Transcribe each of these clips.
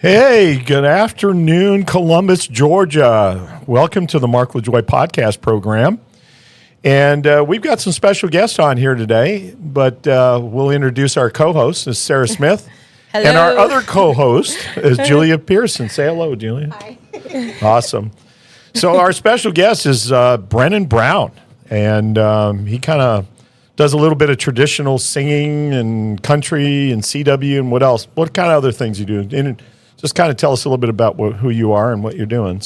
Hey, good afternoon, Columbus, Georgia. Welcome to the Mark LaJoye podcast program. And we've got some special guests on here today, but we'll introduce our co-host, is Sarah Smith. Hello. And our other co-host is Julia Pearson. Say hello, Julia. Hi. Awesome. So our special guest is Brennan Brown, and he kind of does a little bit of traditional singing and country and CW and what else? What kind of other things you do? And just kind of tell us a little bit about who you are and what you're doing.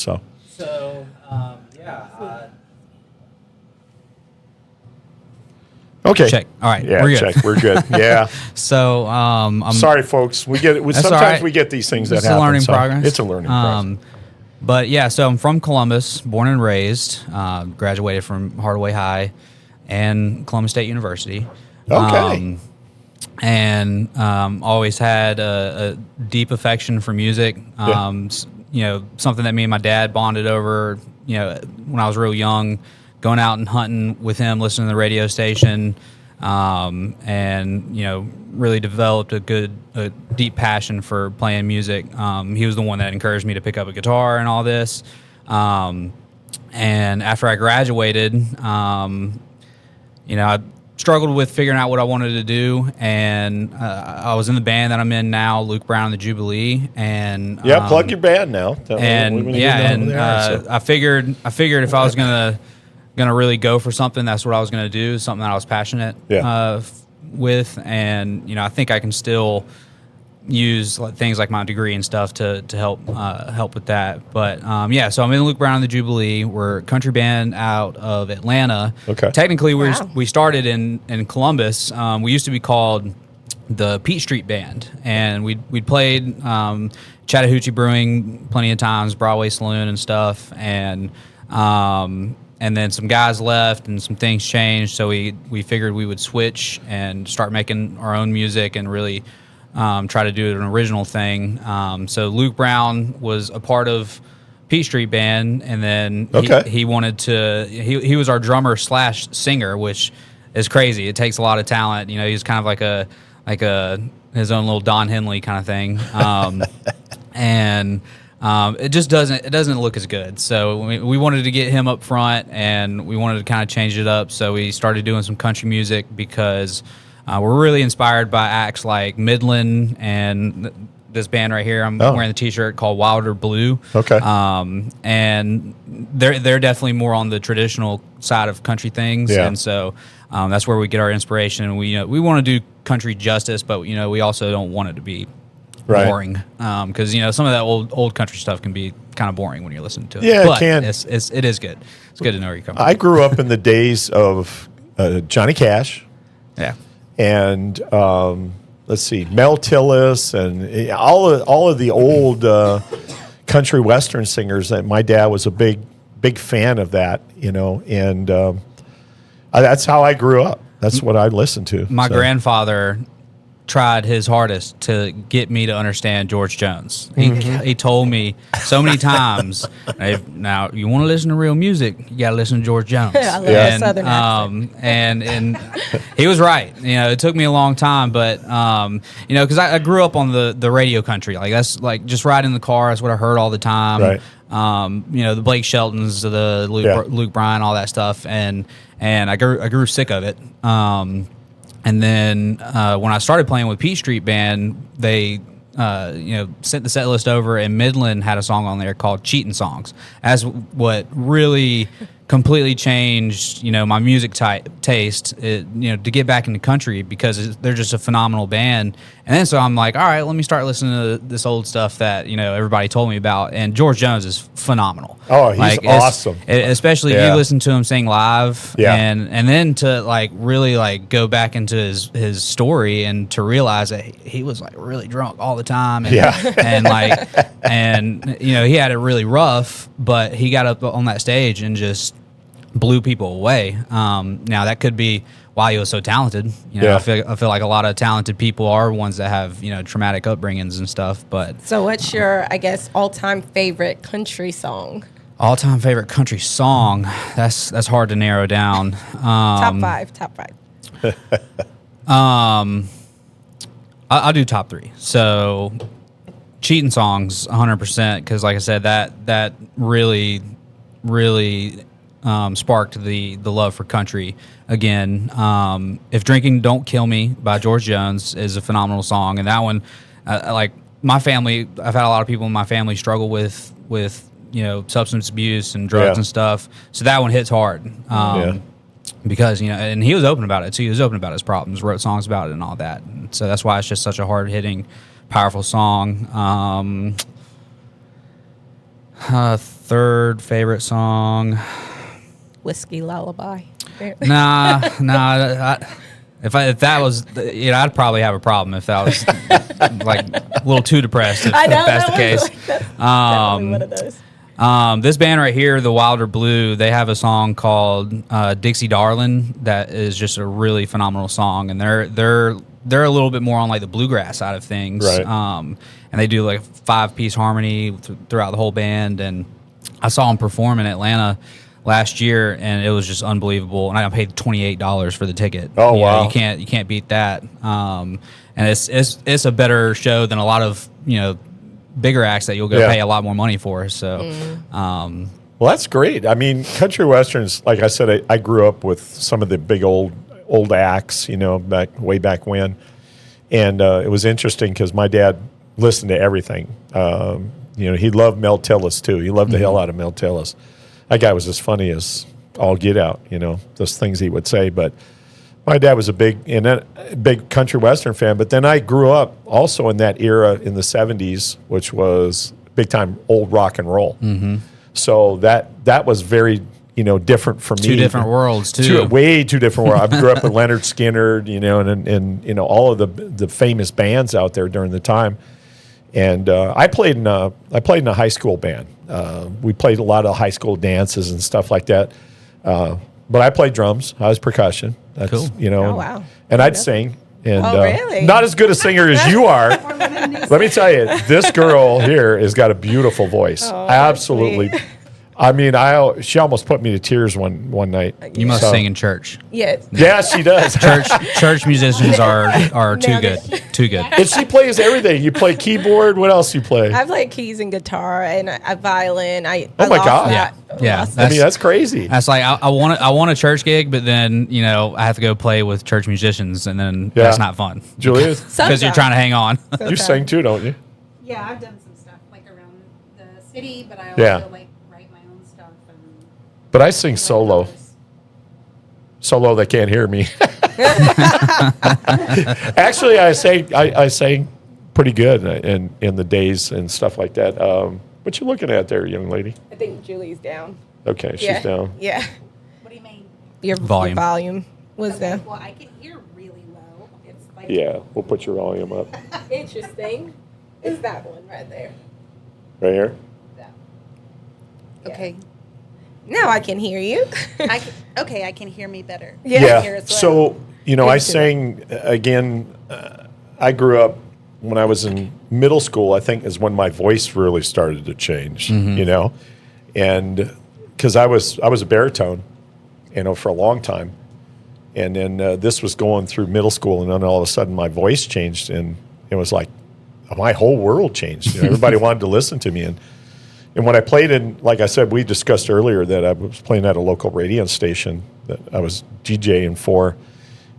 Okay. Check. All right. Yeah, we're good. check. We're good. Yeah. So, I'm sorry, folks. We get it. That's Sometimes all right. we get these things that It's happen. a learning progress. It's a learning process. But yeah, so I'm from Columbus, born and raised. Graduated from Hardaway High and Columbus State University. Okay. And always had a deep affection for music. You know, something that me and my dad bonded over. You know, when I was real young, going out and hunting with him, listening to the radio station, and you know, really developed a deep passion for playing music. He was the one that encouraged me to pick up a guitar and all this. And after I graduated, you know, I struggled with figuring out what I wanted to do, and I was in the band that I'm in now, Luke Brown and the Jubilee, and Plug your band now. I figured if I was gonna really go for something, that's what I was gonna do, something that I was passionate with, and you know, I think I can still use things like my degree and stuff to help with that. But so I'm in Luke Brown and the Jubilee. We're a country band out of Atlanta. Okay. Technically, we started in Columbus. We used to be called the Peach Street Band, and we'd played Chattahoochee Brewing plenty of times, Broadway Saloon and stuff, and then some guys left and some things changed, so we figured we would switch and start making our own music and really try to do an original thing. So Luke Brown was a part of Peach Street Band, and then he wanted to. He was our drummer / singer, which is crazy. It takes a lot of talent. You know, he's kind of like his own little Don Henley kind of thing, and it just doesn't look as good. So we wanted to get him up front, and we wanted to kind of change it up. So we started doing some country music because we're really inspired by acts like Midland and this band right here. I'm wearing the T-shirt called Wilder Blue. Okay. And they're definitely more on the traditional side of country things, and so that's where we get our inspiration. And we want to do country justice, but you know, we also don't want it to be boring, because you know, some of that old country stuff can be kind of boring when you're listening to it. Yeah, but it can. It is good. It's good to know where you come from. I grew up in the days of Johnny Cash. Yeah. And let's see, Mel Tillis and all of the old country western singers. That my dad was a big fan of that, you know, and that's how I grew up. That's what I listened to. My grandfather tried his hardest to get me to understand George Jones. He told me so many times, hey, now you want to listen to real music, you got to listen to George Jones. I love the Southern accent. And he was right. You know, it took me a long time, but you know, because I grew up on the radio country. Like that's like just riding in the car. That's what I heard all the time. Right. You know, the Blake Sheltons, the Luke Bryan, all that stuff, and I grew sick of it. And then when I started playing with Peach Street Band, they sent the set list over, and Midland had a song on there called Cheatin' Songs. As what really completely changed, you know, my music taste, you know, to get back into country, because they're just a phenomenal band. And then so I'm like, all right, let me start listening to this old stuff that, you know, everybody told me about. And George Jones is phenomenal. Oh, he's awesome. Especially if you listen to him sing live. Yeah. And then to like really like go back into his story and to realize that he was like really drunk all the time. And, and you know, he had it really rough, but he got up on that stage and just blew people away. Now that could be why he was so talented. You know, I feel like a lot of talented people are ones that have, you know, traumatic upbringings and stuff. But so, what's your, I guess, all-time favorite country song? All-time favorite country song? That's hard to narrow down. Top five. I'll do top three. So, cheating songs 100%, because like I said, that really sparked the love for country again. If Drinking Don't Kill Me by George Jones is a phenomenal song, and that one, like my family, I've had a lot of people in my family struggle with substance abuse and drugs and stuff, so that one hits hard. Because and he was open about it too. He was open about his problems, wrote songs about it and all that. And so that's why it's just such a hard hitting, powerful song. Third favorite song, Whiskey Lullaby. Nah. If that was, I'd probably have a problem if that was like a little too depressed. If that's the case. Like, that's definitely one of those. This band right here, the Wilder Blue, they have a song called Dixie Darlin' that is just a really phenomenal song, and they're a little bit more on like the bluegrass side of things. Right. And they do like a 5-piece harmony throughout the whole band. And I saw them perform in Atlanta last year, and it was just unbelievable. And I paid $28 for the ticket. Oh, wow. You can't beat that. And it's a better show than a lot of bigger acts that you'll go pay a lot more money for. So, well, that's great. I mean, country westerns, like I said, I grew up with some of the big old acts, way back when, and it was interesting because my dad listened to everything. He loved Mel Tillis too. He loved the hell out of Mel Tillis. That guy was as funny as all get out. Those things he would say, but. My dad was a big country western fan, but then I grew up also in that era in the 70s, which was big time old rock and roll. Mm-hmm. So that was very different for me. Two different worlds too. Way two different worlds. I grew up with Leonard Skinner, and all of the famous bands out there during the time. And I played in a high school band. We played a lot of high school dances and stuff like that. But I played drums. I was percussion. That's, cool. Oh, wow. And I'd sing. And really? not as good a singer as you are. Let me tell you, this girl here has got a beautiful voice. Oh, absolutely. I mean, she almost put me to tears one night. You must sing in church. Yes. Yeah, she does. Church musicians are too good. Too good. And she plays everything. You play keyboard. What else you play? I play keys and guitar and a violin. Oh my God. Yeah. I mean, that's crazy. That's like I want a church gig, but then I have to go play with church musicians, and then that's not fun. Julia, because you're trying to hang on. You sing too, don't you? Yeah, I've done some stuff like around the city, but I also like write my own stuff. But I sing solo. Solo, they can't hear me. Actually, I sang pretty good in the days and stuff like that. What you looking at there, young lady? I think Julie's down. Okay, she's down. Yeah. What do you mean? Your volume was down. Well, I can hear really low. It's like Yeah, we'll put your volume up. Interesting. Is that one right there? Right here? okay. Now I can hear you. I can hear me better. Yeah. I hear as well. So, I sang, again, I grew up when I was in middle school, I think is when my voice really started to change, and because I was a baritone, for a long time. And then this was going through middle school, and then all of a sudden my voice changed, and it was like my whole world changed. Everybody wanted to listen to me. And when I played in, like I said, we discussed earlier that I was playing at a local radio station that I was DJing for.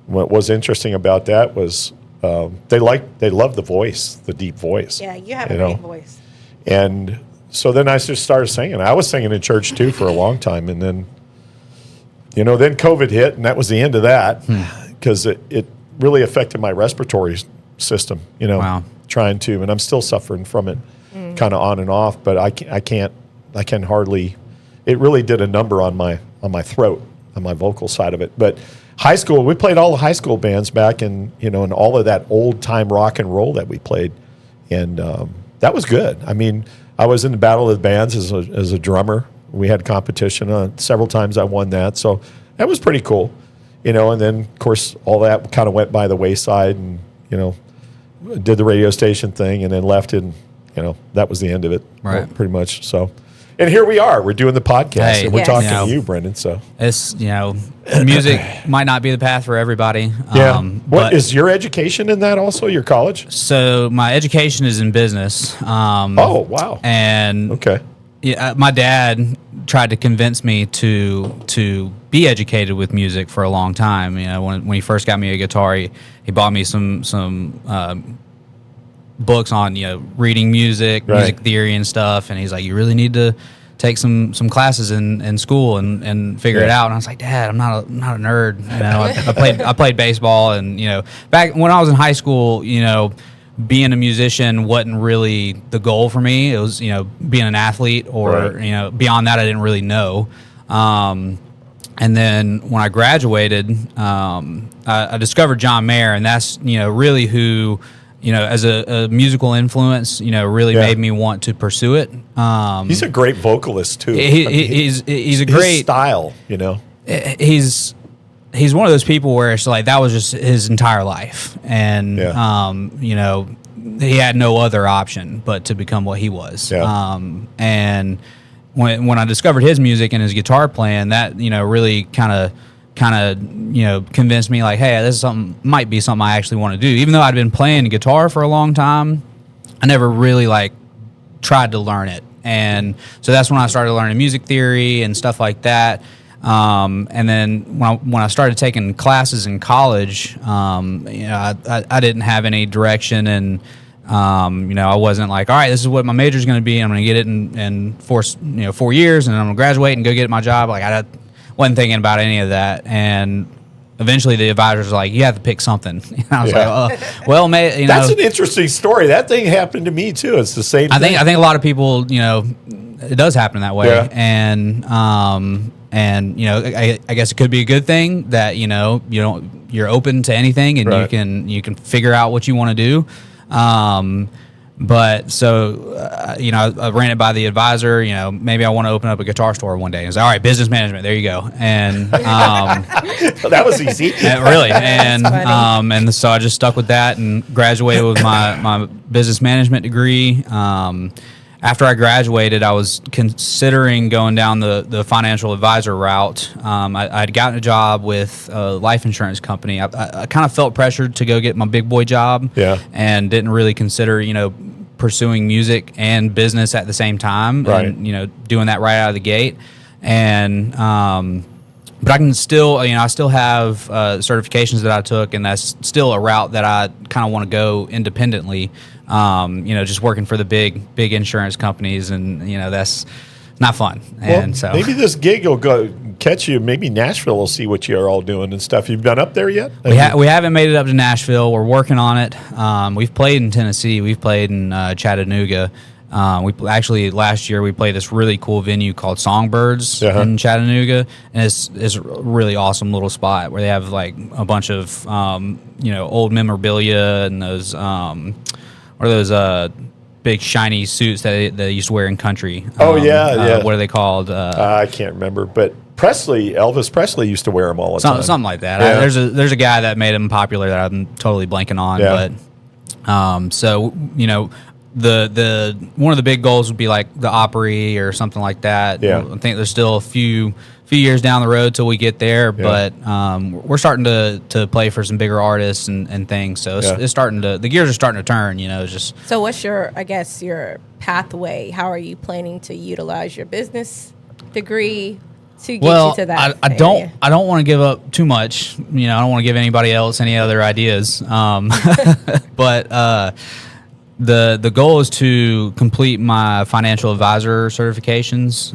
What was interesting about that was they loved the voice, the deep voice. Yeah, you have a great voice. And so then I just started singing. I was singing in church too for a long time, and then then COVID hit, and that was the end of that because it really affected my respiratory system. Wow. Trying to, and I'm still suffering from it, kind of on and off. But I can hardly. It really did a number on my throat, on my vocal side of it. But high school, we played all the high school bands back in and all of that old time rock and roll that we played, and that was good. I mean, I was in the Battle of the Bands as a drummer. We had competition several times. I won that, so that was pretty cool, And then of course all that kind of went by the wayside, and did the radio station thing, and then left, and that was the end of it, right? Pretty much. So, And here we are. We're doing the podcast, Hey, and we're Yes. talking You know, to you, Brennan. So, It's, music might not be the path for everybody. yeah. What But is your education in that also? Your college? so my education is in business. Oh, wow. And Okay. yeah, my dad tried to convince me to be educated with music for a long time. When he first got me a guitar, he bought me some books on reading music, Right. music theory and stuff. And he's like, you really need to take some classes in school and figure it Yeah. out. And I was like, Dad, I'm not a nerd. I played baseball, and back when I was in high school, being a musician wasn't really the goal for me. It was being an athlete, or Right. beyond that I didn't really know. And then when I graduated, I discovered John Mayer, and that's really who as a musical influence really Yeah. made me want to pursue it. He's a great vocalist too. He's a his great style. he's one of those people where it's like that was just his entire life, and Yeah. he had no other option but to become what he was. Yeah. And when I discovered his music and his guitar playing, that really kind of convinced me, like, hey, this is might be something I actually want to do. Even though I'd been playing guitar for a long time, I never really tried to learn it. And so that's when I started learning music theory and stuff like that. And then when I started taking classes in college, I didn't have any direction, and I wasn't like, all right, this is what my major is going to be. I'm going to get it in 4 years, and I'm going to graduate and go get my job. Like, I wasn't thinking about any of that. And eventually the advisors were like, you have to pick something. And I was Yeah. like, well, That's an interesting story. That thing happened to me too. It's the same I thing. think a lot of people, it does happen that way. Yeah. And I guess it could be a good thing that you're open to anything, and Right. you can figure out what you want to do. But so I ran it by the advisor. Maybe I want to open up a guitar store one day. He was like, all right, business management, there you go. And That was easy. really, and funny. and so I just stuck with that and graduated with my business management degree. After I graduated, I was considering going down the financial advisor route. I'd gotten a job with a life insurance company. I kind of felt pressured to go get my big boy job, Yeah. and didn't really consider pursuing music and business at the same time, Right. and doing that right out of the gate. And but I can still, I still have certifications that I took, and that's still a route that I kind of want to go independently. Just working for the big insurance companies, and that's not fun. Well, And so maybe this gig will go catch you. Maybe Nashville will see what you're all doing and stuff. You've been up there yet? we haven't made it up to Nashville. We're working on it. We've played in Tennessee. We've played in Chattanooga. Actually last year we played this really cool venue called Songbirds Uh-huh. in Chattanooga, and it's a really awesome little spot where they have like a bunch of old memorabilia and those what are those big shiny suits that they used to wear in country. Yeah. What are they called? I can't remember, but Elvis Presley used to wear them all the time. Something like that. Yeah. There's a guy that made them popular that I'm totally blanking on. Yeah. But so the one of the big goals would be like the Opry or something like that. Yeah. I think there's still a few years down the road till we get there, but we're starting to play for some bigger artists and things. So it's starting to, the gears are starting to turn. It's just. So what's your pathway? How are you planning to utilize your business degree to get you to that? I don't want to give up too much. I don't want to give anybody else any other ideas. But the goal is to complete my financial advisor certifications,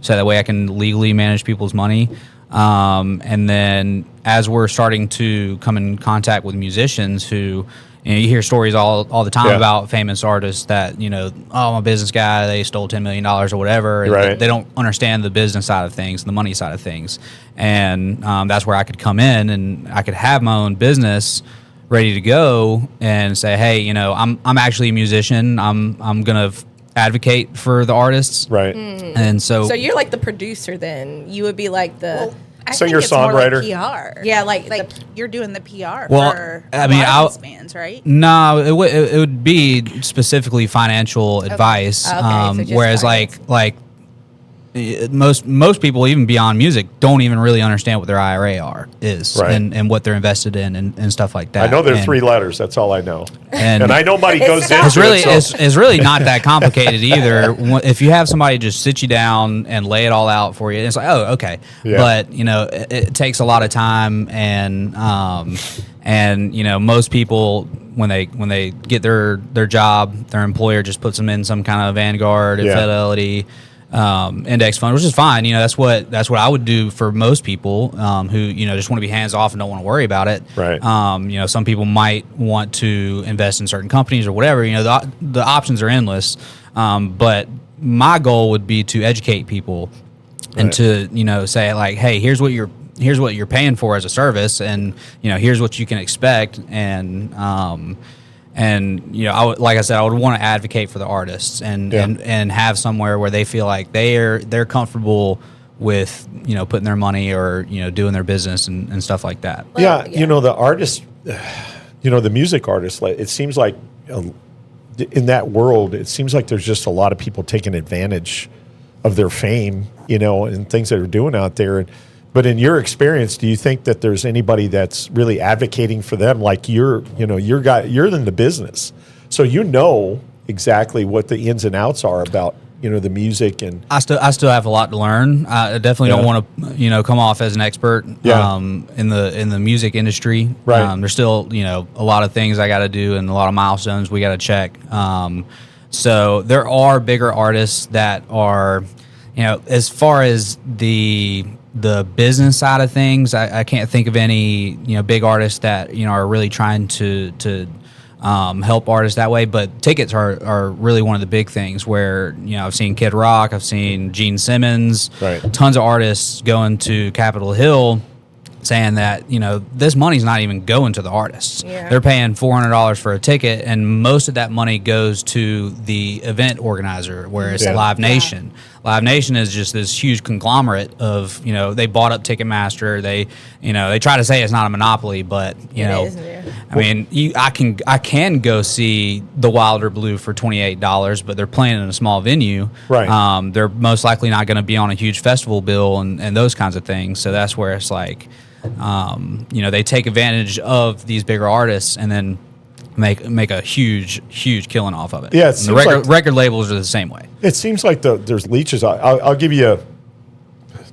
so that way I can legally manage people's money. And then as we're starting to come in contact with musicians who, you hear stories all the time about famous artists that, I'm a business guy, they stole $10 million or whatever. And Right. they don't understand the business side of things, the money side of things. And that's where I could come in and I could have my own business ready to go and say, hey, I'm actually a musician. I'm going to advocate for the artists. Right. And so So you're like the producer then. You would be like the I singer think it's more songwriter. like PR. Yeah, like you're doing the PR Well, for I mean, a lot I'll- of these bands, right? No, it would be specifically financial advice. Okay, so just Whereas finance. like most people, even beyond music, don't even really understand what their IRA is Right. and what they're invested in and stuff like that. I know there are And- 3 letters. That's all I know. And, And I know money goes into it's really it. So. it's really not that complicated either. If you have somebody just sit you down and lay it all out for you, it's like, oh, okay. Yeah. But it takes a lot of time, and most people when they get their job, their employer just puts them in some kind of Vanguard, Yeah. Fidelity. Index fund, which is fine. That's what I would do for most people who just want to be hands off and don't want to worry about it. Right. Some people might want to invest in certain companies or whatever. The options are endless. But my goal would be to educate people and to say like, hey, here's what you're paying for as a service, and here's what you can expect, and I would, like I said, I would want to advocate for the artists and have somewhere where they feel like they're comfortable with putting their money or doing their business and stuff like that. Yeah, the artist, the music artist, it seems like in that world, it seems like there's just a lot of people taking advantage of their fame, and things that they're doing out there. But in your experience, do you think that there's anybody that's really advocating for them? Like you're in the business, so exactly what the ins and outs are about the music. And I still have a lot to learn. I definitely don't want to come off as an expert in the music industry. Right. There's still a lot of things I got to do and a lot of milestones we got to check. So there are bigger artists that are as far as the business side of things, I can't think of any big artists that are really trying to help artists that way. But tickets are really one of the big things where I've seen Kid Rock, I've seen Gene Simmons, Right. tons of artists going to Capitol Hill saying that this money's not even going to the artists. Yeah. They're paying $400 for a ticket, and most of that money goes to the event organizer, where it's Yeah. Live Nation. Live Nation is just this huge conglomerate of they bought up Ticketmaster. They they try to say it's not a monopoly, but It is, yeah. I mean, I can go see the Wilder Blue for $28, but they're playing in a small venue. Right. They're most likely not going to be on a huge festival bill and those kinds of things. So that's where it's like, they take advantage of these bigger artists and then make a huge killing off of it. Yeah, it And seems the like- record labels are the same way. It seems like there's leeches. I'll give you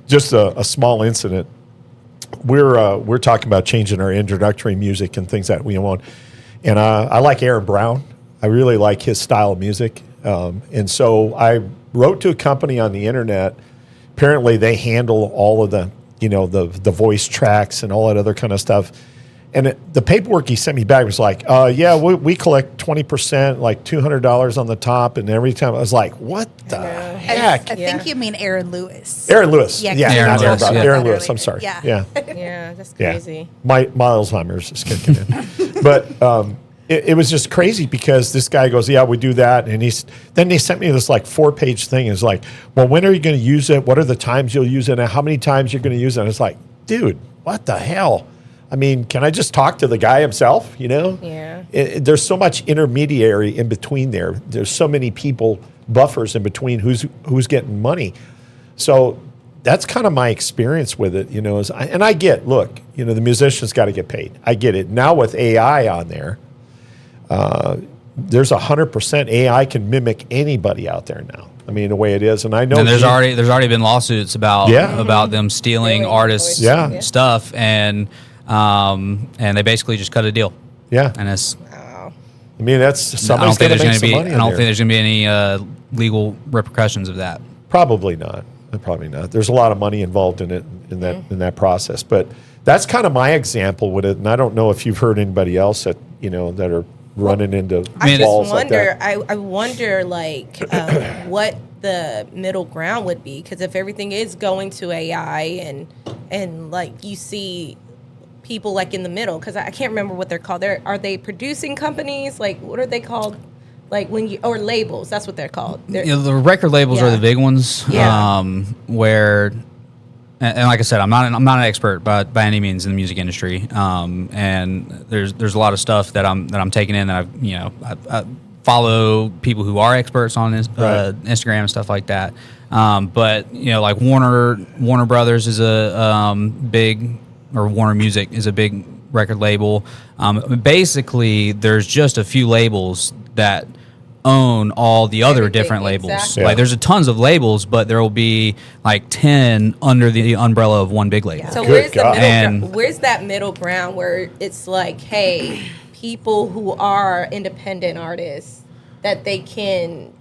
just a small incident. We're talking about changing our introductory music and things that we want. And I like Aaron Brown. I really like his style of music. And so I wrote to a company on the internet. Apparently they handle all of the the voice tracks and all that other kind of stuff. And the paperwork he sent me back was like, we collect 20%, like $200 on the top. And every time I was like, what the heck? I think you mean Aaron Lewis. Aaron Lewis. Yeah, Yeah, Aaron not Aaron Lewis, Brown. yeah. Aaron Lewis. I'm sorry. Yeah. Yeah. Yeah, that's Yeah. crazy. My Alzheimer's is kicking in. But it was just crazy because this guy goes, yeah, we do that. And then they sent me this like 4-page thing. It's like, well, when are you going to use it? What are the times you'll use it? And how many times you're going to use it? And it's like, dude, what the hell? I mean, can I just talk to the guy himself, Yeah. There's so much intermediary in between there. There's so many people, buffers in between who's getting money. So that's kind of my experience with it, and I get, look, the musician's got to get paid. I get it. Now with AI on there, there's 100% AI can mimic anybody out there now. I mean, the way it is. And I know And there's already been lawsuits about them stealing Stealing artists' Yeah. stuff, and they basically just cut a deal. Yeah. And it's Wow. I mean, that's somebody's going to make some money. I don't think there's going to be any legal repercussions of that. Probably not. Probably not. There's a lot of money involved in it in that process. But that's kind of my example with it. And I don't know if you've heard anybody else that that are running into I mean, walls I like wonder. that. I wonder, like, what the middle ground would be, because if everything is going to AI and like you see people like in the middle, because I can't remember what they're called. Are they producing companies? Like, what are they called? Like or labels? That's what they're called. The record labels are Yeah. the big ones, Yeah. where and like I said, I'm not an expert by any means in the music industry. And there's a lot of stuff that I'm taking in that I follow people who are experts on this, Instagram and stuff like that. But like Warner Brothers is a big, or Warner Music is a big record label. Basically, there's just a few labels that own all the other Everything, different labels. exactly. Like there's a tons of labels, but there will be like 10 under the umbrella of one big label. So Good God. where's that middle ground where it's like, hey, people who are independent artists, that they can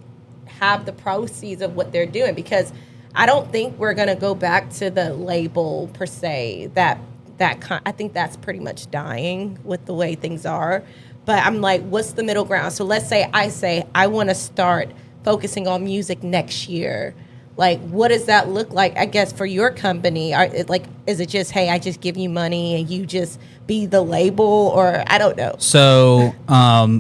have the proceeds of what they're doing? Because I don't think we're gonna go back to the label per se. I think that's pretty much dying with the way things are. But I'm like, what's the middle ground? So let's say I want to start focusing on music next year. Like, what does that look like, I guess, for your company? Is it just, hey, I just give you money and you just be the label, or I don't know. So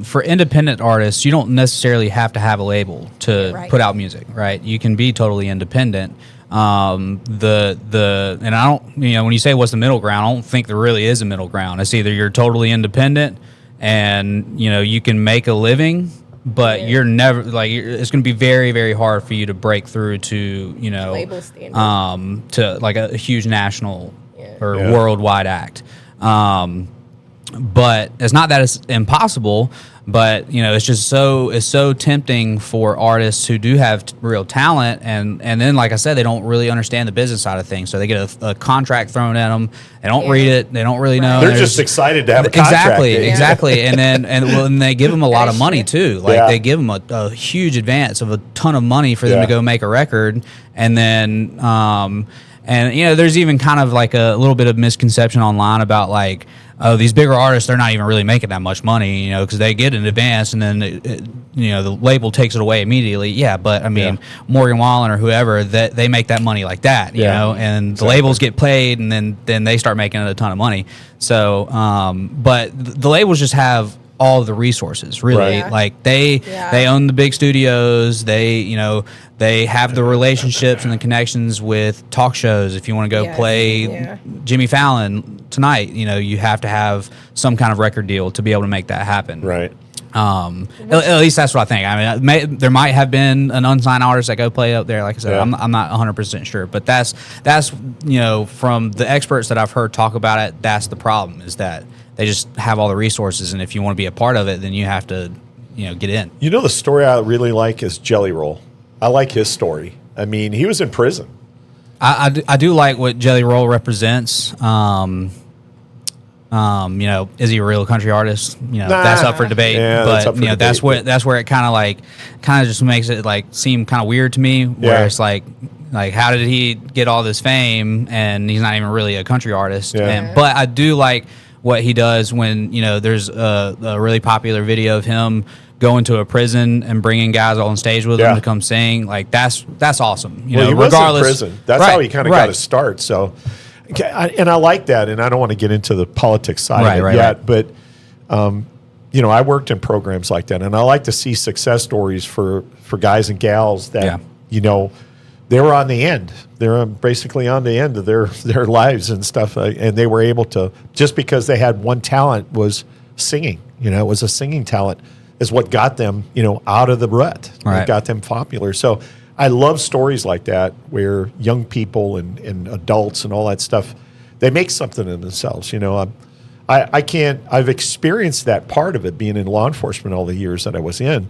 for independent artists, you don't necessarily have to have a label to put out music, right? You can be totally independent. And I don't, when you say what's the middle ground, I don't think there really is a middle ground. It's either you're totally independent and you can make a living, but you're never it's going to be very, very hard for you to break through to label standard. To like a huge national or worldwide act. But it's not that it's impossible, but it's just so tempting for artists who do have real talent, and then like I said, they don't really understand the business side of things, so they get a contract thrown at them. They don't read it. They don't really know. They're just excited to have a contract. Exactly. And then they give them a lot of money too. Like they give them a huge advance of a ton of money for them to go make a record, and then there's even kind of like a little bit of misconception online about like, oh, these bigger artists, they're not even really making that much money, because they get in advance and then, the label takes it away immediately. Yeah, but I mean, Morgan Wallen or whoever, that they make that money like that, you know, and the labels get paid and then they start making a ton of money. So, but the labels just have all of the resources, really. Like they own the big studios. They have the relationships and the connections with talk shows. If you want to go play Jimmy Fallon tonight, you have to have some kind of record deal to be able to make that happen. Right. At least that's what I think. I mean, there might have been an unsigned artist that go play up there. Like I said, I'm not 100% sure, but that's from the experts that I've heard talk about it, that's the problem, is that they just have all the resources, and if you want to be a part of it, then you have to get in. The story I really like is Jelly Roll. I like his story. I mean, he was in prison. I do like what Jelly Roll represents. Is he a real country artist? That's up for debate. Yeah, but that's where it kind of just makes it like seem kind of weird to me. Where it's like how did he get all this fame and he's not even really a country artist? Yeah. But I do like what he does when there's a really popular video of him going to a prison and bringing guys on stage with him to come sing. Like that's awesome. He was in prison. That's how he kind of got his start. So, and I like that. And I don't want to get into the politics side of it yet, but I worked in programs like that, and I like to see success stories for guys and gals that they were on the end. They're basically on the end of their lives and stuff, and they were able to, just because they had one talent, was singing. It was a singing talent, is what got them, out of the rut. It got them popular. So I love stories like that, where young people and adults and all that stuff, they make something of themselves. I've experienced that part of it, being in law enforcement all the years that I was in,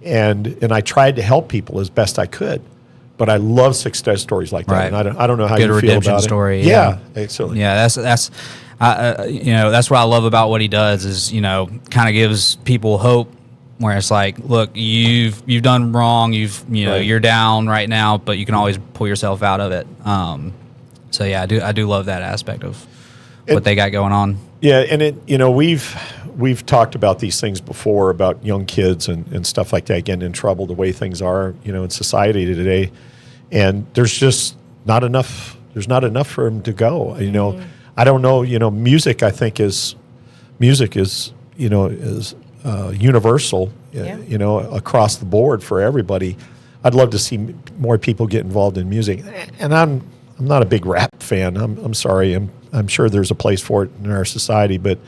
and I tried to help people as best I could. But I love success stories like that, and I don't know how you feel redemption about story. it. Yeah, absolutely. Yeah, that's that's what I love about what he does, is kind of gives people hope, where it's like, look, you've done wrong, you're down right now, but you can always pull yourself out of it. So yeah, I do love that aspect of what they got going on. Yeah, and we've talked about these things before, about young kids and stuff like that getting in trouble, the way things are, in society today, and there's just not enough. There's not enough for them to go. I don't know. Music, I think, is universal. Across the board for everybody. I'd love to see more people get involved in music, and not a big rap fan. I'm sorry. I'm sure there's a place for it in our society, but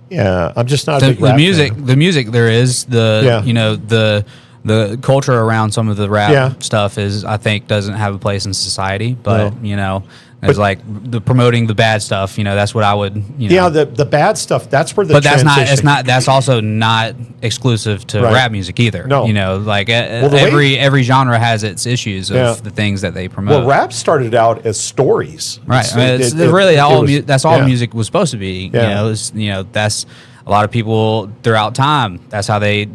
yeah, I'm just not a big rap fan. The music there is the culture around some of the rap stuff is, I think, doesn't have a place in society, but it's like the promoting the bad stuff, that's what I would, the bad stuff, that's where but that's also not exclusive to rap music either. No. Every genre has its issues of the things that they promote. Well, rap started out as stories. Right. That's all music was supposed to be. That's a lot of people throughout time. That's how they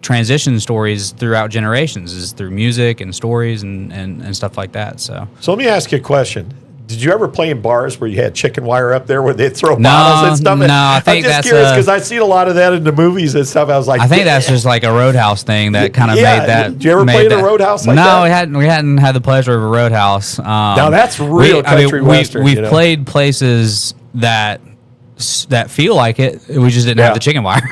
transition stories throughout generations, is through music and stories and stuff like that. So let me ask you a question. Did you ever play in bars where you had chicken wire up there where they'd throw bottles and stuff? No, I think I'm just curious because I've seen a lot of that in the movies and stuff. I was like, I think that's just like a Roadhouse thing that kind of made that. Did you ever play in a Roadhouse like that? No, we hadn't had the pleasure of a Roadhouse. Now that's real country western. We've played places that feel like it. We just didn't have the chicken wire.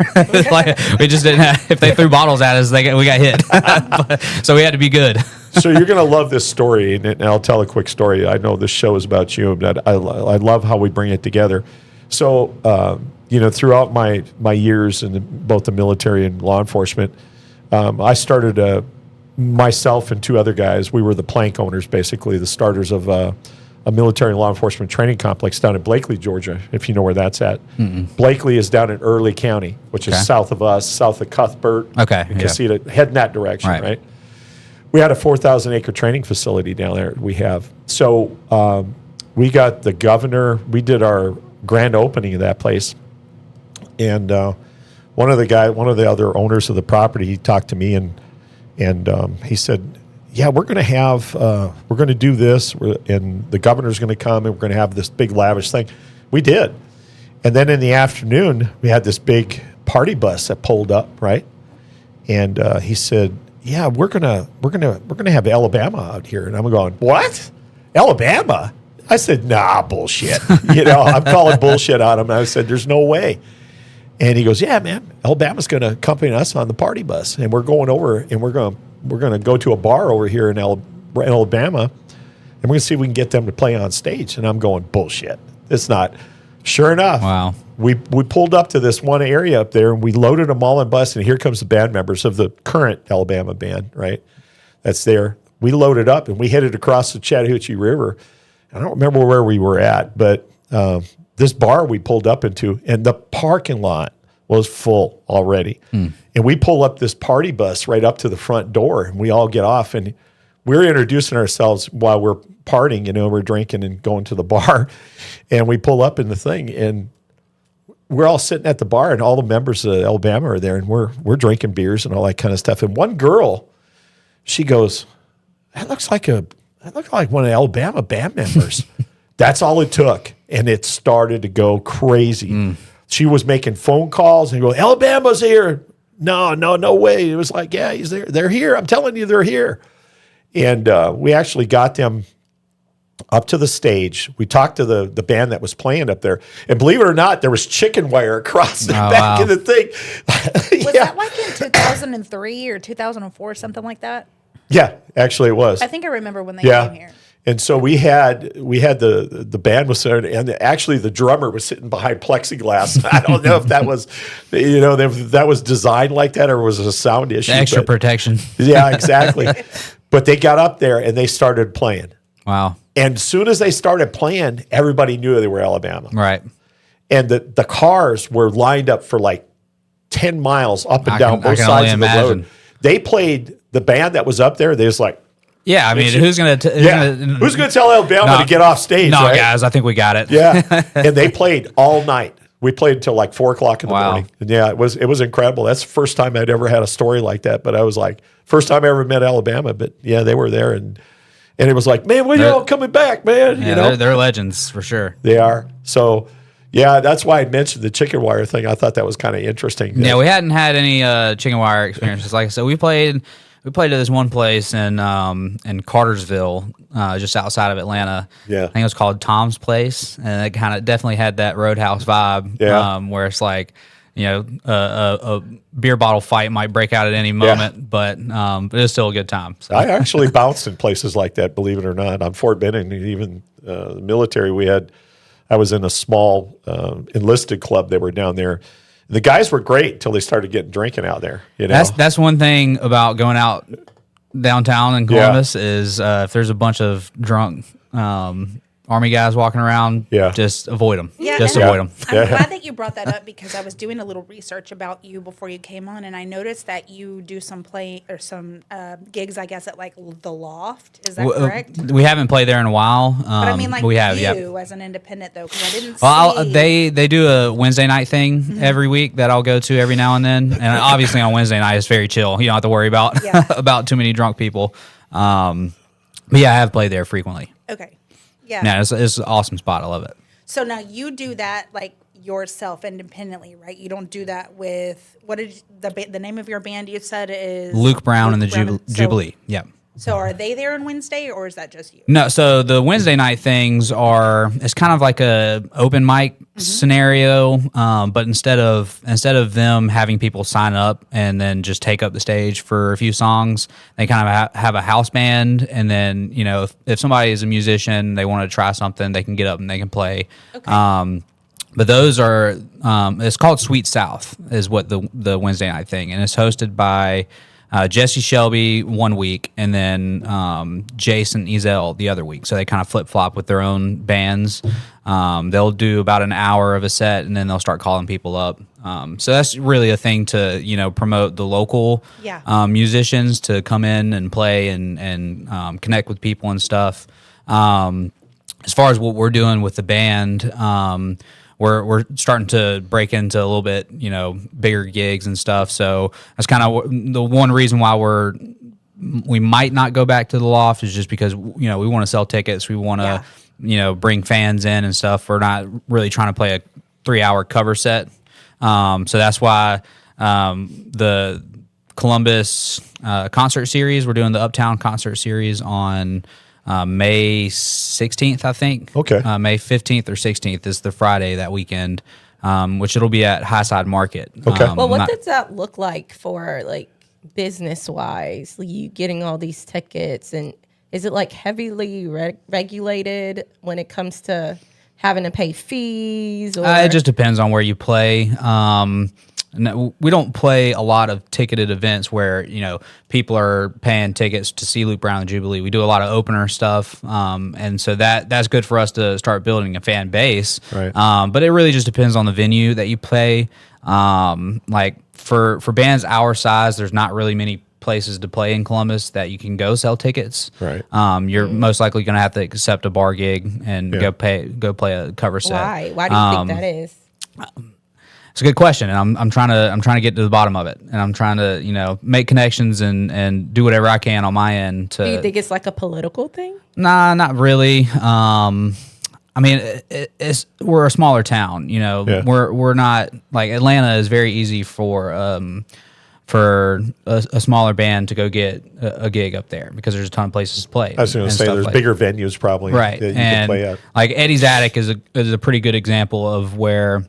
We just didn't have. If they threw bottles at us, we got hit. So we had to be good. So you're going to love this story, and I'll tell a quick story. I know this show is about you, but I love how we bring it together. So throughout my years in both the military and law enforcement, I started myself and two other guys. We were the plank owners, basically the starters of a military law enforcement training complex down in Blakely, Georgia, if you know where that's at. Blakely is down in Early County, which is south of us, south of Cuthbert. Okay. You can see it heading that direction, right? We had a 4,000-acre training facility down there. We have. So we got the governor. We did our grand opening of that place. And one of the other owners of the property, he talked to me and he said, yeah, we're going to do this, and the governor's going to come, and we're going to have this big lavish thing. We did. And then in the afternoon, we had this big party bus that pulled up, right? And he said, yeah, we're gonna have Alabama out here. And I'm going, what? Alabama? I said, nah, bullshit. I'm calling bullshit on him. And I said, there's no way. And he goes, yeah, man, Alabama's going to accompany us on the party bus, and we're going over, and we're going to go to a bar over here in Alabama, and we're going to see if we can get them to play on stage. And I'm going, bullshit. It's not. Sure enough, wow. We pulled up to this one area up there, and we loaded them all in bus, and here comes the band members of the current Alabama band, right? That's there. We loaded up, and we headed across the Chattahoochee River. I don't remember where we were at, but this bar we pulled up into, and the parking lot was full already. And we pull up this party bus right up to the front door, and we all get off, and we're introducing ourselves while we're partying, we're drinking and going to the bar, and we pull up in the thing, and we're all sitting at the bar, and all the members of Alabama are there, and we're drinking beers and all that kind of stuff. And one girl, she goes, that looks like one of the Alabama band members. That's all it took, and it started to go crazy. She was making phone calls and go, Alabama's here. No way. It was like, yeah, he's there. They're here. I'm telling you, they're here. And we actually got them up to the stage. We talked to the band that was playing up there. And believe it or not, there was chicken wire across the back of the thing. Was that like in 2003 or 2004, something like that? Yeah, actually it was. I think I remember when they came here. And so we had the band was there, and actually the drummer was sitting behind plexiglass. I don't know if that was, if that was designed like that or was a sound issue. Extra protection. Yeah, exactly. But they got up there and they started playing. Wow. And as soon as they started playing, everybody knew they were Alabama. Right. And the cars were lined up for like 10 miles up and down both sides of the road. They played the band that was up there. They was like, yeah, I mean, who's gonna tell Alabama to get off stage? No, right? guys, I think we got it. Yeah, and they played all night. We played until like 4:00 in the morning. And yeah, it was incredible. That's the first time I'd ever had a story like that. But I was like, first time I ever met Alabama. But yeah, they were there, and it was like, man, when are y'all coming back, man? Yeah, they're legends for sure. They are. So yeah, that's why I mentioned the chicken wire thing. I thought that was kind of interesting. Yeah, we hadn't had any chicken wire experiences. Like I said, we played at this one place in Cartersville, just outside of Atlanta. Yeah. I think it was called Tom's Place, and it kind of definitely had that Roadhouse vibe. Yeah. Where it's like, a beer bottle fight might break out at any moment, but it's still a good time. So. I actually bounced in places like that, believe it or not. On Fort Benning, even the military, I was in a small enlisted club that were down there. The guys were great until they started getting drinking out there. That's one thing about going out downtown in Columbus is if there's a bunch of drunk Army guys walking around, just avoid them. Yeah, just avoid them. I'm glad that you brought that up because I was doing a little research about you before you came on, and I noticed that you do some gigs, I guess, at like the Loft. Is that correct? We haven't played there in a while. But I mean, like we have, as an independent though, because I didn't. Well, they do a Wednesday night thing every week that I'll go to every now and then, and obviously on Wednesday night it's very chill. You don't have to worry about about too many drunk people. But yeah, I have played there frequently. Okay. Yeah, it's an awesome spot. I love it. So now you do that like yourself independently, right? You don't do that with what did the name of your band you said is Luke Brown and the Jubilee. Yeah. So are they there on Wednesday or is that just you? No, so the Wednesday night things it's kind of like a open mic scenario, but instead of them having people sign up and then just take up the stage for a few songs, they kind of have a house band, and then if somebody is a musician, they want to try something, they can get up and they can play. Okay. But those are it's called Sweet South is what the Wednesday night thing, and it's hosted by Jesse Shelby one week, and then Jason Ezel the other week. So they kind of flip-flop with their own bands. They'll do about an hour of a set, and then they'll start calling people up. So that's really a thing to promote the local musicians to come in and play and connect with people and stuff. As far as what we're doing with the band, we're starting to break into a little bit, bigger gigs and stuff. So that's kind of the one reason why we might not go back to the Loft is just because, we want to sell tickets. We want to, bring fans in and stuff. We're not really trying to play a 3-hour cover set. So that's why the Columbus concert series, we're doing the Uptown concert series on May 16th, I think. Okay. May 15th or 16th is the Friday that weekend, which it'll be at Highside Market. Okay. Well, what does that look like for like business-wise? You getting all these tickets, and is it like heavily regulated when it comes to having to pay fees? Or? It just depends on where you play. No, we don't play a lot of ticketed events where people are paying tickets to see Luke Brown and Jubilee. We do a lot of opener stuff, and so that's good for us to start building a fan base. Right. But it really just depends on the venue that you play. Like for bands our size, there's not really many places to play in Columbus that you can go sell tickets. Right. You're most likely going to have to accept a bar gig and go play a cover set. Why? Why do you think that is? It's a good question, and I'm trying to get to the bottom of it, and I'm trying to make connections and do whatever I can on my end to. Do you think it's like a political thing? Nah, not really. I mean, we're a smaller town, We're not like Atlanta is very easy for a smaller band to go get a gig up there because there's a ton of places to play. I was going to say there's bigger venues probably right, that you and can play at. Like Eddie's Attic is a pretty good example of where.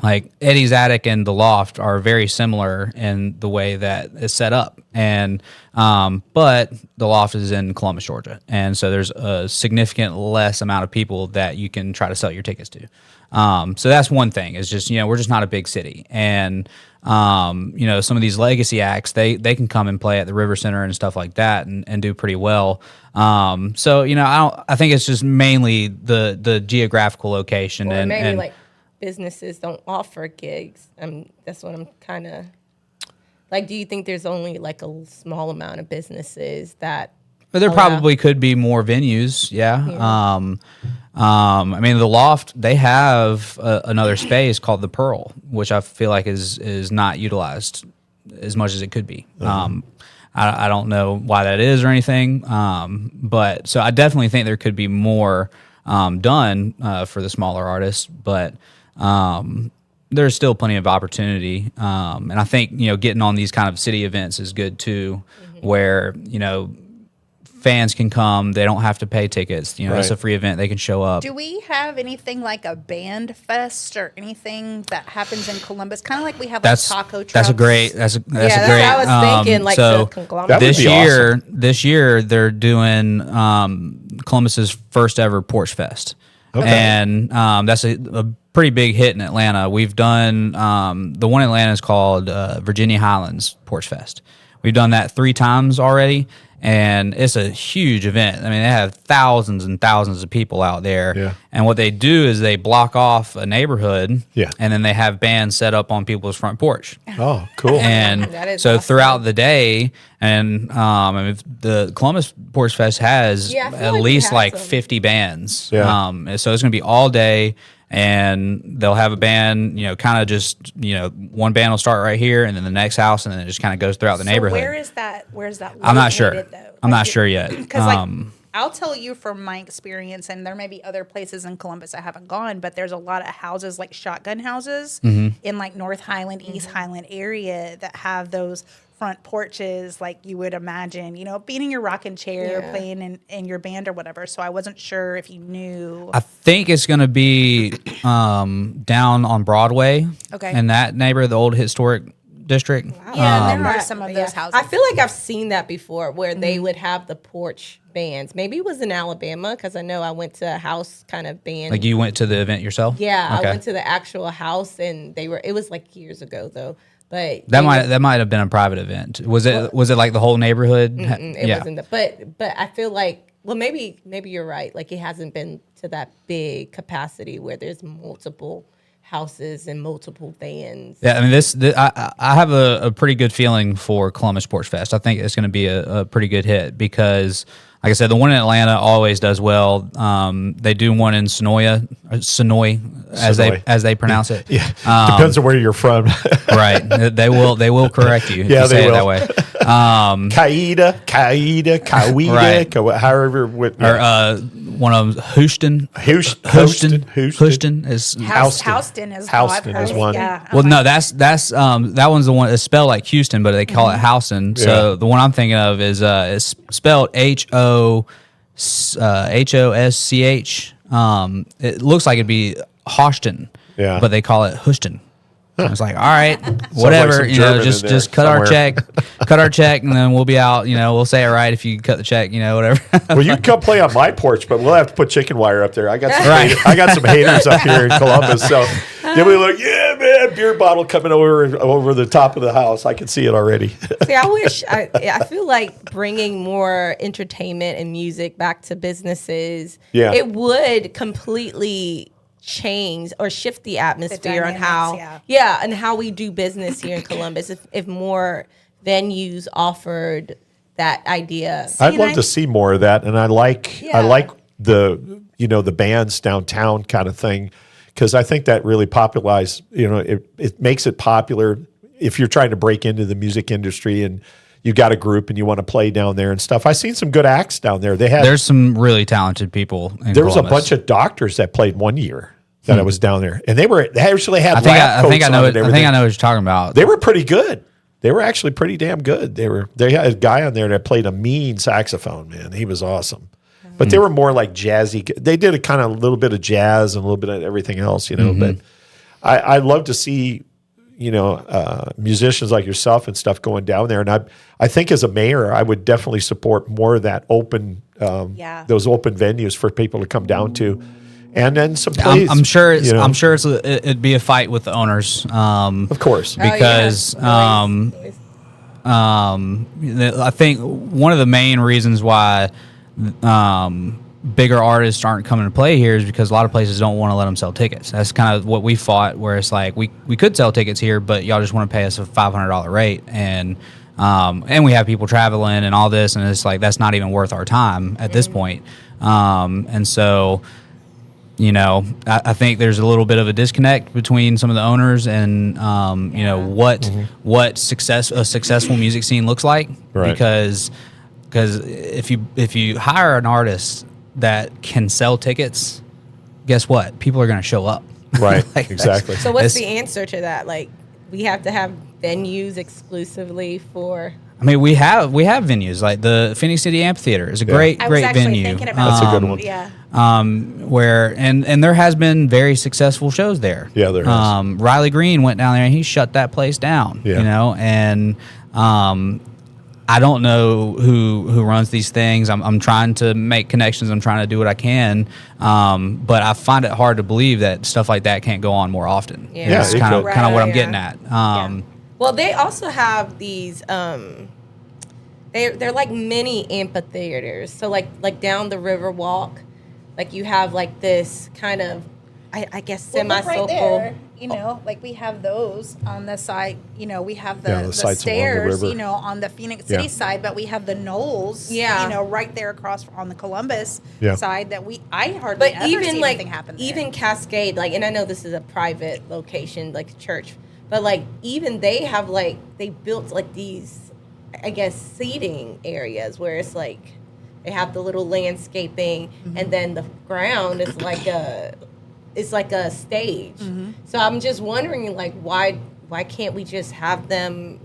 Like Eddie's Attic and the Loft are very similar in the way that it's set up, and but the Loft is in Columbus, Georgia, and so there's a significant less amount of people that you can try to sell your tickets to. So that's one thing. Is just we're just not a big city, and some of these legacy acts they can come and play at the River Center and stuff like that and do pretty well. So I think it's just mainly the geographical location Or maybe and like businesses don't offer gigs. That's what I'm kind of like. Do you think there's only like a small amount of businesses that? But there probably could be more venues. Yeah. I mean, the Loft they have another space called the Pearl, which I feel like is not utilized as much as it could be. I don't know why that is or anything. But so I definitely think there could be more done for the smaller artists, but. There's still plenty of opportunity, and I think getting on these kind of city events is good too, where fans can come. They don't have to pay tickets. You know, it's a Right. free event. They can show up. Do we have anything like a band fest or anything that happens in Columbus? Kind of like we have like taco trucks. That's a great. That's a Yeah, that's great. what I was thinking, like so the conglomerate. That would be this year they're doing Columbus's first ever Porch Fest, Okay. and that's a pretty big hit in Atlanta. We've done the one in Atlanta is called Virginia Highlands Porch Fest. We've done that 3 times already, and it's a huge event. I mean, they have thousands and thousands of people out there. Yeah. And what they do is they block off a neighborhood, Yeah. and then they have bands set up on people's front porch. Oh, cool. And That is so awesome. throughout the day, and I mean, the Columbus Porch Fest has Yeah, I feel at like we least have like some. 50 bands. Yeah. And so it's going to be all day, and they'll have a band, you know, kind of just, you know, one band will start right here, and then the next house, and then it just kind of goes throughout the So neighborhood. Where's that? I'm not sure. located, though? I'm Like, not sure yet. Because like I'll tell you from my experience, and there may be other places in Columbus I haven't gone, but there's a lot of houses like shotgun houses in like North Highland, East Highland area that have those front porches like you would imagine, you know, being in your rocking chair, Yeah. playing in your band or whatever. So I wasn't sure if you knew. I think it's going to be down on Broadway. Okay. In that neighborhood, the old historic district. Yeah, and there are some of those houses. I feel like I've seen that before, where they would have the porch bands. Maybe it was in Alabama, because I know I went to a house kind of band. Like you went to the event yourself? Yeah, Okay. I went to the actual house, and they were. It was like years ago though, but That they might have been a private event. Was it like the whole neighborhood? It wasn't. But I feel like, well, maybe you're right. Like it hasn't been to that big capacity where there's multiple houses and multiple bands. Yeah, I mean, I have a pretty good feeling for Columbus Porch Fest. I think it's going to be a pretty good hit because, like I said, the one in Atlanta always does well. They do one in Sonoy, Sonoy. as they pronounce it. Yeah. Depends on where you're from. Right. They will correct you if Yeah, you say they it that will. way. Kaida, Right. however. Or one of them, Houston. Houston is. Houston is how I've Houston heard is it, one. Yeah. Well, no, that's that one's the one. It's spelled like Houston, but they call it Houston. So Yeah. the one I'm thinking of is it's spelled HOSCH. It looks like it'd be Houston, Yeah. but they call it Houston. I was like, all right, whatever, some you know, German in there just cut our somewhere. check, and then we'll be out. You know, we'll say it right if you cut the check. You know, whatever. Well, you can come play on my porch, but we'll have to put chicken wire up there. I got some, Right. I got some haters up here in Columbus, so they'll be like, "Yeah, man, beer bottle coming over the top of the house." I can see it already. See, I feel like bringing more entertainment and music back to businesses. Yeah. It would completely change or shift the atmosphere on how dynamics, and how we do business here in Columbus if more venues offered that idea. I'd love to see more of that, and I like the the bands downtown kind of thing because I think that really popularized. It makes it popular if you're trying to break into the music industry and you got a group and you want to play down there and stuff. I've seen some good acts down there. There's some really talented people. There was a bunch of doctors that played one year that I was down there, and they actually had lab coats on and I everything. think I know what you're talking about. They were pretty good. They were actually pretty damn good. They had a guy on there that played a mean saxophone, man. He was awesome. But they were more like jazzy. They did a kind of little bit of jazz and a little bit of everything else, But I love to see, musicians like yourself and stuff going down there. And I think as a mayor, I would definitely support more of that open, those open venues for people to come down to. And then some plays. I'm sure it'd be a fight with the owners. Of course. Because I think one of the main reasons why bigger artists aren't coming to play here is because a lot of places don't want to let them sell tickets. That's kind of what we fought, where it's like we could sell tickets here, but y'all just want to pay us a $500 rate, and we have people traveling and all this, and it's like that's not even worth our time at this point. And so, I think there's a little bit of a disconnect between some of the owners and what a successful music scene looks like, Right. because if you hire an artist that can sell tickets, guess what? People are going to show up. Right, Like, exactly. So what's It's- the answer to that? Like, we have to have venues exclusively for I mean, we have venues like the Phoenix City Amphitheater is a great I was actually venue. thinking about That's a good one. Yeah. Where and there has been very successful shows there. Yeah, there has. Riley Green went down there and he shut that place down. Yeah. You know, and I don't know who runs these things. I'm trying to make connections. I'm trying to do what I can, but I find it hard to believe that stuff like that can't go on more often. Yeah. Yeah, That's it kind of could. what I'm Right, getting yeah. at. Well, they also have these. They're like mini amphitheaters. So like down the river walk, like you have like this kind of, I guess Well, look semicircle. right there, you know, like we have those on the side. You know, we have Yeah, the the sites along the stairs, river. you know, on the Phoenix City Yeah. side, but we have the knolls, Yeah. you know, right there across on the Columbus Yeah. side that I hardly But ever even see like anything happen there. even Cascade, like, and I know this is a private location, like a church, but like even they have like they built like these, I guess, seating areas where it's like they have the little landscaping, and then the ground is like a stage. So I'm just wondering, like, why can't we just have them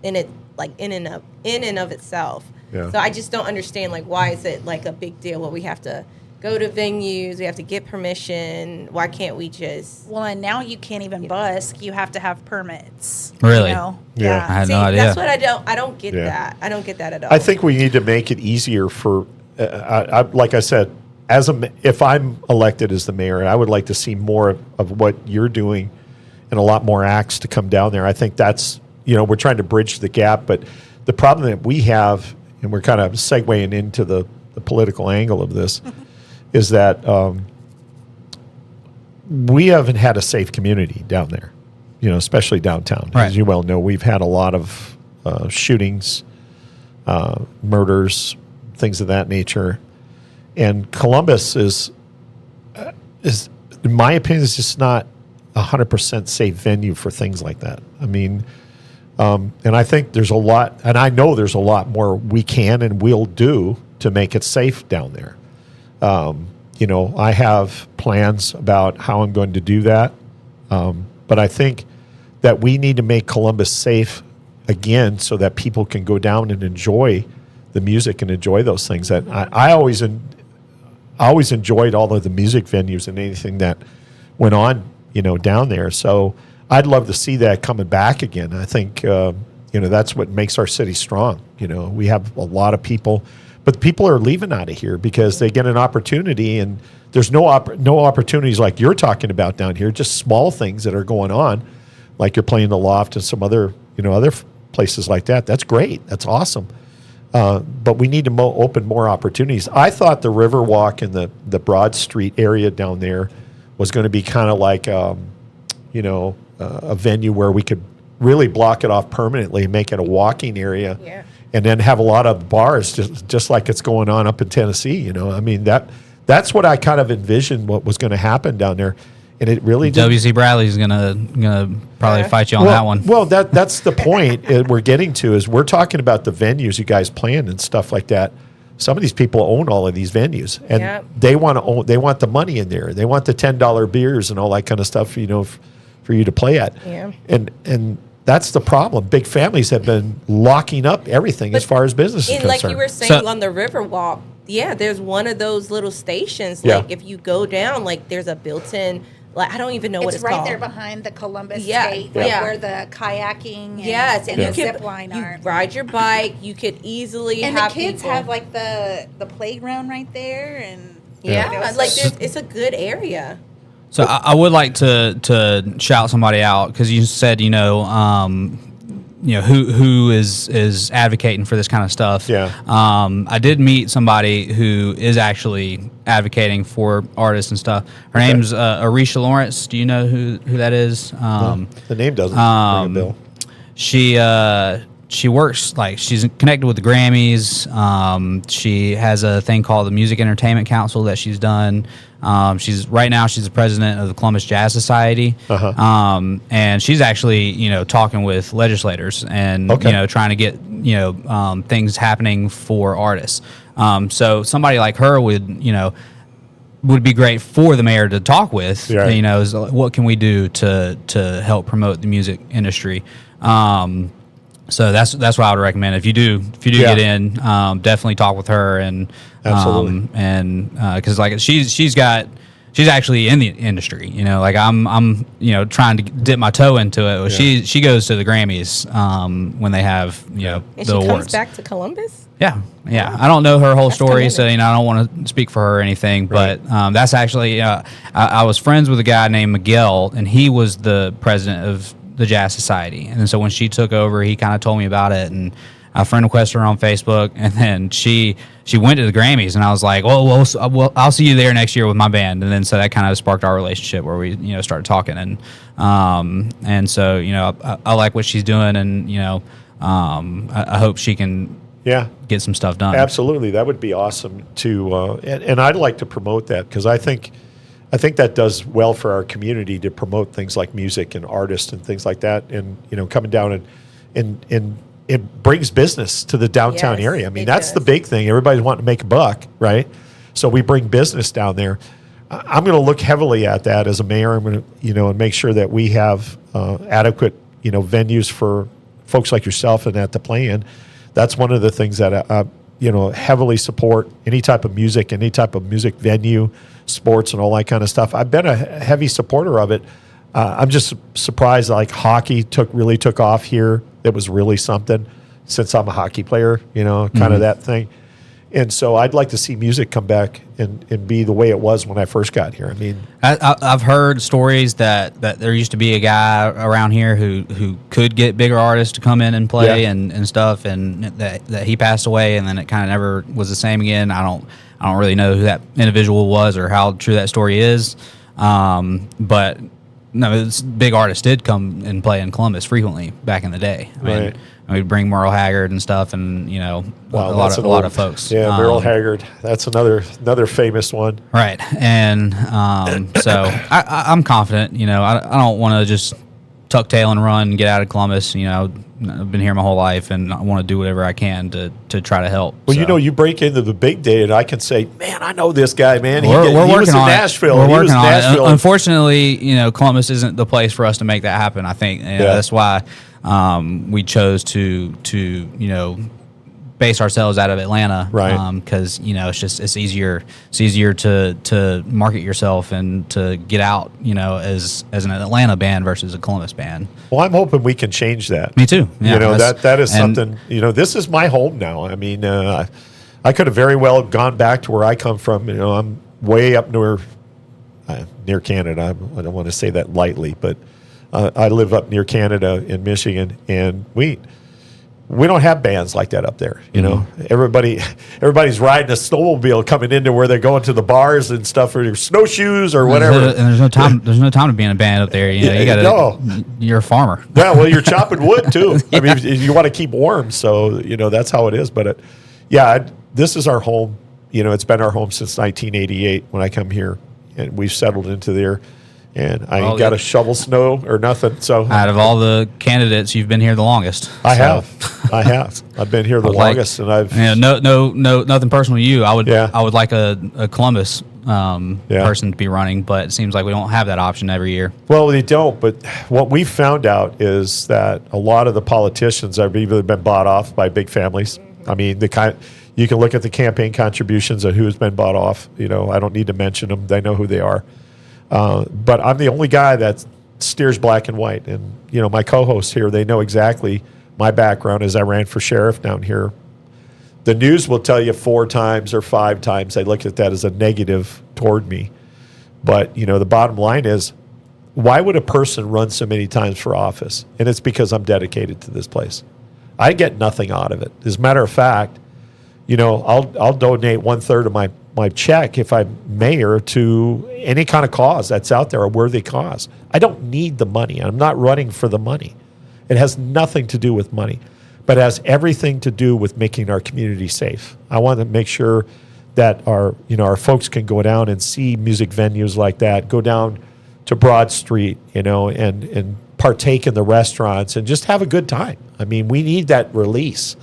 in it, like in and of itself? Yeah. So I just don't understand, like, why is it like a big deal where we have to go to venues, we have to get permission? Why can't we just? Well, and now you can't even busk. You have to have permits. Really? You know? Yeah. I had See, no idea. that's what I don't get Yeah. that. I don't get that at all. I think we need to make it easier for, like I said, if I'm elected as the mayor, I would like to see more of what you're doing and a lot more acts to come down there. I think that's, we're trying to bridge the gap, but the problem that we have, and we're kind of segueing into the political angle of this, is that we haven't had a safe community down there, especially downtown. Right. As you well know, we've had a lot of shootings, murders, things of that nature. And Columbus is, in my opinion, is just not 100% safe venue for things like that. I mean, and I think there's a lot, and I know there's a lot more we can and will do to make it safe down there. I have plans about how I'm going to do that. But I think that we need to make Columbus safe again so that people can go down and enjoy the music and enjoy those things. That I always enjoyed all of the music venues and anything that went on, down there. So I'd love to see that coming back again. I think, that's what makes our city strong. We have a lot of people, but people are leaving out of here because they get an opportunity, and there's no opportunities like you're talking about down here, just small things that are going on, like you're playing the Loft and some other, other places like that. That's great. That's awesome. But we need to open more opportunities. I thought the Riverwalk and the Broad Street area down there was going to be kind of like, a venue where we could really block it off permanently and make it a walking area. Yeah. And then have a lot of bars, just like it's going on up in Tennessee. I mean, that's what I kind of envisioned what was going to happen down there, and it really did. W.C. Bradley's gonna probably fight you on that one. Well, that's the point we're getting to, is we're talking about the venues you guys plan and stuff like that. Some of these people own all of these venues, and Yep. they want to own. They want the money in there. They want the $10 beers and all that kind of stuff. For you to play at. Yeah. And that's the problem. Big families have been locking up everything as far as business is And like concerned. you were saying, So- on the Riverwalk, yeah, there's one of those little stations. Yeah. Like if you go down, like there's a built-in, like I don't even know what It's it's right called. there behind the Columbus Yeah, Gate, yeah. where the kayaking and, Yes, and you the zip line you are. ride your bike. You could easily And the have kids people. have like the playground right there, and yeah, you know, like so- it's a good area. So I would like to shout somebody out, because you said who is advocating for this kind of stuff. Yeah. I did meet somebody who is actually advocating for artists and stuff. Her name's Arisha Lawrence. Do you know who that is? The name doesn't ring a bell. She works, like, she's connected with the Grammys. She has a thing called the Music Entertainment Council that she's done. She's the president of the Columbus Jazz Society. And she's actually, talking with legislators and, Okay. trying to get, things happening for artists. So somebody like her would be great for the mayor to talk with. Right. Is what can we do to help promote the music industry. So that's what I would recommend. If you do Yeah. get in, definitely talk with her and Absolutely. because like she's actually in the industry. You know, like I'm trying to dip my toe into it. Yeah. She goes to the Grammys when they have And the she awards. comes back to Columbus. Yeah. I don't know her whole That's story, so tremendous. I don't want to speak for her or anything. But that's actually I was friends with a guy named Miguel, and he was the president of the Jazz Society. And so when she took over, he kind of told me about it, and I friend requested her on Facebook, and then she went to the Grammys, and I was like, well, I'll see you there next year with my band. And then so that kind of sparked our relationship where we started talking, and so I like what she's doing, and I hope she can get some stuff done. Absolutely, that would be awesome to, and I'd like to promote that because I think that does well for our community to promote things like music and artists and things like that, and coming down and it brings business to the downtown Yes, area. I mean, it that's the does. big thing. Everybody's wanting to make a buck, right? So we bring business down there. I'm going to look heavily at that as a mayor. I'm going to and make sure that we have adequate venues for folks like yourself and that to play in. That's one of the things that heavily support any type of music venue, sports, and all that kind of stuff. I've been a heavy supporter of it. I'm just surprised like hockey really took off here. It was really something since I'm a hockey player, kind of that thing. And so I'd like to see music come back and be the way it was when I first got here. I mean, I've heard stories that there used to be a guy around here who could get bigger artists to come in and play and stuff, and that he passed away, and then it kind of never was the same again. I don't really know who that individual was or how true that story is, but no, big artists did come and play in Columbus frequently back in the day. I mean, we'd bring Merle Haggard and stuff, and a lot of folks. Yeah, Merle Haggard. That's another famous one. Right, and so I'm confident. I don't want to just tuck tail and run and get out of Columbus. I've been here my whole life, and I want to do whatever I can to try to help. Well, so. you break into the big day, and I can say, man, I know this guy, man. We're He working was in on Nashville. it. We're He was working in on Nashville. it. Unfortunately, Columbus isn't the place for us to make that happen. I think that's why we chose to base ourselves out of Atlanta, right? Because it's easier to market yourself and to get out, as an Atlanta band versus a Columbus band. Well, I'm hoping we can change that. Me too. Yeah, that is something. This is my home now. I mean, I could have very well gone back to where I come from. I'm way up near Canada. I don't want to say that lightly, but I live up near Canada in Michigan, and we don't have bands like that up there. Everybody's riding a snowmobile coming into where they're going to the bars and stuff, or snowshoes or whatever. And there's no time. There's no time to be in a band up there. You got to. You're a farmer. Yeah, well, you're chopping wood too. I mean, you want to keep warm, so that's how it is. But this is our home. It's been our home since 1988 when I come here, and we've settled into there. And I ain't got to shovel snow or nothing. So out of all the candidates, you've been here the longest. I have. I've been here the longest, and I've no nothing personal to you. I would like a Columbus person to be running, but it seems like we don't have that option every year. Well, they don't. But what we found out is that a lot of the politicians have either been bought off by big families. I mean, you can look at the campaign contributions of who's been bought off. I don't need to mention them. They know who they are. But I'm the only guy that steers black and white. And, my co-hosts here, they know exactly my background as I ran for sheriff down here. The news will tell you 4 times or 5 times they look at that as a negative toward me. But, the bottom line is, why would a person run so many times for office? And it's because I'm dedicated to this place. I get nothing out of it. As a matter of fact, I'll donate 1/3 of my check if I'm mayor to any kind of cause that's out there, a worthy cause. I don't need the money. I'm not running for the money. It has nothing to do with money, but it has everything to do with making our community safe. I want to make sure that our folks can go down and see music venues like that, go down to Broad Street, and partake in the restaurants and just have a good time. I mean, we need that release.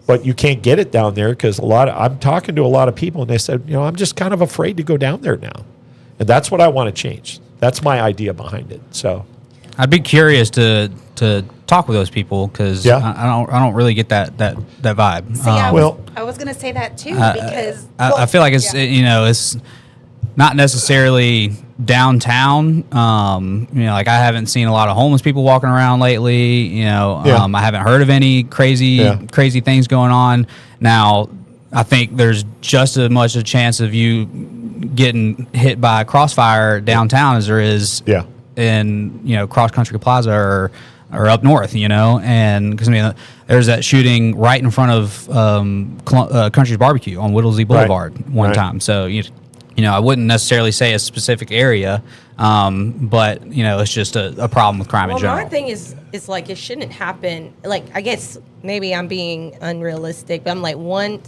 But you can't get it down there because I'm talking to a lot of people, and they said, I'm just kind of afraid to go down there now. And that's what I want to change. That's my idea behind it. So, I'd be curious to talk with those people because I don't really get that vibe. See, I was going to say that too because I feel like it's not necessarily downtown. Like I haven't seen a lot of homeless people walking around lately. I haven't heard of any crazy things going on. Now, I think there's just as much a chance of you getting hit by a crossfire downtown as there is in Cross Country Plaza or up north, and because there's that shooting right in front of Country's Barbecue on Whittlesey Boulevard one time. So I wouldn't necessarily say a specific area, but it's just a problem with crime in general. My thing is like it shouldn't happen. Like I guess maybe I'm being unrealistic, but I'm like one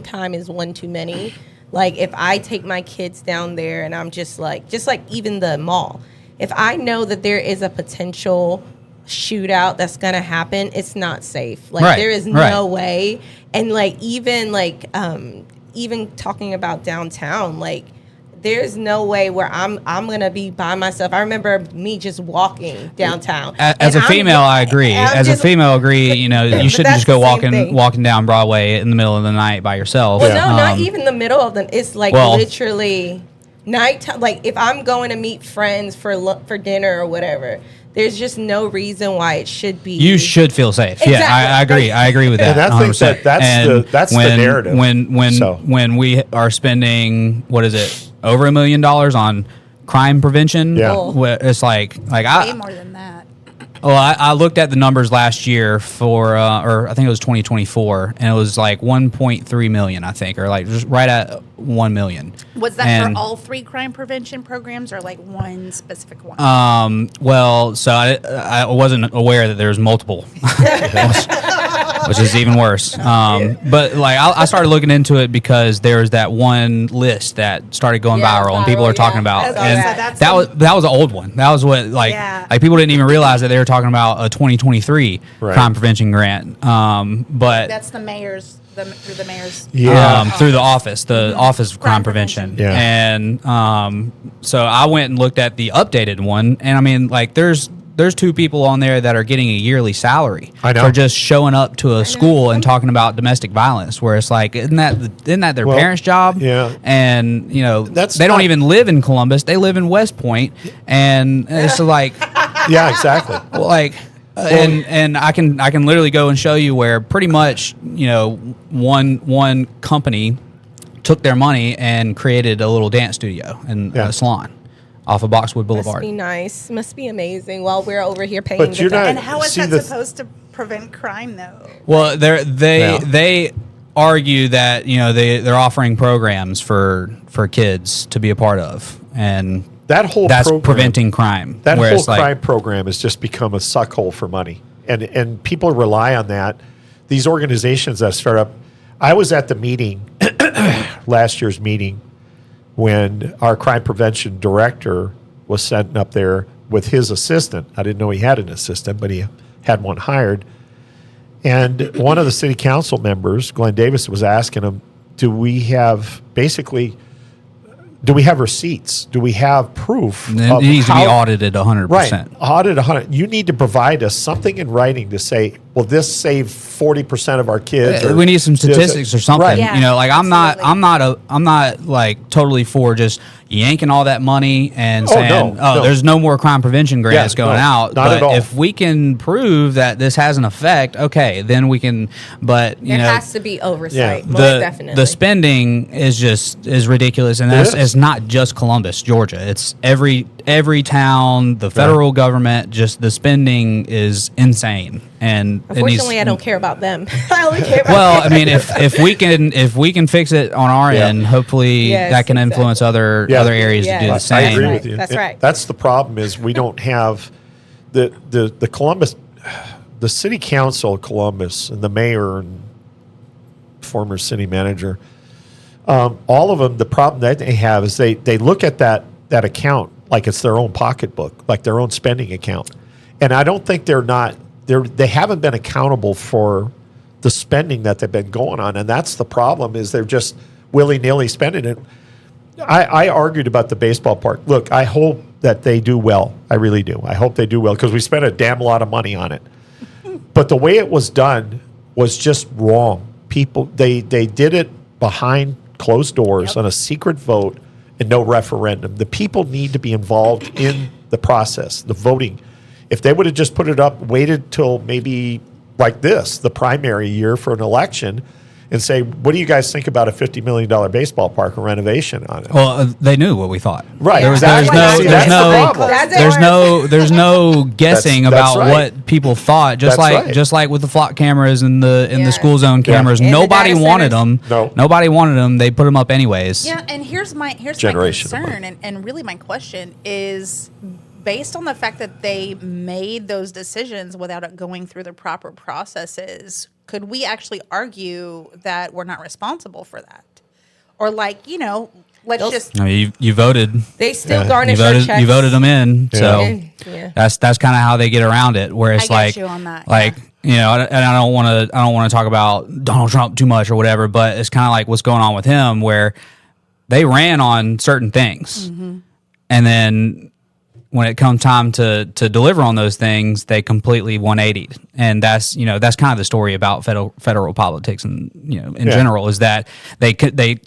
time is one too many. Like if I take my kids down there and I'm just like even the mall, if I know that there is a potential shootout that's gonna happen, it's not safe. Like there is no way. And like even talking about downtown, like there's no way where I'm gonna be by myself. I remember me just walking downtown. As a female, I agree. You shouldn't just go walking down Broadway in the middle of the night by yourself. Well, no, not even the middle of the. It's like literally nighttime. Like if I'm going to meet friends for dinner or whatever, there's just no reason why it should be. You should feel safe. Exactly. Yeah, I agree. I agree with that. And I think that's the narrative. When we are spending over $1 million on crime prevention, it's like way more than that. Well, I looked at the numbers last year for, or I think it was 2024, and it was like 1.3 million, I think, or like just right at 1 million. Was that for all 3 crime prevention programs, or like one specific one? Well, so I wasn't aware that there was multiple, which is even worse. But like I started looking into it because there was that one list that started going viral, and people are talking about, and that was an old one. That was what like people didn't even realize that they were talking about a 2023 crime prevention grant. But that's the mayor's. Through the mayor's through the office of crime prevention. And so I went and looked at the updated one, and I mean, like there's 2 people on there that are getting a yearly salary for just showing up to a school and talking about domestic violence, where it's like, isn't that their parents' job? Yeah. And they don't even live in Columbus, they live in West Point, and it's like exactly. Like and I can literally go and show you where pretty much one company took their money and created a little dance studio and a salon off of Boxwood Boulevard. Must be nice. Must be amazing. While we're over here paying. But you're not. And how is that supposed to prevent crime, though? Well, they argue that they're offering programs for kids to be a part of, and that's preventing crime. That whole crime program has just become a suckhole for money, and people rely on that. These organizations that start up. I was at the meeting, last year's meeting, when our crime prevention director was sitting up there with his assistant. I didn't know he had an assistant, but he had one hired. And one of the city council members, Glenn Davis, was asking him, do we have receipts? Do we have proof? It needs to be audited 100%. Right, audited 100. You need to provide us something in writing to say, well, this saved 40% of our kids. We need some statistics or something. Right. Yeah, like I'm not like totally for just yanking all that money and saying, there's no more crime prevention grants going out. Not at all. If we can prove that this has an effect, okay, then we can. But there has to be oversight. Most definitely. The spending is ridiculous, and it's not just Columbus, Georgia. It's every town, the federal government. Just the spending is insane. And unfortunately, I don't care about them. I only care about. Well, I mean, if we can fix it on our end, hopefully that can influence other areas to do the same. I agree with you. That's right. That's the problem. Is we don't have the Columbus, the city council of Columbus, and the mayor and former city manager. All of them. The problem that they have is they look at that account like it's their own pocketbook, like their own spending account, and I don't think they haven't been accountable for the spending that they've been going on, and that's the problem. Is they're just willy-nilly spending it. I argued about the baseball park. Look, I hope that they do well. I really do. I hope they do well because we spent a damn lot of money on it. But the way it was done was just wrong. People, they did it behind closed doors on a secret vote and no referendum. The people need to be involved in the process, the voting. If they would have just put it up, waited till maybe like this, the primary year for an election, and say, what do you guys think about a $50 million baseball park and renovation on it? Well, they knew what we thought. Right. There's exactly. See, that's the problem. there's no guessing That's about right. what people thought. Just That's like right. just like with the flock cameras and the school zone cameras, And the nobody data wanted centers. them. No. Nobody wanted them. They put them up anyways. Yeah, and here's my Generation of concern, and really my question is, based on the fact that they made those decisions without it going through the proper processes, could we actually argue that we're not responsible for that? Or let's just I mean, you voted. They still You garnish our voted. checks. You voted them in. So Yeah. that's kind of how they get around it. Where it's I get like, you on that, like you know, and I don't want to talk about Donald Trump too much or whatever. But it's kind of like what's going on with him, where they ran on certain things, and then when it comes time to deliver on those things, they completely 180'd. And that's kind of the story about federal politics and in general, is that they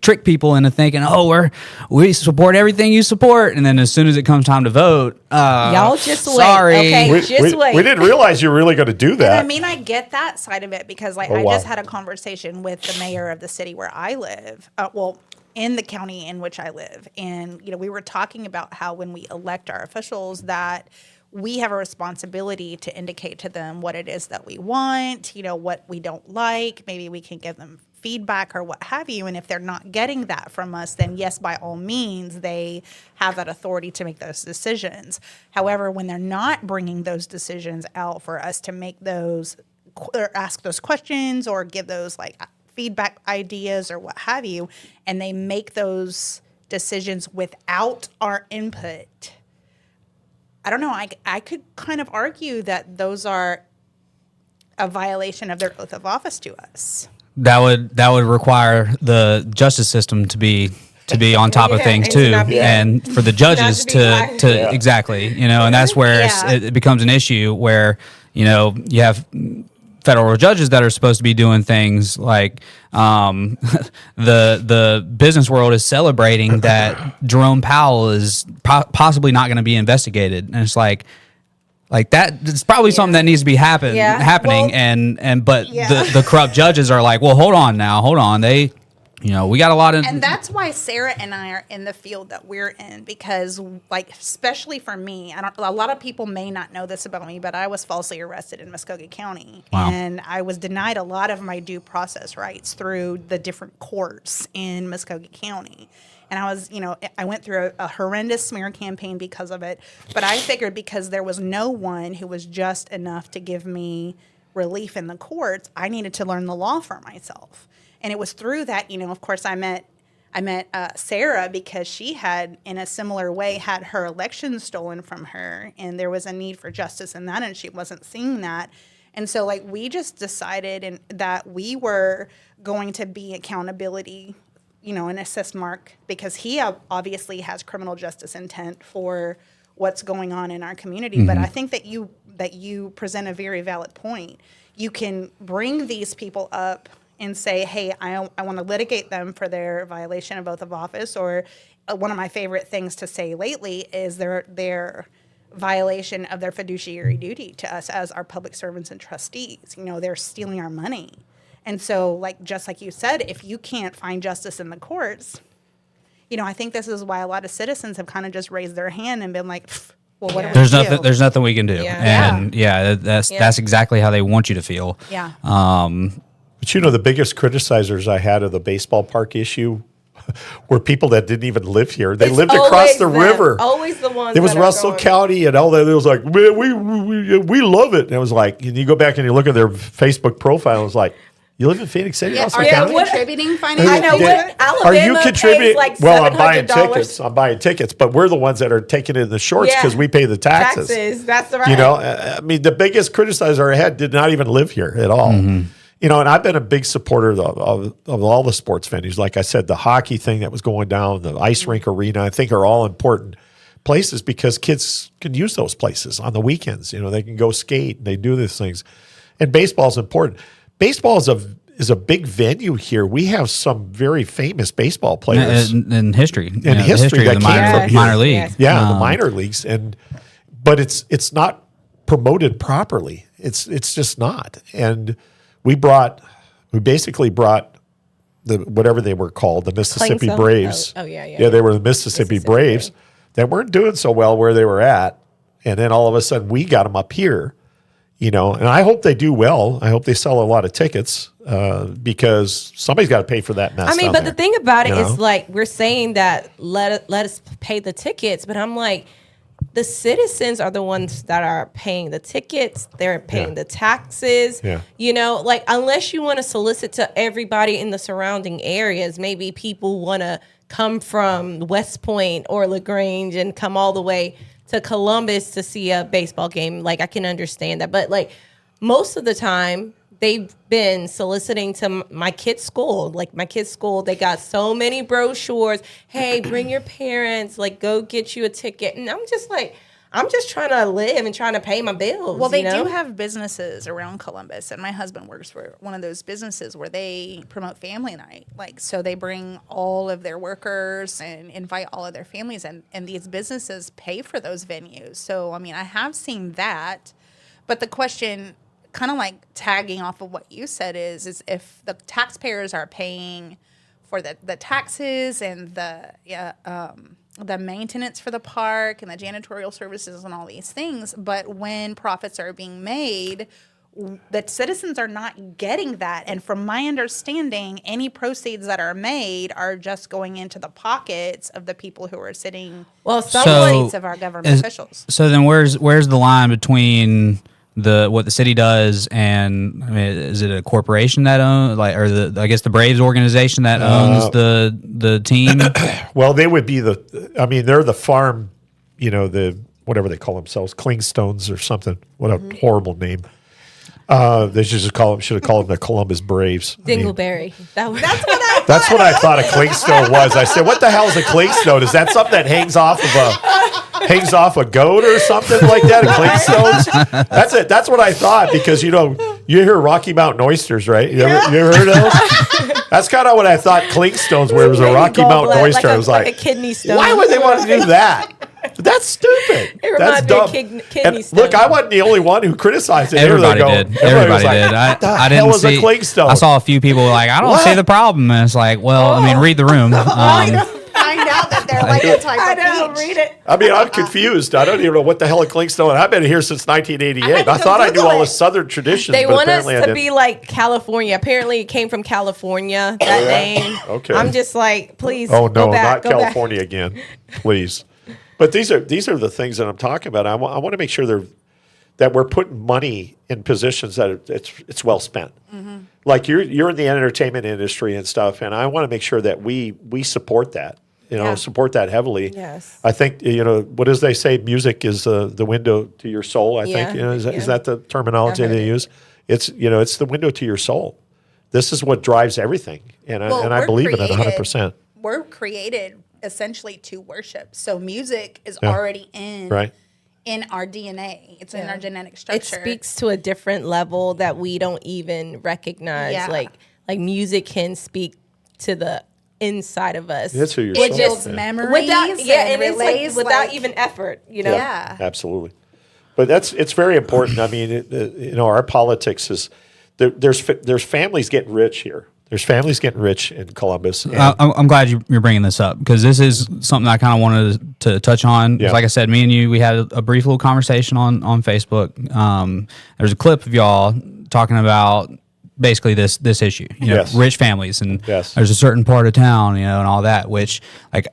trick people into thinking, oh, we support everything you support, and then as soon as it comes time to vote, Y'all just wait, sorry. okay? We didn't realize you were really going to do that. I mean, I get that side of it because, I wow. just had a conversation with the mayor of the city where I live. In the county in which I live, and we were talking about how when we elect our officials, that we have a responsibility to indicate to them what it is that we want, what we don't like. Maybe we can give them feedback or what have you. And if they're not getting that from us, then yes, by all means, they have that authority to make those decisions. However, when they're not bringing those decisions out for us to make those or ask those questions or give those feedback ideas or what have you, and they make those decisions without our input, I don't know, I could kind of argue that those are a violation of their oath of office to us. That would require the justice system to be on top of things and to too, not be- and for the judges to be biased. to exactly, and that's where it becomes an issue where you have federal judges that are supposed to be doing things like the business world is celebrating that Jerome Powell is possibly not going to be investigated, and it's like that. It's probably something that needs to be happening, Well, but the corrupt judges are like, well, hold on, they. We got a lot of... And that's why Sarah and I are in the field that we're in, because, especially for me, a lot of people may not know this about me, but I was falsely arrested in Muskogee County. Wow. And I was denied a lot of my due process rights through the different courts in Muskogee County. And I went through a horrendous smear campaign because of it. But I figured because there was no one who was just enough to give me relief in the courts, I needed to learn the law for myself. And it was through that, of course, I met Sarah because she had, in a similar way, had her election stolen from her, and there was a need for justice in that, and she wasn't seeing that. And so, we just decided that we were going to be accountability, and assist Mark, because he obviously has criminal justice intent for what's going on in our community. Mm-hmm. But I think that you present a very valid point. You can bring these people up and say, hey, I want to litigate them for their violation of oath of office, or one of my favorite things to say lately is their violation of their fiduciary duty to us as our public servants and trustees. They're stealing our money. And so, just like you said, if you can't find justice in the courts, I think this is why a lot of citizens have kind of just raised their hand and been like, well, what do we do? There's nothing we can do. Yeah. And that's exactly how they want you to feel. Yeah. But the biggest criticizers I had of the baseball park issue were people that didn't even live here. They lived across the river. Always the ones. It was that are Russell going- County and all that. It was like, man, we love it. And it was like, and you go back and you look at their Facebook profile, and it's like, you live in Phoenix City, Russell Are County? you contributing financially? I know what Alabama Are you contributing? pays Well, I'm buying $700. tickets. But we're the ones that are taking it in the shorts Yeah. because we pay the taxes. That's right. I mean, the biggest criticizer I had did not even live here at all. Mm-hmm. And I've been a big supporter of all the sports venues. Like I said, the hockey thing that was going down, the ice rink arena, I think are all important. places because kids can use those places on the weekends. You know, they can go skate and they do these things. And baseball is important. Baseball is a big venue here. We have some very famous baseball players in history. In history that of the came from here. minor league. Yeah, the minor leagues. But it's not promoted properly. It's just not. And we basically brought the whatever they were called, the Mississippi Clingsome? Braves. Yeah. They were the Mississippi Braves that weren't doing so well where they were at. And then all of a sudden we got them up here, you know, and I hope they do well. I hope they sell a lot of tickets because somebody's got to pay for that mess. I mean, down but there, the thing about it you is know? like we're saying that let us pay the tickets, but I'm like, the citizens are the ones that are paying the tickets. They're paying the taxes. Yeah. You know, like unless you want to solicit to everybody in the surrounding areas, maybe people want to come from West Point or LaGrange and come all the way to Columbus to see a baseball game. Like I can understand that, but like most of the time they've been soliciting to my kids' school. Like my kids' school, they got so many brochures. Hey, bring your parents. Like go get you a ticket. And I'm just like, I'm just trying to live and trying to pay my bills. Well, they you know? do have businesses around Columbus, and my husband works for one of those businesses where they promote family night. Like, so they bring all of their workers and invite all of their families, and these businesses pay for those venues. So, I mean, I have seen that, but the question, kind of like tagging off of what you said, is if the taxpayers are paying for the taxes and the maintenance for the park and the janitorial services and all these things, but when profits are being made, the citizens are not getting that. And from my understanding, any proceeds that are made are just going into the pockets of the people who are sitting Well, in someone seats of our government officials. So then where's the line between what the city does and I mean, is it a corporation that owns or the Braves organization that owns the team? Well, they would be they're the farm, you know, the whatever they call themselves, Clingstones or something. What a horrible name. They should have called them the Columbus Braves. Dingleberry. That's what I thought a clingstone was. I said, "What the hell is a clingstone? Is that something that hangs off a goat or something like that?" A clingstones. That's it. That's what I thought because you hear Rocky Mountain oysters, right? You ever heard of those? That's kind of what I thought clingstones were. It was a Rocky Mountain oyster. I was like a kidney stone. why would they want to do that? That's stupid. It That's reminds dumb. me of kidney And stone. look, I wasn't the only one who criticized it. Everybody They were did. going- Everybody was like, did. What the I hell didn't is see. a clingstone? I saw a few people like, I don't What? see the problem. And it's like, well, I mean, read the room. Find out that they're like a type I of know, peach. read it. I mean, I'm confused. I don't even know what the hell a clingstone is. I've been here since 1988. I thought I knew all the Southern traditions, They but want us apparently I to didn't. be like California. Apparently, it came from California, that name. Okay. I'm just like, please Oh no, go back. not California again, please. But these are the things that I'm talking about. I want to make sure that we're putting money in positions that it's well spent. Mm-hmm. Like you're in the entertainment industry and stuff, and I want to make sure that we support that. Support that heavily. Yes. I think what does they say? Music is the window to your soul. I think Yeah. is that the terminology I've heard they it. use? It's it's the window to your soul. This is what drives everything, and I we're believe in it created- 100%. We're created essentially to worship. So music is Yeah. already in Right. our DNA. It's in our genetic It structure. speaks to a different level that we don't even recognize. Yeah. Like music can speak to the inside of us. It's who you're It soul builds is. memories without and it's like relays without like- even effort. You know. Yeah. Absolutely. But it's very important. I mean, our politics is there's families getting rich here. There's families getting rich in Columbus. And I'm glad you're bringing this up because this is something I kind of wanted to touch on. Yeah. Like I said, me and you, we had a brief little conversation on Facebook. There's a clip of y'all talking about basically this issue, Yes. rich families, and Yes. there's a certain part of town, and all that. Which, like,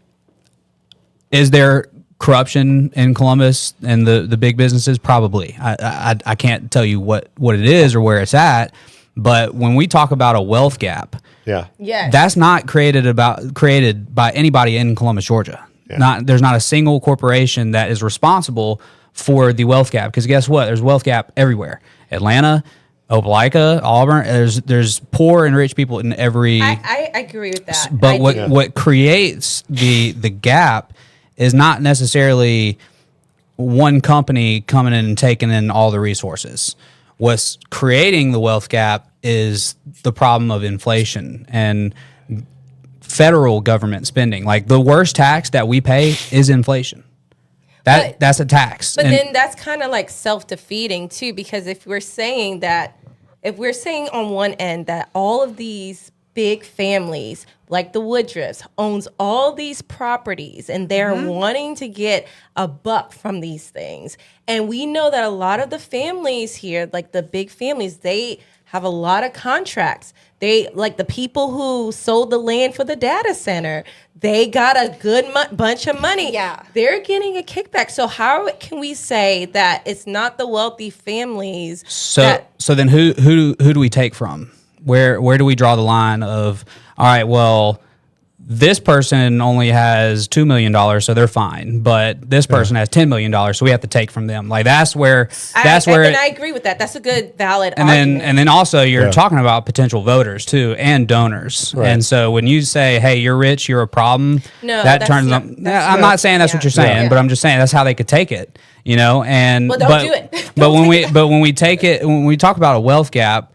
is there corruption in Columbus and the big businesses? Probably. I can't tell you what it is or where it's at. But when we talk about a wealth gap, yeah. Yes. that's not created by anybody in Columbus, Georgia. Yeah. There's not a single corporation that is responsible for the wealth gap. Because guess what? There's wealth gap everywhere. Atlanta, Opelika, Auburn. There's poor and rich people in every. I agree with that. But I do. what creates the gap is not necessarily one company coming in and taking in all the resources. What's creating the wealth gap is the problem of inflation and federal government spending. Like the worst tax that we pay is inflation. That's a tax. But then that's kind of like self-defeating too, because if we're saying on one end that all of these big families like the Woodruffs owns all these properties and they're wanting to get a buck from these things. And we know that a lot of the families here, like the big families, they have a lot of contracts. They, like the people who sold the land for the data center, they got a good bunch of money. Yeah. They're getting a kickback. So how can we say that it's not the wealthy families? So then who do we take from? Where do we draw the line of, all right, well, this person only has $2 million, so they're fine. But this person has $10 million, so we have to take from them. Like that's where I agree with that. That's a good valid argument. And then also you're talking about potential voters too and donors. Right. And so when you say, "Hey, you're rich, you're a problem," that turns them. I'm not saying that's what you're saying, but I'm just saying that's how they could take it. You know, and well, don't do it. But when we take it, when we talk about a wealth gap,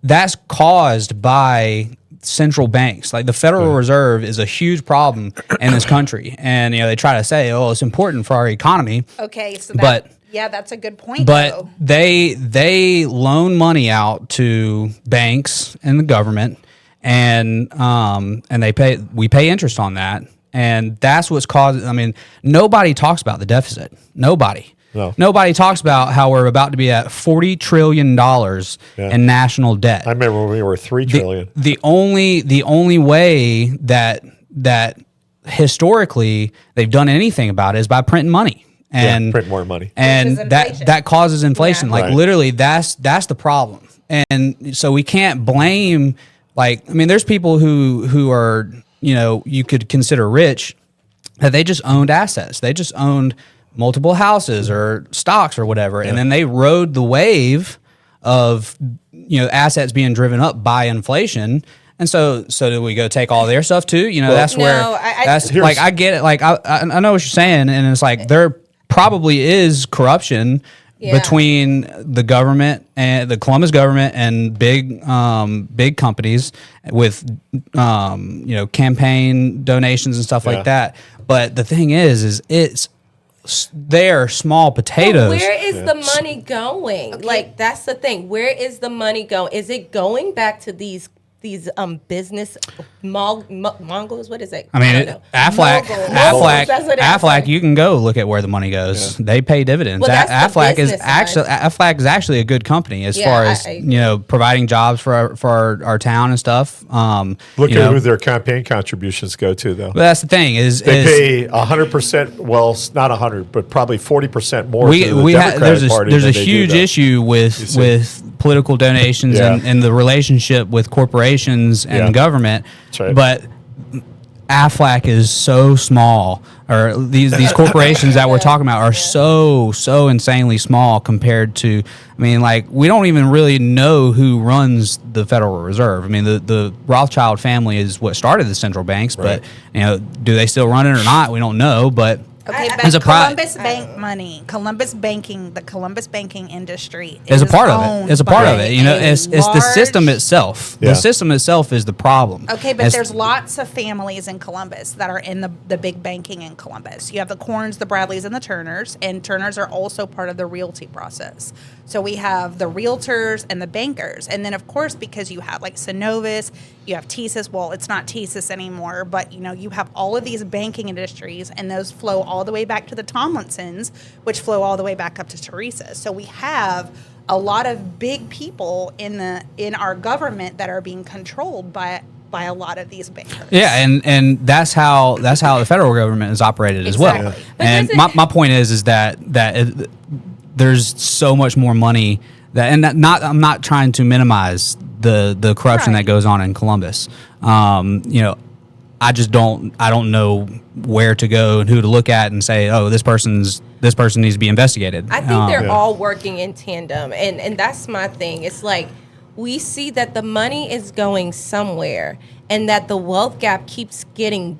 that's caused by central banks. Like the Federal Reserve is a huge problem in this country, and they try to say, "Oh, it's important for our economy." Okay, so that's a good point. But though. they loan money out to banks and the government, and we pay interest on that, and that's what's causing. I mean, nobody talks about the deficit. Nobody. No. Nobody talks about how we're about to be at $40 trillion in national debt. I remember when we were $3 trillion. The only way that historically they've done anything about it is by printing money and print more money, and that causes inflation. Like literally, that's the problem. And so we can't blame. Like, I mean, there's people who are you could consider rich that they just owned assets. They just owned multiple houses or stocks or whatever, and then they rode the wave of assets being driven up by inflation. And so do we go take all their stuff too? That's where I get it. Like I know what you're saying, and it's like there probably is corruption between the government and the Columbus government and big companies with campaign donations and stuff like that. But the thing is they're small potatoes. But where is the money going? Okay. Like that's the thing. Where is the money going? Is it going back to these business Mongols? What is it? I mean, Aflac. You can go look at where the money goes. They pay dividends. Well, Aflac is actually a good company as far as providing jobs for our town and stuff. Look at who their campaign contributions go to, though. But that's the thing is they pay 100%. Well, not 100, but probably 40% more. To the Democratic Party there's a huge issue with political donations and the relationship with corporations and government, right. But Aflac is so small, or these corporations that we're talking about are so insanely small compared to. I mean, like we don't even really know who runs the Federal Reserve. I mean, the Rothschild family is what started the central banks, right. But do they still run it or not? We don't know, but. Okay, but Columbus Bank money, the Columbus banking industry is a part of it. It's a part of it. It's the system itself. Yeah. The system itself is the problem. Okay, but there's lots of families in Columbus that are in the big banking in Columbus. You have the Corns, the Bradleys, and the Turners, and Turners are also part of the realty process. So we have the realtors and the bankers. And then, of course, because you have like Synovus, you have TSYS. Well, it's not TSYS anymore, but, you have all of these banking industries, and those flow all the way back to the Tomlinsons, which flow all the way back up to Teresa. So we have a lot of big people in our government that are being controlled by a lot of these bankers. Yeah, and that's how the federal government is operated as well. Yeah. And my point is that there's so much more money I'm not trying to minimize the corruption that goes on in Columbus. I don't know where to go and who to look at and say, oh, this person needs to be investigated. I think they're all working in tandem, and that's my thing. It's like we see that the money is going somewhere, and that the wealth gap keeps getting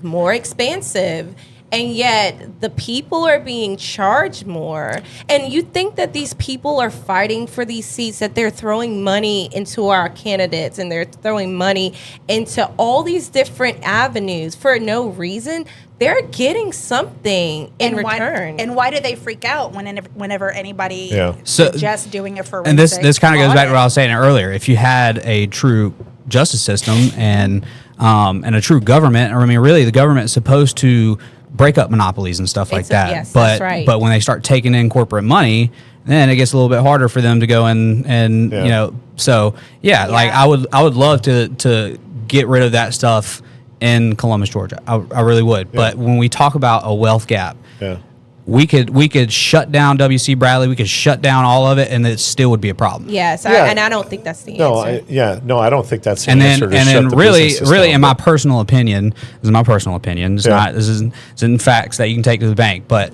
more expansive. And yet the people are being charged more. And you think that these people are fighting for these seats, that they're throwing money into our candidates and they're throwing money into all these different avenues for no reason. They're getting something in return. And why do they freak out whenever anybody So- suggests doing a forensic And this kind of goes back to audit? what I was saying earlier. If you had a true justice system and a true government, or I mean, really, the government is supposed to break up monopolies and stuff like that. Yes, but that's right. but when they start taking in corporate money, then it gets a little bit harder for them to go and you know. So like I would love to get rid of that stuff in Columbus, Georgia. I really would. But when we talk about a wealth gap, we could shut down W.C. Bradley. We could shut down all of it, and it still would be a problem. Yes, Yeah. and I don't think that's the answer. I don't think that's the And answer. then really, in my personal opinion, this is my personal opinion. It's not. This is in facts that you can take to the bank. But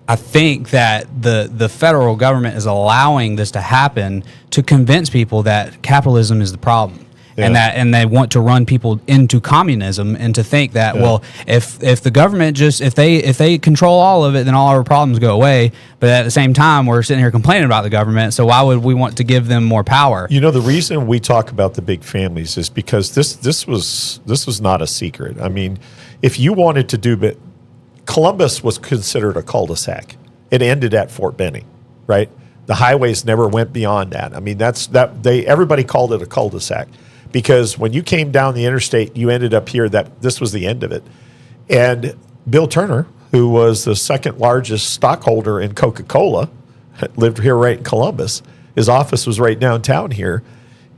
I think that the federal government is allowing this to happen to convince people that capitalism is the problem. And they want to run people into communism and to think that well, if the government if they control all of it, then all our problems go away. But at the same time, we're sitting here complaining about the government. So why would we want to give them more power? You know, the reason we talk about the big families is because this was not a secret. I mean, if you wanted to do, Columbus was considered a cul-de-sac. It ended at Fort Benning, right? The highways never went beyond that. I mean, everybody called it a cul-de-sac. Because when you came down the interstate, you ended up here, that this was the end of it. And Bill Turner, who was the second largest stockholder in Coca-Cola, lived here right in Columbus. His office was right downtown here.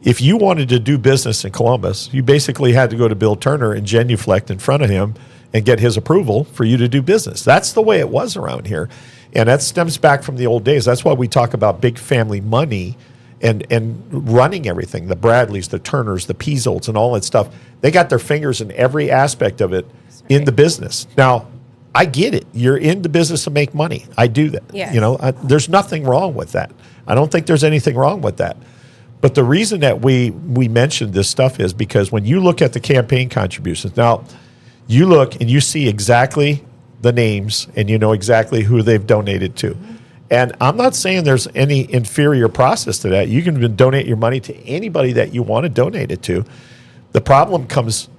If you wanted to do business in Columbus, you basically had to go to Bill Turner and genuflect in front of him and get his approval for you to do business. That's the way it was around here. And that stems back from the old days. That's why we talk about big family money and running everything, the Bradleys, the Turners, the Peasolds, and all that stuff. They got their fingers in every aspect of it in the business. Now, I get it. You're in the business to make money. I do that. Yes. You know, there's nothing wrong with that. I don't think there's anything wrong with that. But the reason that we mentioned this stuff is because when you look at the campaign contributions, now you look and you see exactly the names and you know exactly who they've donated to. And I'm not saying there's any inferior process to that. You can donate your money to anybody that you want to donate it to. The problem comes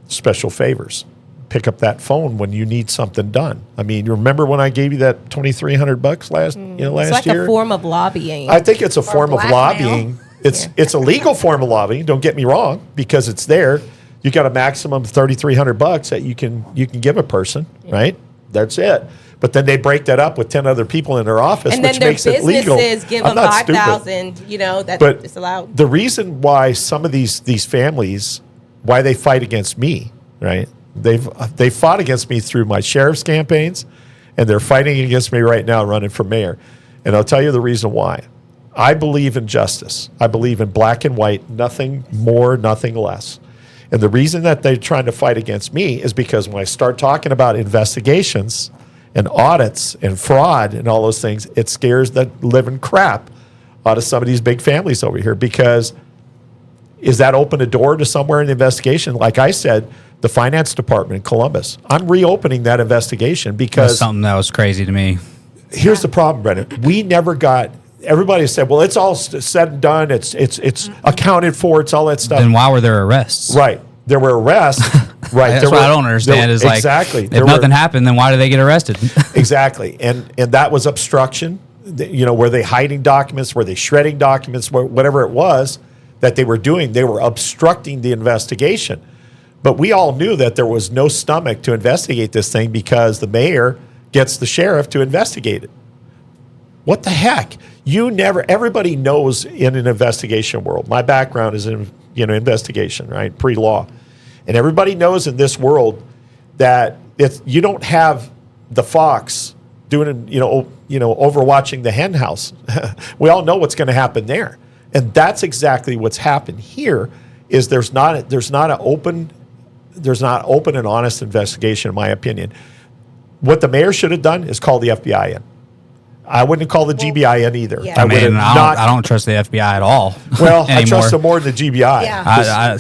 special favors. Pick up that phone when you need something done. I mean, you remember when I gave you that $2,300 last year? It's like a form of lobbying. I think it's a form of blackmail. lobbying. It's a legal form of lobbying. Don't get me wrong, because it's there. You got a maximum of $3,300 that you can give a person, right? That's it. But then they break that up with 10 other people in their office, and then which their makes it legal. businesses give them I'm not $5,000. You know, that's But it's allowed. the reason why some of these families, why they fight against me, right? They fought against me through my sheriff's campaigns, and they're fighting against me right now running for mayor. And I'll tell you the reason why. I believe in justice. I believe in black and white, nothing more, nothing less. And the reason that they're trying to fight against me is because when I start talking about investigations and audits and fraud and all those things, it scares the living crap out of some of these big families over here. Because is that open a door to somewhere in the investigation? Like I said, the finance department in Columbus, I'm reopening that investigation That's because something that was crazy to me. here's the problem, Brennan. We never got. Everybody said, "Well, it's all said and done. It's accounted for. It's all that stuff." Then why were there arrests? Right. There were arrests. Right. That's what I don't understand. Is like exactly. if nothing happened, then why do they get arrested? Exactly. And that was obstruction. You know, were they hiding documents? Were they shredding documents? Whatever it was that they were doing, they were obstructing the investigation. But we all knew that there was no stomach to investigate this thing because the mayor gets the sheriff to investigate it. What the heck? Everybody knows in an investigation world. My background is in investigation, right? Pre-law. And everybody knows in this world that you don't have the fox doing, overwatching the hen house. We all know what's going to happen there. And that's exactly what's happened here. Is there's not an open and honest investigation, in my opinion. What the mayor should have done is call the FBI in. I wouldn't call the GBI in either. Yeah. I don't trust the FBI at all. Well, I anymore. trust them more than the GBI. Yeah.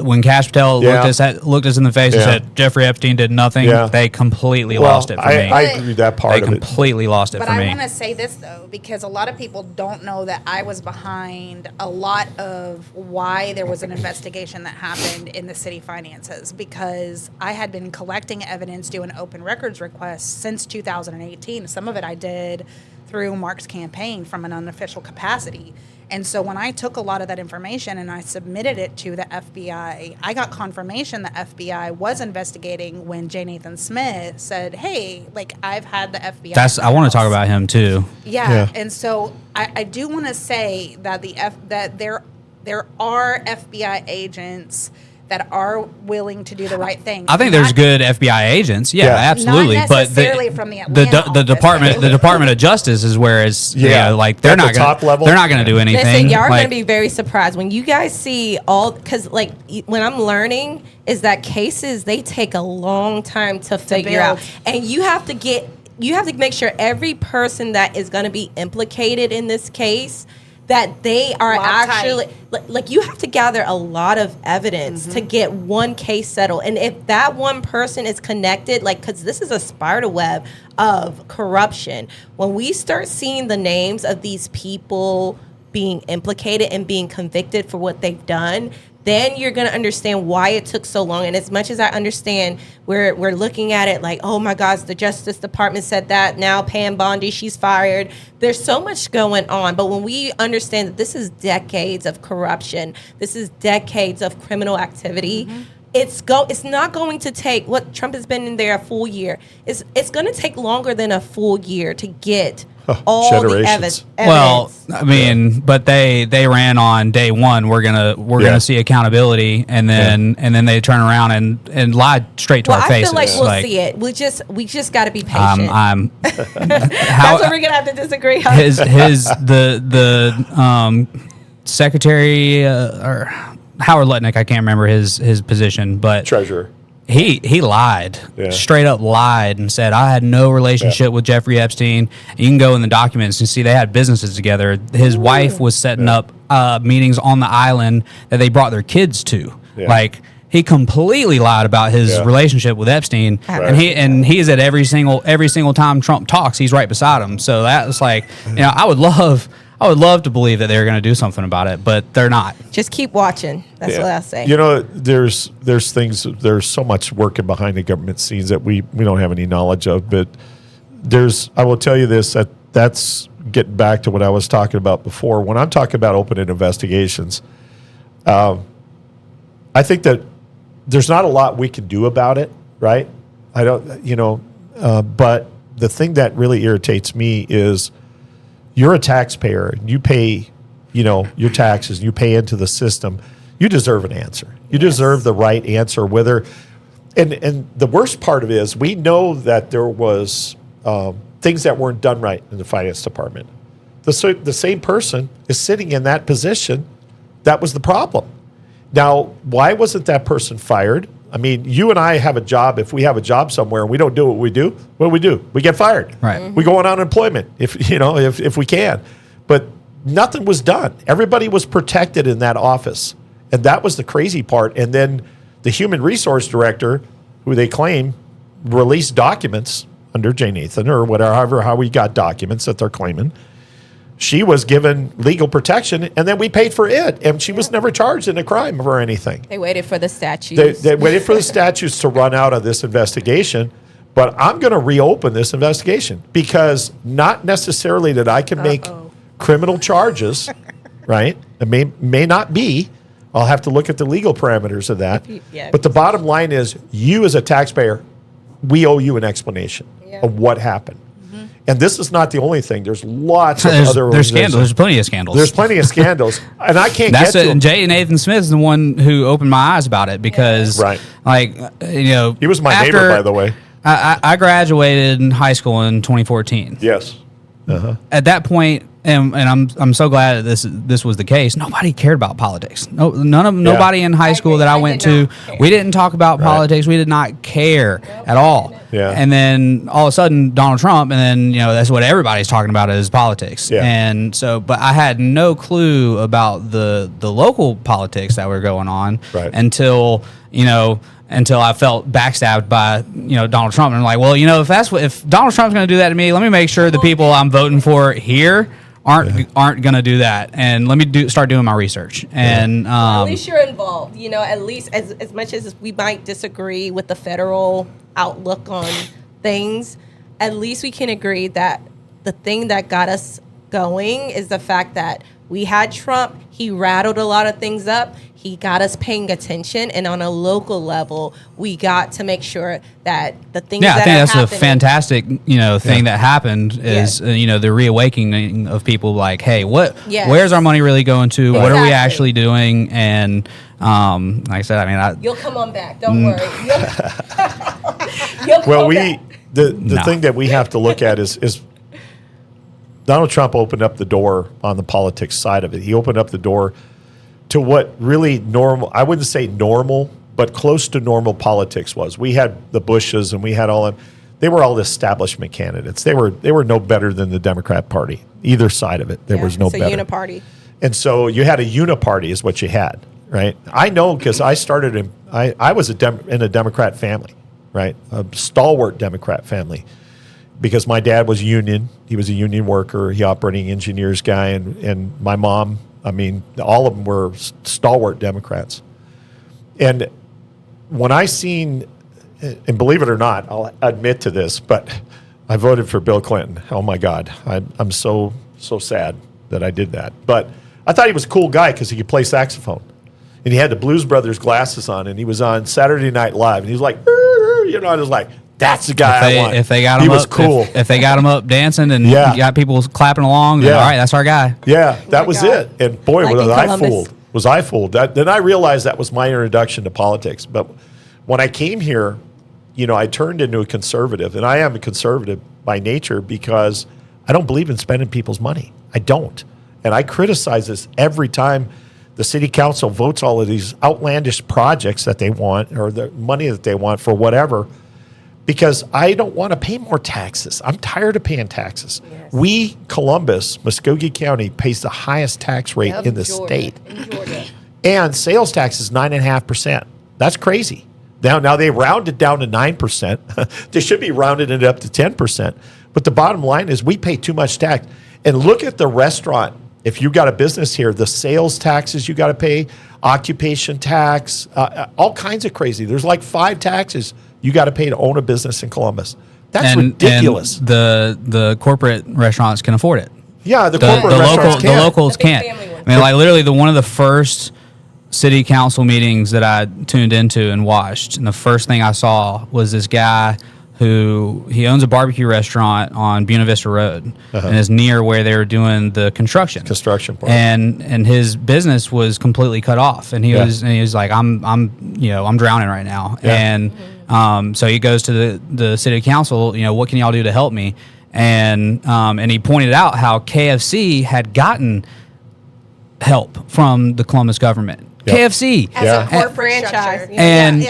when Cash Patel looked us in the face and said Jeffrey Epstein did nothing, they completely lost it for me. I agree with that part they of it. completely lost it But for me. I want to say this though, because a lot of people don't know that I was behind a lot of why there was an investigation that happened in the city finances, because I had been collecting evidence, doing open records requests since 2018. Some of it I did through Mark's campaign from an unofficial capacity. And so when I took a lot of that information and I submitted it to the FBI, I got confirmation the FBI was investigating when J. Nathan Smith said, hey, like, I've had the FBI. I want to talk about him too. Yeah. And so I do want to say that that there are FBI agents that are willing to do the right thing. I think there's good FBI agents. Yeah, absolutely. Not necessarily from the the Department of Justice is where it's like they're not top level. They're not going to do anything. Listen, y'all are going to be very surprised when you guys see because like when I'm learning is that cases, they take a long time to figure out, and you have to make sure every person that is going to be implicated in this case, that they are actually like you have to gather a lot of evidence to get one case settled. And if that one person is connected, like, because this is a spider web of corruption, when we start seeing the names of these people being implicated and being convicted for what they've done, then you're going to understand why it took so long. And as much as I understand, we're looking at it like, oh my gosh, the Justice Department said that, now Pam Bondi, she's fired. There's so much going on. But when we understand that this is decades of corruption, this is decades of criminal activity, it's not going to take, what Trump has been in there a full year, it's going to take longer than a full year to get all the evidence. Well, I mean, but they ran on day one. We're gonna see accountability, and then they turn around and lie straight to our faces. I feel like we'll see it. We just got to be patient. That's what we're gonna have to disagree on. The secretary or Howard Lutnick, I can't remember his position, but treasurer. He lied, straight up lied, and said, I had no relationship with Jeffrey Epstein. You can go in the documents and see they had businesses together. His wife was setting up meetings on the island that they brought their kids to. Like, he completely lied about his relationship with Epstein, and he is at every single time Trump talks, he's right beside him. So that was like, I would love to believe that they're going to do something about it, but they're not. Just keep watching. That's what I say. There's so much working behind the government scenes that we don't have any knowledge of. But I will tell you this, that's getting back to what I was talking about before. When I'm talking about opening investigations, I think that there's not a lot we can do about it, right? I don't, but the thing that really irritates me is, you're a taxpayer. You pay, your taxes. You pay into the system. You deserve an answer. You deserve the right answer. And the worst part of it is we know that there was things that weren't done right in the finance department. The same person is sitting in that position. That was the problem. Now, why wasn't that person fired? I mean, you and I have a job. If we have a job somewhere and we don't do what we do, we get fired. Right. We go on unemployment if we can. But nothing was done. Everybody was protected in that office. And that was the crazy part. And then the human resource director, who they claim released documents under J. Nathan or whatever, how we got documents that they're claiming, she was given legal protection, and then we paid for it, and she was never charged in a crime or anything. They waited for the statutes. They waited for the statutes to run out of this investigation, but I'm going to reopen this investigation because not necessarily that I can make criminal charges, right? It may not be. I'll have to look at the legal parameters of that. But the bottom line is, you as a taxpayer, we owe you an explanation of what happened. And this is not the only thing. There's lots of other. There's scandals. There's plenty of scandals. There's plenty of scandals, and I can't get to them. And J. Nathan Smith is the one who opened my eyes about it because, he was my neighbor, by the way. I graduated in high school in 2014. Yes. At that point, and I'm so glad that this was the case. Nobody cared about politics. Nobody in high school that I went to. We didn't talk about politics. We did not care at all. Yeah. And then all of a sudden Donald Trump, and then that's what everybody's talking about is politics. Yeah. And so, but I had no clue about the local politics that were going on until I felt backstabbed by Donald Trump, and I'm like, well, if Donald Trump's going to do that to me, let me make sure the people I'm voting for here aren't going to do that, and let me start doing my research. And at least you're involved. At least as much as we might disagree with the federal outlook on things, at least we can agree that the thing that got us going is the fact that we had Trump. He rattled a lot of things up. He got us paying attention, and on a local level, we got to make sure that the things. Yeah, that I think that's happening, a fantastic, thing that happened is the reawakening of people. Like, hey, where's our money really going to? What are we actually doing? And like I said, you'll come on back. Don't worry. You'll come back. The thing that we have to look at is Donald Trump opened up the door on the politics side of it. He opened up the door to what really normal, I wouldn't say normal, but close to normal politics was. We had the Bushes and we had all of them. They were all establishment candidates. They were no better than the Democrat Party. Either side of it, there was no better. It's a uniparty. And so you had a uniparty is what you had, right? I know because I started I was in a Democrat family, right? A stalwart Democrat family. Because my dad was union. He was a union worker. He operating engineers guy. And my mom, all of them were stalwart Democrats. And when I seen, and believe it or not, I'll admit to this, but I voted for Bill Clinton. Oh my God. I'm so sad that I did that. But I thought he was a cool guy because he could play saxophone. And he had the Blues Brothers glasses on, and he was on Saturday Night Live. And he was like, I was like, that's the guy I want. If they got him he was up, cool. If they got him up dancing and got people clapping along, then all right, that's our guy. Yeah, that was it. And boy, Like was I fooled. Then I realized that was my introduction to politics. But when I came here, I turned into a conservative, and I am a conservative by nature because I don't believe in spending people's money. I don't. And I criticize this every time the city council votes all of these outlandish projects that they want or the money that they want for whatever. Because I don't want to pay more taxes. I'm tired of paying taxes. Yes. We, Columbus, Muskogee County, pays the highest tax rate in the state. In Georgia. And sales tax is 9.5%. That's crazy. Now they rounded down to 9%. They should be rounding it up to 10%. But the bottom line is we pay too much tax. And look at the restaurant. If you got a business here, the sales taxes you got to pay, occupation tax, all kinds of crazy. There's like 5 taxes you got to pay to own a business in Columbus. That's ridiculous. And the corporate restaurants can afford it. Yeah, the corporate restaurants the locals can't. Like literally one of the first city council meetings that I tuned into and watched, and the first thing I saw was this guy who he owns a barbecue restaurant on Buena Vista Road and is near where they were doing the construction part. And his business was completely cut off, and he was like, I'm drowning right now. And so he goes to the city council, what can y'all do to help me? And he pointed out how KFC had gotten help from the Columbus government. KFC as a corporate franchise, and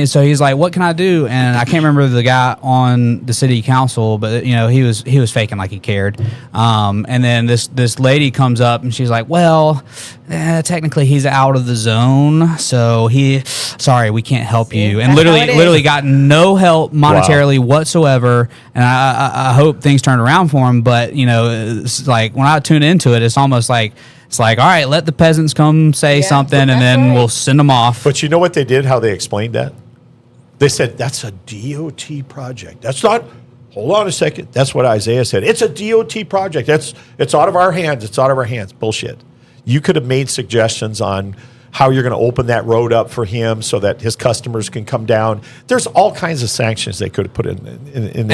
so he's like, "What can I do?" And I can't remember the guy on the city council, but he was faking like he cared. And then this lady comes up and she's like, "Well, technically he's out of the zone, so sorry, we can't help you." And literally got no help monetarily whatsoever. And I hope things turn around for him, but it's like when I tune into it, it's almost like. It's like, all right, let the peasants come say something, and then we'll send them off. But you know what they did, how they explained that? They said, that's a DOT project. That's not, hold on a second. That's what Isaiah said. It's a DOT project. It's out of our hands. It's out of our hands. Bullshit. You could have made suggestions on how you're going to open that road up for him so that his customers can come down. There's all kinds of sanctions they could have put in there.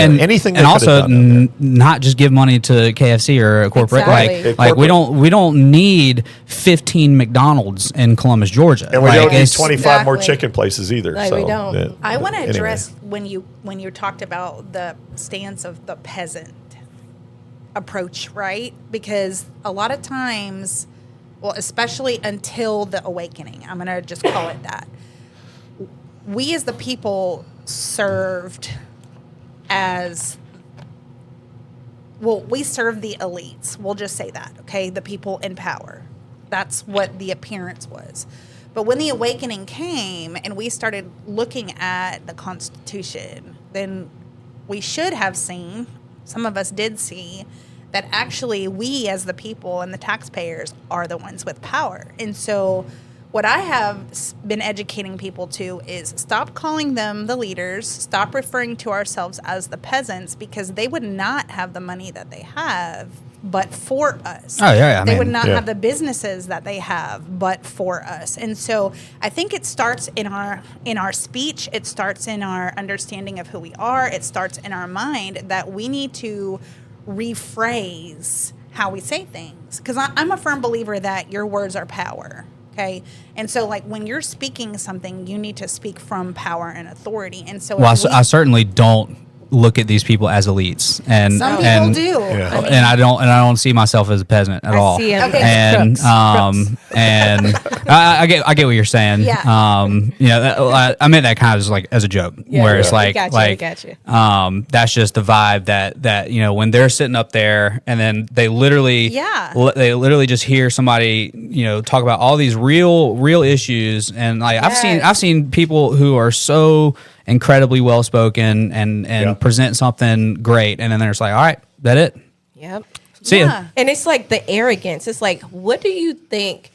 And anything they and could have also done not just give money to KFC or a corporate. Exactly. Like we don't need 15 McDonald's in Columbus, Georgia. And we don't need 25 Exactly. more chicken places either. No, so, we don't. I want to anyway. address when you talked about the stance of the peasant. approach, right? Because a lot of times, well, especially until the awakening, I'm going to just call it that, we as the people served as, well, we serve the elites. We'll just say that, okay? The people in power. That's what the appearance was. But when the awakening came and we started looking at the Constitution, then we should have seen, some of us did see, that actually we as the people and the taxpayers are the ones with power. And so what I have been educating people to is stop calling them the leaders, stop referring to ourselves as the peasants, because they would not have the money that they have but for us. Oh, yeah. They would not have the businesses that they have but for us. And so I think it starts in our speech. It starts in our understanding of who we are. It starts in our mind that we need to rephrase how we say things. Because I'm a firm believer that your words are power. Okay. And so, like, when you're speaking something, you need to speak from power and authority. And so, Well, I certainly don't look at these people as elites, and some people and, do. Yeah. I mean, and I don't see myself as a peasant at all. see 'em Okay. as And crooks. and I get what you're saying. Yeah. I meant that kind of just as a joke, where it's we like got you. that's just the vibe that when they're sitting up there and then they literally just hear somebody talk about all these real issues, and like I've seen people who are so incredibly well spoken and present something great, and then they're just like, all right, that it. Yep. See ya. And it's like the arrogance. It's like, what do you think?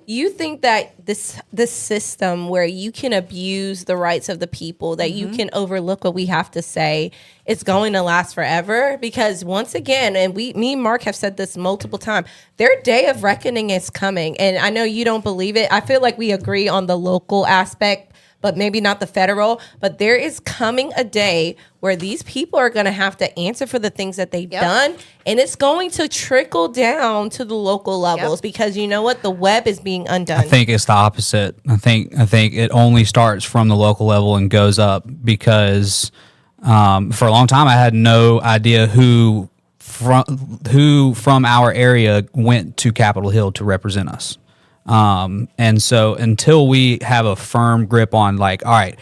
You think that this system where you can abuse the rights of the people, that you can overlook what we have to say, is going to last forever? Because once again, and me and Mark have said this multiple times, their day of reckoning is coming. And I know you don't believe it. I feel like we agree on the local aspect, but maybe not the federal. But there is coming a day where these people are going to have to answer for the things that they've done. And it's going to trickle down to the local levels because you know what? The web is being undone. I think it's the opposite. I think it only starts from the local level and goes up because for a long time I had no idea who from our area went to Capitol Hill to represent us. And so until we have a firm grip on all right,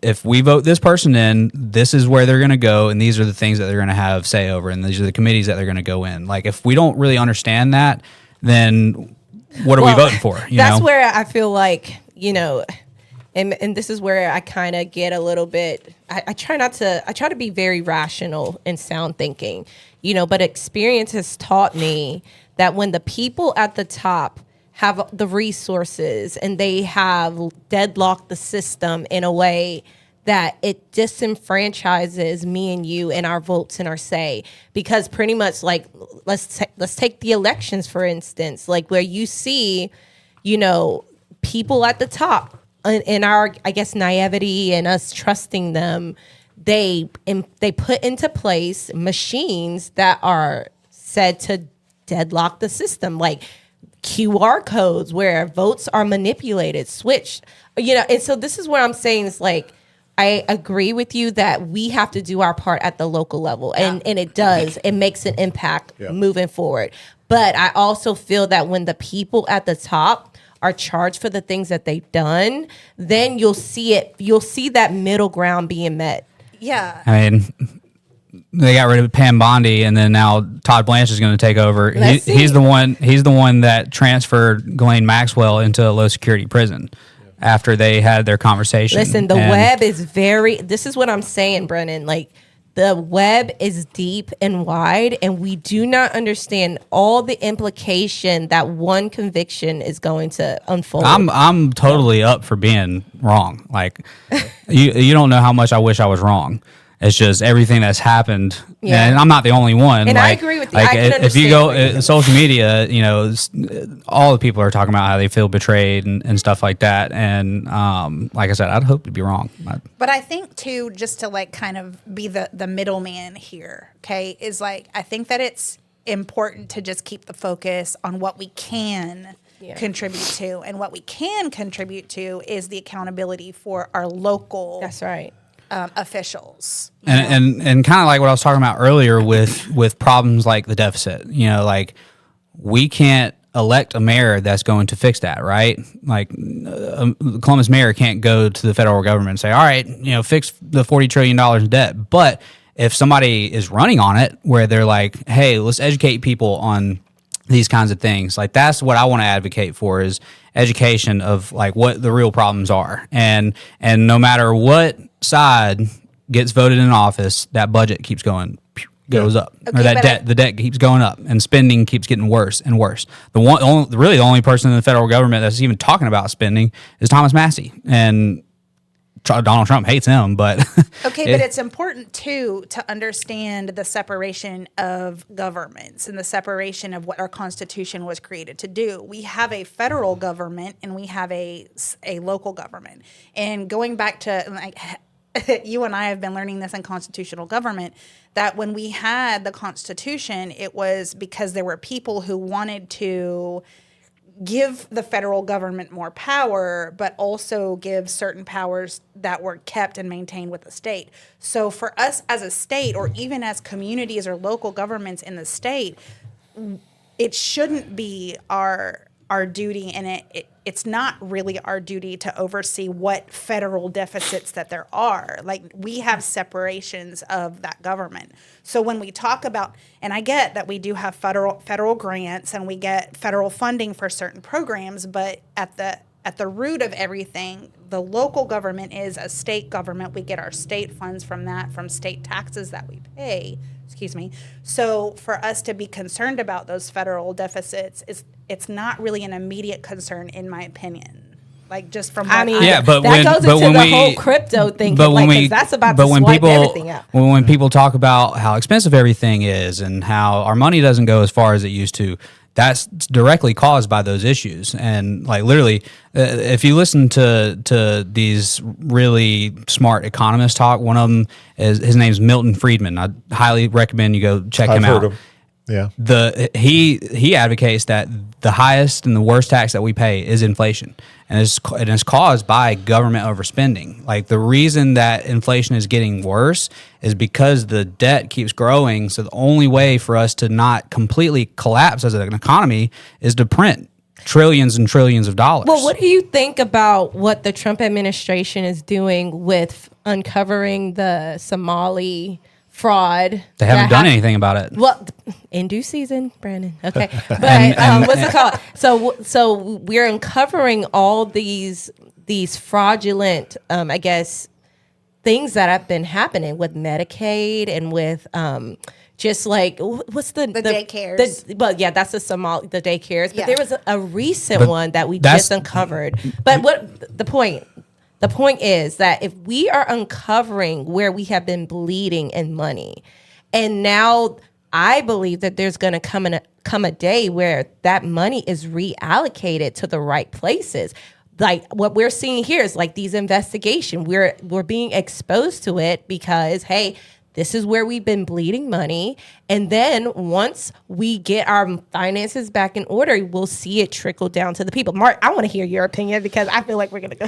if we vote this person in, this is where they're going to go, and these are the things that they're going to have say over, and these are the committees that they're going to go in. Like, if we don't really understand that, then what are we voting for? That's where I feel like, and this is where I kind of get a little bit, I try to be very rational and sound thinking, but experience has taught me that when the people at the top have the resources and they have deadlocked the system in a way that it disenfranchises me and you and our votes and our say, because pretty much let's take the elections for instance, where you see people at the top in our naivety and us trusting them, they put into place machines that are said to deadlock the system, like QR codes where votes are manipulated, switched, and so this is what I'm saying is I agree with you that we have to do our part at the local level, and it makes an impact moving forward. But I also feel that when the people at the top are charged for the things that they've done, then you'll see that middle ground being met. Yeah. I mean, they got rid of Pam Bondi, and then now Todd Blanche is going to take over. He's the one that transferred Ghislaine Maxwell into a low security prison after they had their conversation. Listen, the web is this is what I'm saying, Brennan. The web is deep and wide, and we do not understand all the implication that one conviction is going to unfold. I'm totally up for being wrong. You don't know how much I wish I was wrong. It's just everything that's happened, and I'm not the only one. And I agree with you. I can if you understand go social media, all the people are talking about how they feel betrayed and stuff like that. And like I said, I'd hope to be wrong. But I think too, just to kind of be the middleman here, okay, is I think that it's important to just keep the focus on what we can contribute to, and what we can contribute to is the accountability for our local. That's right. officials. And kind of like what I was talking about earlier with problems like the deficit. Like we can't elect a mayor that's going to fix that, right? Like the Columbus mayor can't go to the federal government and say, all right, fix the $40 trillion in debt. But if somebody is running on it where they're like, hey, let's educate people on these kinds of things, like that's what I want to advocate for, is education of like what the real problems are. And no matter what side gets voted in office, that budget keeps goes up, Okay, or the debt keeps going up, and spending keeps getting worse and worse. The only person in the federal government that's even talking about spending is Thomas Massey, and Donald Trump hates him. But okay, but it's important too to understand the separation of governments and the separation of what our Constitution was created to do. We have a federal government and we have a local government. And going back to like, you and I have been learning this in constitutional government, that when we had the Constitution, it was because there were people who wanted to give the federal government more power, but also give certain powers that were kept and maintained with the state. So for us as a state, or even as communities or local governments in the state, it shouldn't be our duty, and it's not really our duty to oversee what federal deficits that there are. Like, we have separations of that government. So when we talk about, and I get that we do have federal grants and we get federal funding for certain programs, but at the root of everything, the local government is a state government. We get our state funds from that, from state taxes that we pay. Excuse me. So for us to be concerned about those federal deficits, it's not really an immediate concern, in my opinion. Like, just from what that goes into the whole crypto thing. But when 'cause that's about to swipe everything out. When people talk about how expensive everything is and how our money doesn't go as far as it used to, that's directly caused by those issues. And like literally, if you listen to these really smart economists talk, one of them his name's Milton Friedman. I highly recommend you go check him out. I've heard him. Yeah. He advocates that the highest and the worst tax that we pay is inflation, and it's caused by government overspending. Like, the reason that inflation is getting worse is because the debt keeps growing. So the only way for us to not completely collapse as an economy is to print trillions and trillions of dollars. Well, what do you think about what the Trump administration is doing with uncovering the Somali fraud? They haven't done anything about it. Well, in due season, Brandon. Okay, but what's it called? So we're uncovering all these fraudulent, I guess, things that have been happening with Medicaid and with just like, what's the daycares? That's the daycares. But there was a recent one that we just uncovered. But what the point? The point is that if we are uncovering where we have been bleeding in money, and now I believe that there's going to come a day where that money is reallocated to the right places. Like, what we're seeing here is like these investigations. We're being exposed to it because, hey, this is where we've been bleeding money. And then once we get our finances back in order, we'll see it trickle down to the people. Mark, I want to hear your opinion because I feel like we're going to go.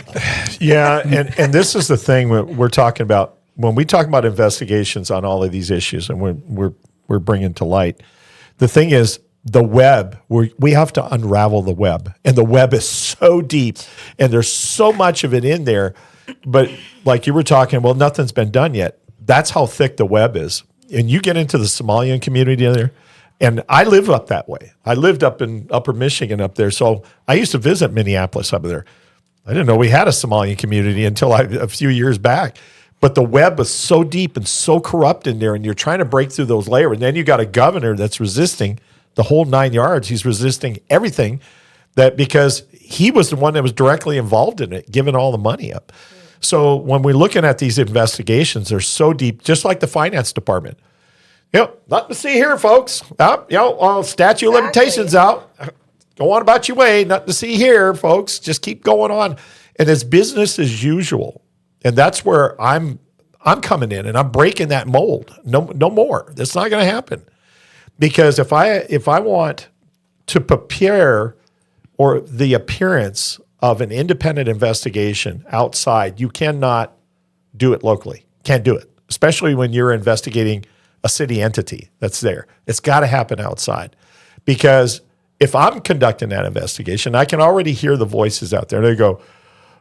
Yeah, and this is the thing we're talking about. When we talk about investigations on all of these issues, and we're bringing to light, the thing is, the web, we have to unravel the web. And the web is so deep, and there's so much of it in there. But like you were talking, well, nothing's been done yet. That's how thick the web is. And you get into the Somalian community there, and I live up that way. I lived up in Upper Michigan up there. So I used to visit Minneapolis up there. I didn't know we had a Somalian community until a few years back. But the web is so deep and so corrupt in there, and you're trying to break through those layers. And then you got a governor that's resisting the whole 9 yards. He's resisting everything, that because he was the one that was directly involved in it, giving all the money up. So when we're looking at these investigations, they're so deep, just like the finance department. Nothing to see here, folks. Statute of limitations out. Go on about your way. Nothing to see here, folks. Just keep going on. And it's business as usual. And that's where I'm coming in, and I'm breaking that mold. No more. That's not going to happen. Because if I want to prepare or the appearance of an independent investigation outside, you cannot do it locally. Can't do it, especially when you're investigating a city entity that's there. It's got to happen outside, because if I'm conducting that investigation, I can already hear the voices out there. They go,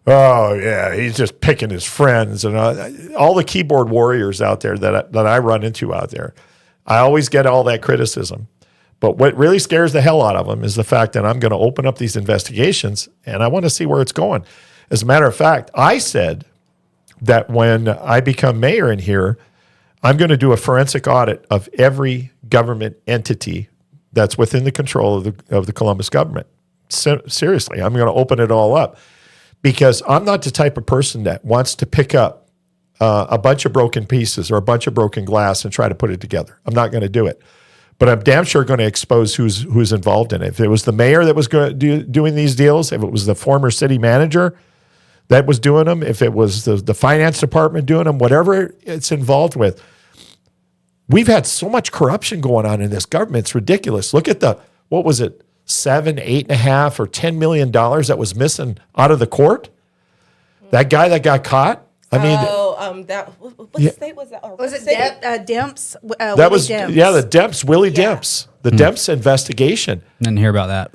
"Oh yeah, he's just picking his friends," and all the keyboard warriors out there that I run into out there. I always get all that criticism. But what really scares the hell out of them is the fact that I'm going to open up these investigations and I want to see where it's going. As a matter of fact, I said that when I become mayor in here, I'm going to do a forensic audit of every government entity that's within the control of the Columbus government. Seriously, I'm going to open it all up, because I'm not the type of person that wants to pick up a bunch of broken pieces or a bunch of broken glass and try to put it together. I'm not going to do it. But I'm damn sure going to expose who's involved in it. If it was the mayor that was doing these deals, if it was the former city manager that was doing them, if it was the finance department doing them, whatever it's involved with. We've had so much corruption going on in this government. It's ridiculous. Look at what was it, $7, $8.5, or $10 million that was missing out of the court? That guy that got caught? I mean, what state was that? Or Was it city? Demps? that was Demps. the Demps, Willie Demps, the Demps investigation. Didn't hear about that.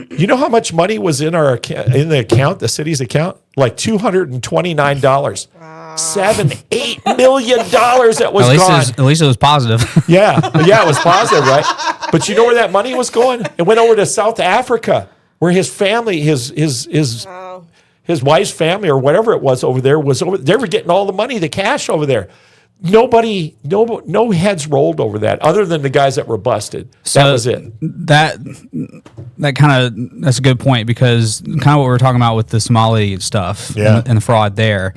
You know how much money was in the city's account? Like $229. Wow. $7-8 million that was gone. At least it was positive. Yeah, it was positive, right? But you know where that money was going? It went over to South Africa, where his family, his wife's family or whatever it was over there they were getting all the money, the cash over there. No heads rolled over that, other than the guys that were busted. That was it. That's a good point, because kind of what we were talking about with the Somali stuff and the fraud there.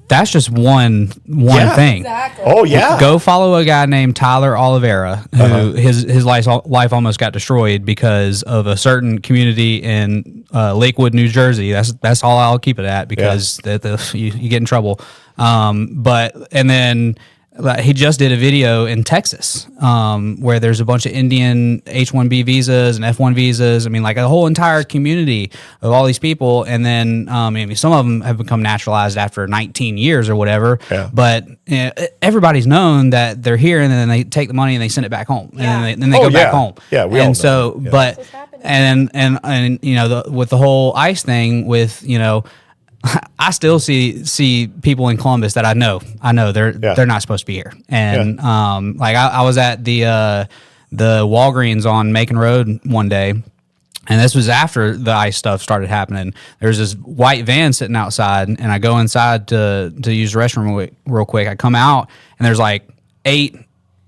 That's just one thing. Exactly. Oh yeah. Go follow a guy named Tyler Oliveira, who his life almost got destroyed because of a certain community in Lakewood, New Jersey. That's all I'll keep it at, because you get in trouble. And then he just did a video in Texas where there's a bunch of Indian H-1B visas and F-1 visas. I mean, like a whole entire community of all these people. And then some of them have become naturalized after 19 years or whatever. Yeah. But everybody's known that they're here, and then they take the money and they send it back home. Yeah. And then they go back home. Yeah, we all know. But and with the whole ICE thing with, I still see people in Columbus that I know they're not supposed to be here. And I was at the Walgreens on Macon Road one day, and this was after the ICE stuff started happening. There's this white van sitting outside, and I go inside to use the restroom real quick. I come out, and there's like eight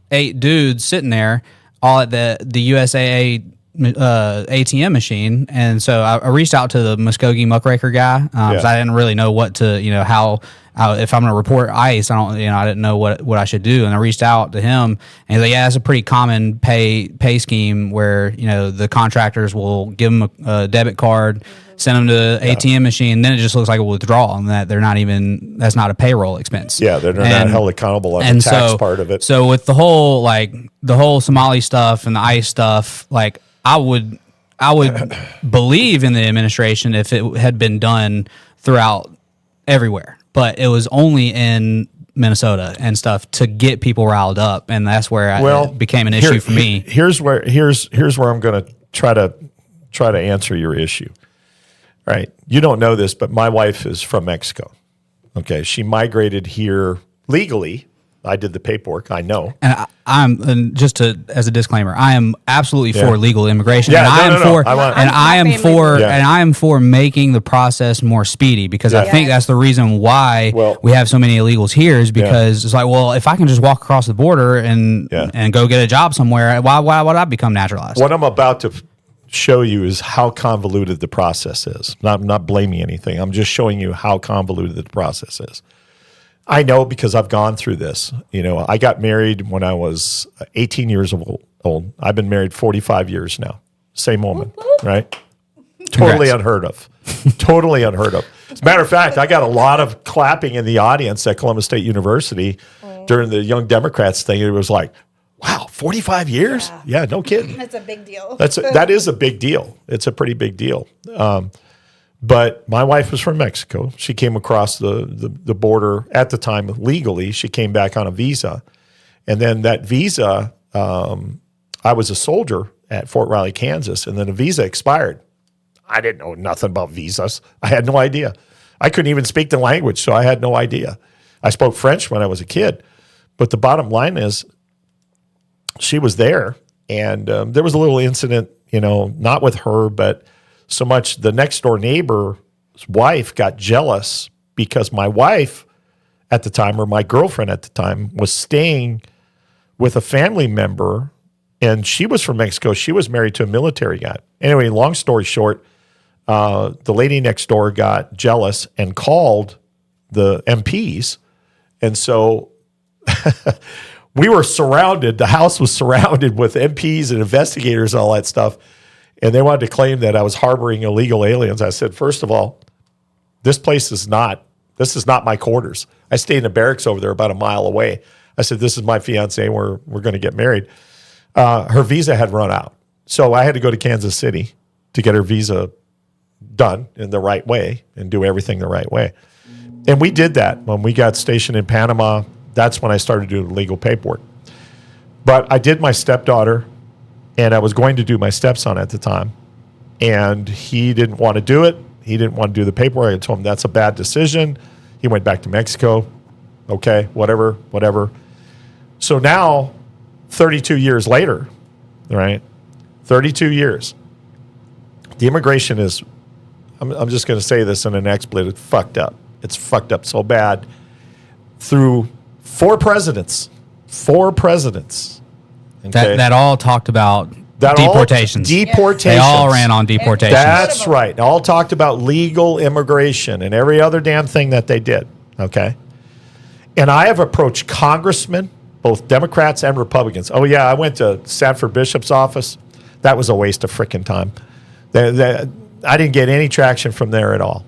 dudes sitting there, all at the USAA ATM machine. And so I reached out to the Muskogee muckraker guy, because I didn't really know what to, how if I'm going to report ICE, I didn't know what I should do. And I reached out to him, and he's like, yeah, it's a pretty common pay scheme where, the contractors will give them a debit card, send them to the ATM machine, then it just looks like a withdrawal, and that's not a payroll expense. Yeah, they're not held accountable on the tax part of it. So with the whole Somali stuff and the ICE stuff, I would believe in the administration if it had been done throughout everywhere, but it was only in Minnesota and stuff to get people riled up, and that's where it became an issue for me. Here's where I'm going to try to answer your issue. Right? You don't know this, but my wife is from Mexico. Okay, she migrated here legally. I did the paperwork. I know. And I'm just as a disclaimer, I am absolutely for legal immigration. Yeah, and I am for making the process more speedy, because I think that's the reason why we have so many illegals here, is because it's like, well, if I can just walk across the border and go get a job somewhere, why would I become naturalized? What I'm about to show you is how convoluted the process is. I'm not blaming anything. I'm just showing you how convoluted the process is. I know, because I've gone through this. I got married when I was 18 years old. I've been married 45 years now. Same woman, right? Totally unheard of. Totally unheard of. As a matter of fact, I got a lot of clapping in the audience at Columbus State University during the Young Democrats thing. It was like, wow, 45 years? Yeah, no kidding. That's a big deal. That is a big deal. It's a pretty big deal. But my wife was from Mexico. She came across the border at the time legally. She came back on a visa. And then that visa, I was a soldier at Fort Riley, Kansas, and then the visa expired. I didn't know nothing about visas. I had no idea. I couldn't even speak the language, so I had no idea. I spoke French when I was a kid. But the bottom line is she was there, and there was a little incident, not with her, but so much the next door neighbor's wife got jealous because my wife at the time, or my girlfriend at the time, was staying with a family member, and she was from Mexico. She was married to a military guy. Anyway, long story short, the lady next door got jealous and called the MPs. And so we were surrounded. The house was surrounded with MPs and investigators and all that stuff. And they wanted to claim that I was harboring illegal aliens. I said, first of all, this is not my quarters. I stayed in a barracks over there about a mile away. I said, this is my fiance. We're going to get married. Her visa had run out. So I had to go to Kansas City to get her visa done in the right way and do everything the right way. And we did that. When we got stationed in Panama, that's when I started doing legal paperwork. But I did my stepdaughter, and I was going to do my stepson at the time. And he didn't want to do it. He didn't want to do the paperwork. I told him that's a bad decision. He went back to Mexico. Okay, whatever. So now, 32 years later, right? 32 years. The immigration is, I'm just going to say this in an expletive, it's fucked up. It's fucked up so bad. Through four presidents. Okay? That all talked about deportations. Deportations. They all ran on deportations. That's right. All talked about legal immigration and every other damn thing that they did. Okay. And I have approached congressmen, both Democrats and Republicans. Oh, yeah, I went to Sanford Bishop's office. That was a waste of freaking time. I didn't get any traction from there at all.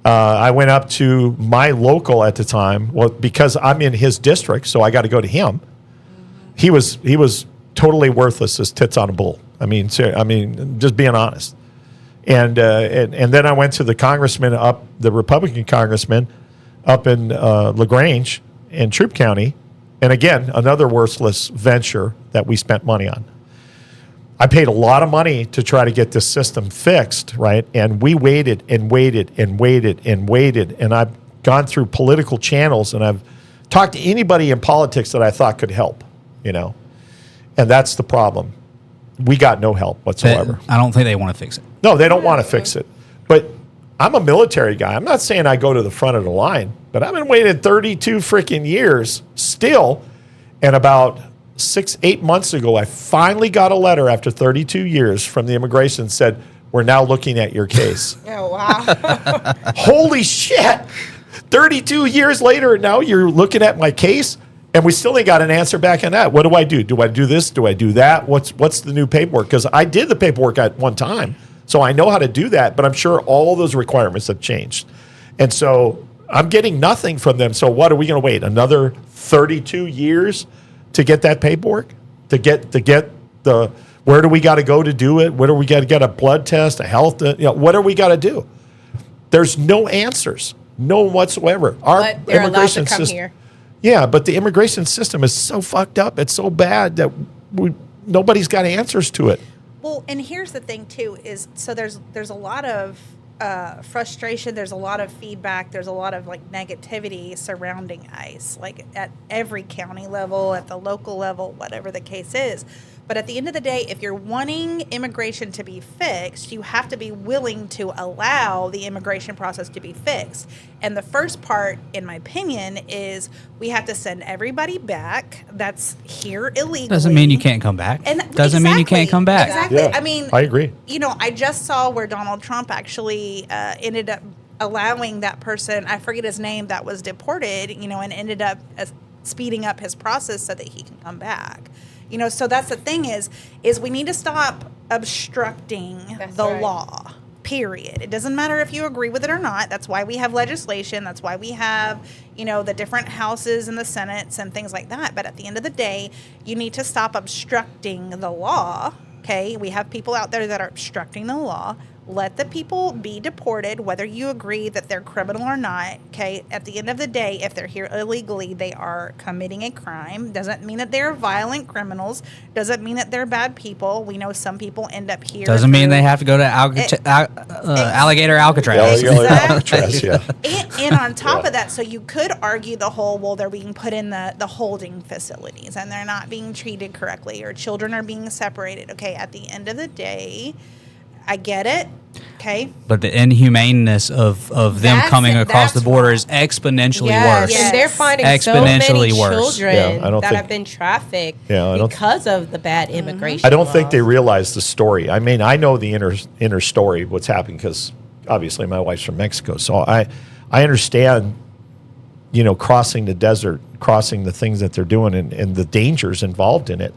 I went up to my local at the time, well, because I'm in his district, so I got to go to him. He was totally worthless as tits on a bull. I mean, just being honest. And then I went to the Republican congressman up in LaGrange in Troup County. And again, another worthless venture that we spent money on. I paid a lot of money to try to get this system fixed, right? And we waited and waited and waited and waited. And I've gone through political channels, and I've talked to anybody in politics that I thought could help, And that's the problem. We got no help whatsoever. I don't think they want to fix it. No, they don't want to fix it. But I'm a military guy. I'm not saying I go to the front of the line, but I've been waiting 32 freaking years still. And about 6-8 months ago, I finally got a letter after 32 years from the immigration that said, we're now looking at your case. Oh, wow. Holy shit. 32 years later, now you're looking at my case, and we still ain't got an answer back on that. What do I do? Do I do this? Do I do that? What's the new paperwork? Because I did the paperwork at one time, so I know how to do that, but I'm sure all those requirements have changed. And so I'm getting nothing from them. So what, are we going to wait another 32 years to get that paperwork? To get the, where do we got to go to do it? Where do we got to get a blood test, a health, what do we got to do? There's no answers, no whatsoever. But they're allowed to come here. Yeah, but the immigration system is so fucked up. It's so bad that nobody's got answers to it. Well, and here's the thing too: is so there's a lot of frustration. There's a lot of feedback. There's a lot of negativity surrounding ICE, at every county level, at the local level, whatever the case is. But at the end of the day, if you're wanting immigration to be fixed, you have to be willing to allow the immigration process to be fixed. And the first part, in my opinion, is we have to send everybody back that's here illegally. Doesn't mean you can't come back. Doesn't mean you can't come back. Exactly. Yeah, I agree. I just saw where Donald Trump actually ended up allowing that person, I forget his name, that was deported, and ended up speeding up his process so that he can come back. So that's the thing is we need to stop obstructing law, period. It doesn't matter if you agree with it or not. That's why we have legislation. That's why we have, the different houses and the Senates and things like that. But at the end of the day, you need to stop obstructing the law. Okay, we have people out there that are obstructing the law. Let the people be deported, whether you agree that they're criminal or not. Okay. At the end of the day, if they're here illegally, they are committing a crime. Doesn't mean that they're violent criminals. Doesn't mean that they're bad people. We know some people end up here. Doesn't mean they have to go to Alligator Alcatraz. Alcatraz, yeah. And on top of that, so you could argue the whole, well, they're being put in the holding facilities and they're not being treated correctly, or children are being separated. Okay. At the end of the day, I get it. Okay. But the inhumaneness of them That's- coming across the that's border wrong. is exponentially Yes, worse. and they're finding so many Exponentially worse. children Yeah, I don't that think- have been trafficked Yeah, I don't- because of the bad immigration. I don't think laws. they realize the story. I mean, I know the inner story, what's happening, because obviously my wife's from Mexico, so I understand, crossing the desert, crossing the things that they're doing, and the dangers involved in it.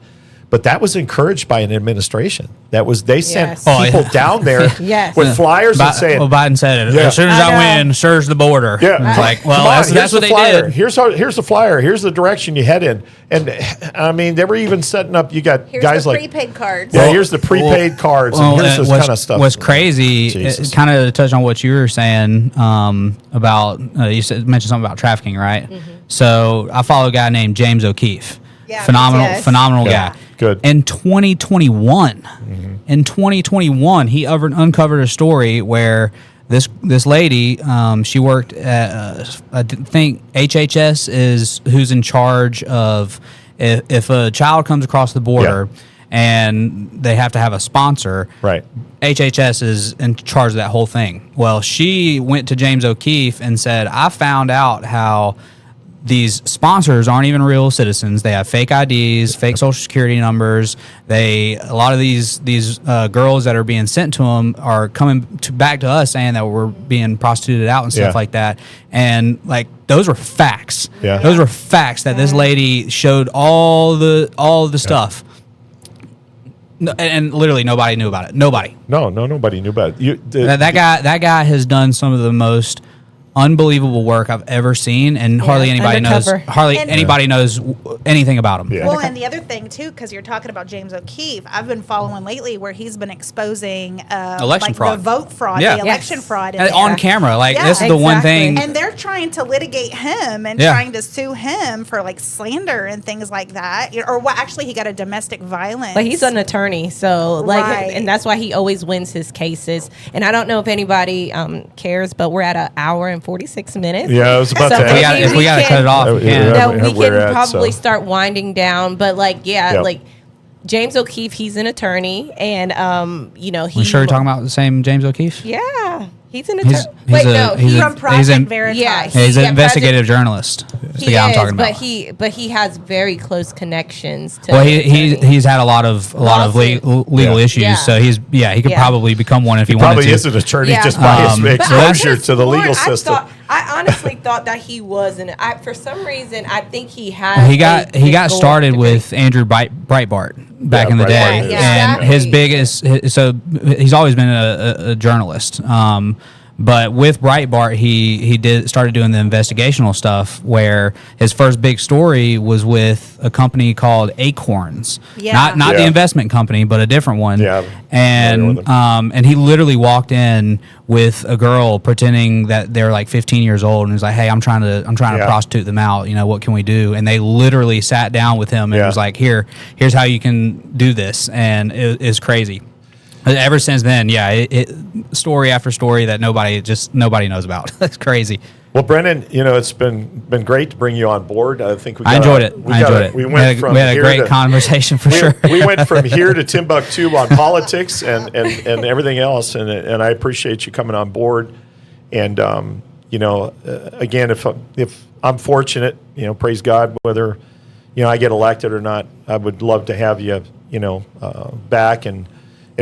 But that was encouraged by an administration. They sent Yes. Oh, people yeah. down there Yes. with flyers and saying, well, Biden said it. Yeah. As soon as I I know. win, surge the border. Yeah, It's like, well, come on, that's here's what the they flyer. did. Here's the flyer. Here's the direction you head in. And I mean, they were even setting up. You got Here's guys the like, prepaid cards. yeah, here's the prepaid cards, and here's this kind of stuff. What's crazy, Jesus. kind of to touch on what you were saying about, mentioned something about trafficking, right? So I follow a guy named James O'Keefe. Yeah, phenomenal, yes. phenomenal Yeah, guy. good. In 2021, he uncovered a story where this lady, she worked at, I think HHS is who's in charge of if a child comes across the border and they have to have a sponsor. Right. HHS is in charge of that whole thing. Well, she went to James O'Keefe and said, I found out how these sponsors aren't even real citizens. They have fake IDs, fake social security numbers. A lot of these girls that are being sent to them are coming back to us saying that we're being prostituted out and stuff Yeah. like that. And like those were facts. Yeah. Those were facts that this lady showed all the stuff. No, and literally nobody knew about it. Nobody. Nobody knew about it. That guy has done some of the most unbelievable work I've ever seen, and hardly anybody undercover. knows anything about him. Yeah. Well, and the other thing too, because you're talking about James O'Keefe, I've been following lately where he's been exposing Election fraud. the vote fraud, Yeah. the election Yes. fraud, And on camera. Like Yeah. this is the one thing. Exactly. and they're trying to litigate him and Yeah. trying to sue him for like slander and things like that. Or what? Actually, he got a domestic violence. But he's an attorney, so like, Right. and that's why he always wins his cases. And I don't know if anybody cares, but we're at an hour and 46 minutes. Yeah, I was about So to maybe ask. if we got to can- cut it off, we can. Yeah. that we We're can at, probably so. start winding down. But like, Yep. like James O'Keefe, he's an attorney, and he. You sure you're talking about the same James O'Keefe? Yeah, he's an attorney. He's Wait, a- no, he's he, a- from Project in- Veritas. Yeah, Yeah, he's an Yeah, investigative journalist. That's he the guy I'm is, talking about. but he has very close connections to. Well, the attorney. he's had a lot of Lawsuit. legal Yeah. issues, Yeah. so he could Yeah. probably become one if he, wanted Probably to. is an attorney Yeah. just by his But I exposure could've to the legal sworn- system. I honestly thought that he wasn't. For some reason, I think he had. He got a got legal started degree. with Andrew Breitbart back Yeah, in the Breitbart, day, yeah. and his Exactly. biggest. So he's always been a journalist. But with Breitbart, he started doing the investigational stuff. Where his first big story was with a company called Acorns, Yeah. not the Yeah. investment company, but a different one. Yeah, familiar with And he literally walked in with a girl pretending that they're like 15 years old, and was like, "Hey, I'm trying to Yeah. prostitute them out. You know, what can we do?" And they literally sat down with him and Yeah. was like, "Here's how you can do this," and it's crazy. Ever since then, story after story that nobody knows about. It's crazy. Well, Brennan, it's been great to bring you on board. I think I enjoyed it. We went from we had a here great to, conversation for sure. We went from here to Timbuktu on politics and everything else, and I appreciate you coming on board. And again, if I'm fortunate, praise God, whether I get elected or not, I would love to have you, back and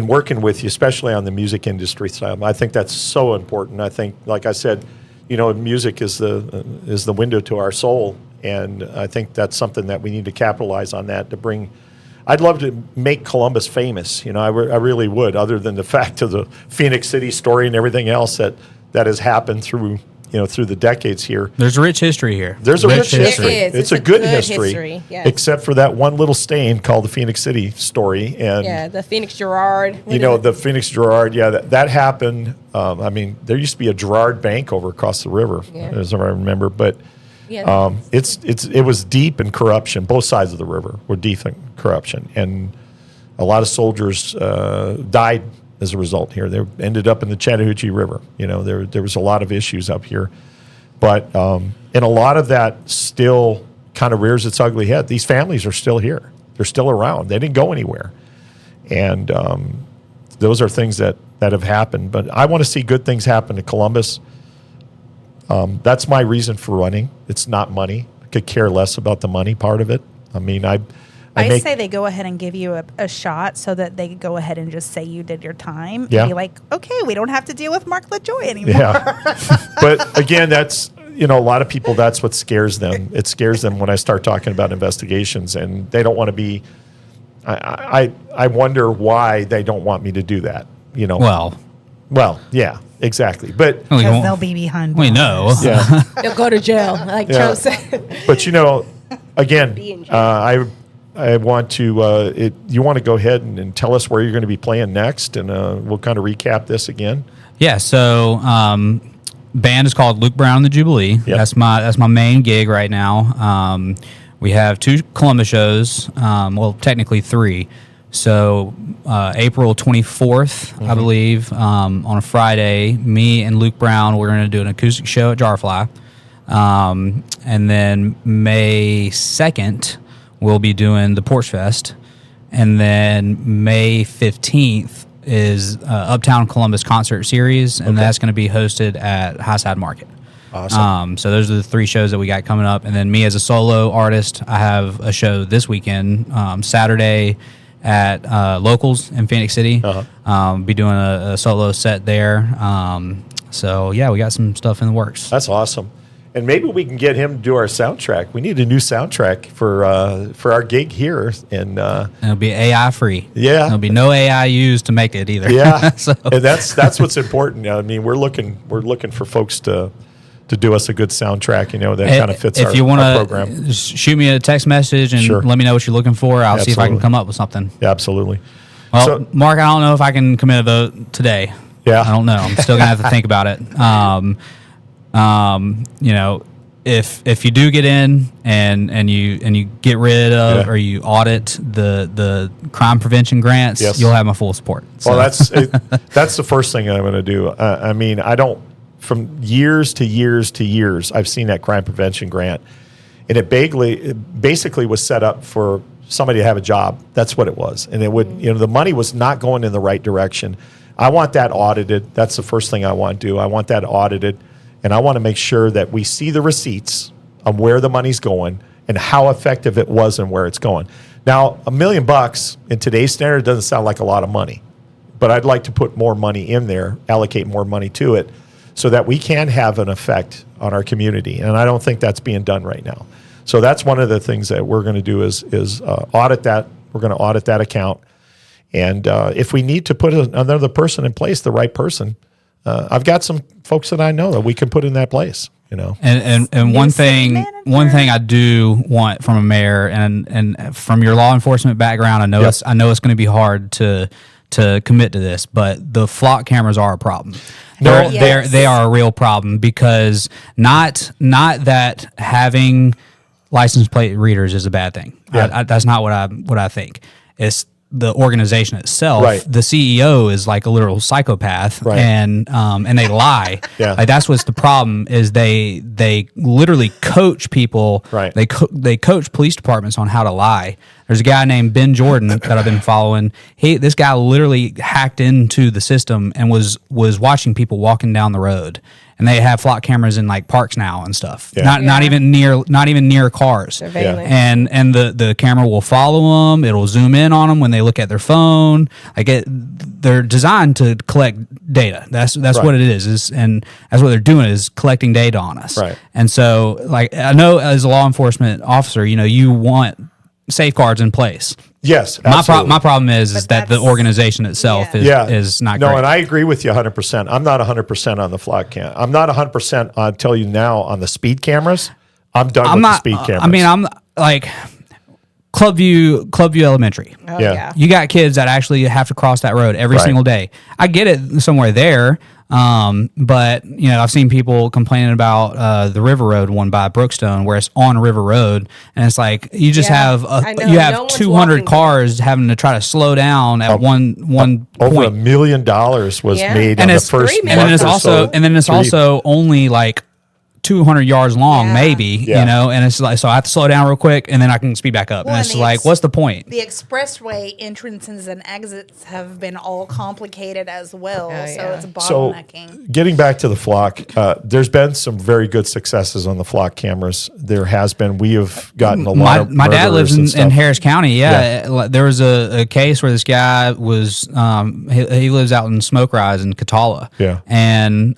working with you, especially on the music industry side. I think that's so important. I think, like I said, music is the window to our soul, and I think that's something that we need to capitalize on that to bring. I'd love to make Columbus famous. I really would. Other than the fact of the Phoenix City story and everything else that has happened through through the decades here. There's a rich history here. There's a rich history. There is. It's a good history, yes. except for that one little stain called the Phoenix City story. And Yeah, the Phoenix Girard. the Phoenix Girard. Yeah, that happened. There used to be a Girard Bank over across the river, as I remember. But Yeah. it was deep in corruption. Both sides of the river were deep in corruption, and a lot of soldiers died as a result here. They ended up in the Chattahoochee River. There was a lot of issues up here. But and a lot of that still kind of rears its ugly head. These families are still here. They're still around. They didn't go anywhere. And those are things that have happened. But I want to see good things happen to Columbus. That's my reason for running. It's not money. I could care less about the money part of it. I mean, I say they go ahead and give you a shot so that they go ahead and just say you did your time. Yeah. And be like, okay, we don't have to deal with Mark LaJoye anymore. Yeah. But again, that's, a lot of people, that's what scares them. It scares them when I start talking about investigations, and they don't want to be, I wonder why they don't want me to do that, Well, yeah, exactly. But Because they'll be behind We bars. know. yeah, They'll go to jail, like Yeah. Trump said. but again, Be in jail. I want to, you want to go ahead and tell us where you're going to be playing next, and we'll kind of recap this again. Yeah, so band is called Luke Brown and the Jubilee. Yep. That's my main gig right now. We have 2 Columbus shows, well, technically 3. So April 24th, I believe, on a Friday, me and Luke Brown, we're going to do an acoustic show at Jarfly. And then May 2nd, we'll be doing the Porch Fest. And then May 15th is Uptown Columbus Concert Series, and that's going to be hosted at Highside Market. Awesome. So those are the 3 shows that we got coming up. And then me as a solo artist, I have a show this weekend, Saturday at Locals in Phoenix City. Be doing a solo set there. So yeah, we got some stuff in the works. That's awesome. And maybe we can get him to do our soundtrack. We need a new soundtrack for our gig here. And It'll be AI free. Yeah. There'll be no AI used to make it either. yeah, So- and that's what's important. I mean, we're looking for folks to do us a good soundtrack. That kind of fits if you our want program. to shoot me a text message and Sure. let me know what you're looking for. I'll see if I can Absolutely. come up with something. Yeah, absolutely. Well, So- Mark, I don't know if I can commit a vote today. Yeah. I don't know. I'm still gonna have to think about it. If you do get in and you get rid of Yeah. or you audit the crime prevention grants, Yes. you'll have my full support. Well, So- that's the first thing I'm going to do. I mean, I don't. From years to years to years, I've seen that crime prevention grant, and it basically was set up for somebody to have a job. That's what it was, and it would, the money was not going in the right direction. I want that audited. That's the first thing I want to do. I want that audited, and I want to make sure that we see the receipts on where the money's going and how effective it was and where it's going. Now, $1 million in today's standard doesn't sound like a lot of money, but I'd like to put more money in there, allocate more money to it, so that we can have an effect on our community. And I don't think that's being done right now. So that's one of the things that we're going to do is audit that. We're going to audit that account. And if we need to put another person in place, the right person, I've got some folks that I know that we can put in that place. And one city thing I do want from a mayor and from your law enforcement background, I know Yep. it's going to be hard to commit to this, but the flock cameras are a problem. No, They are a real problem because not that having license plate readers is a bad thing. Yeah. That's not what I think. It's the organization itself. Right. The CEO is like a literal psychopath, Right. and they lie. Yeah. Like that's what's the problem is they literally coach people. Right. They coach police departments on how to lie. There's a guy named Ben Jordan that I've been following. This guy literally hacked into the system and was watching people walking down the road. And they have flock cameras in like parks now and stuff. Yeah. Not even near cars. Surveillance. And the camera will follow them. It'll zoom in on them when they look at their phone. They're designed to collect data. That's Right. what it is. And that's what they're doing is collecting data on us. Right. And so, I know as a law enforcement officer, you want safeguards in place. Yes, My absolutely. problem is But that the that's- organization itself is not no, great. and I agree with you 100%. I'm not 100% on the flock cam. I'm not 100%. I'll tell you now on the speed cameras. I'm done I'm with not. the speed cameras. I mean, I'm like Clubview Elementary. Oh, Yeah. yeah. You got kids that actually have to cross that road every Right. single day. I get it somewhere there, but I've seen people complaining about the River Road one by Brookstone, where it's on River Road, and it's like you just Yeah, have I know. you have No one's 200 walking cars having to try to slow down at one over point. $1 million was Yeah. made And on the it's first 3 month and then it's or also so. and then it's Three. also only like 200 yards long, Yeah. maybe, Yeah. and it's like, so I have to slow down real quick and then I can speed back up. Well, and and it's the like, what's the point? The expressway entrances and exits have been all complicated as well, Oh, so yeah. it's So, bottlenecking. getting back to the flock, there's been some very good successes on the flock cameras. There has been. We have gotten a lot of My dad lives murderers and in stuff. Harris County. Yeah. There was a case where this guy was he lives out in Smoke Rise in Catala. Yeah. And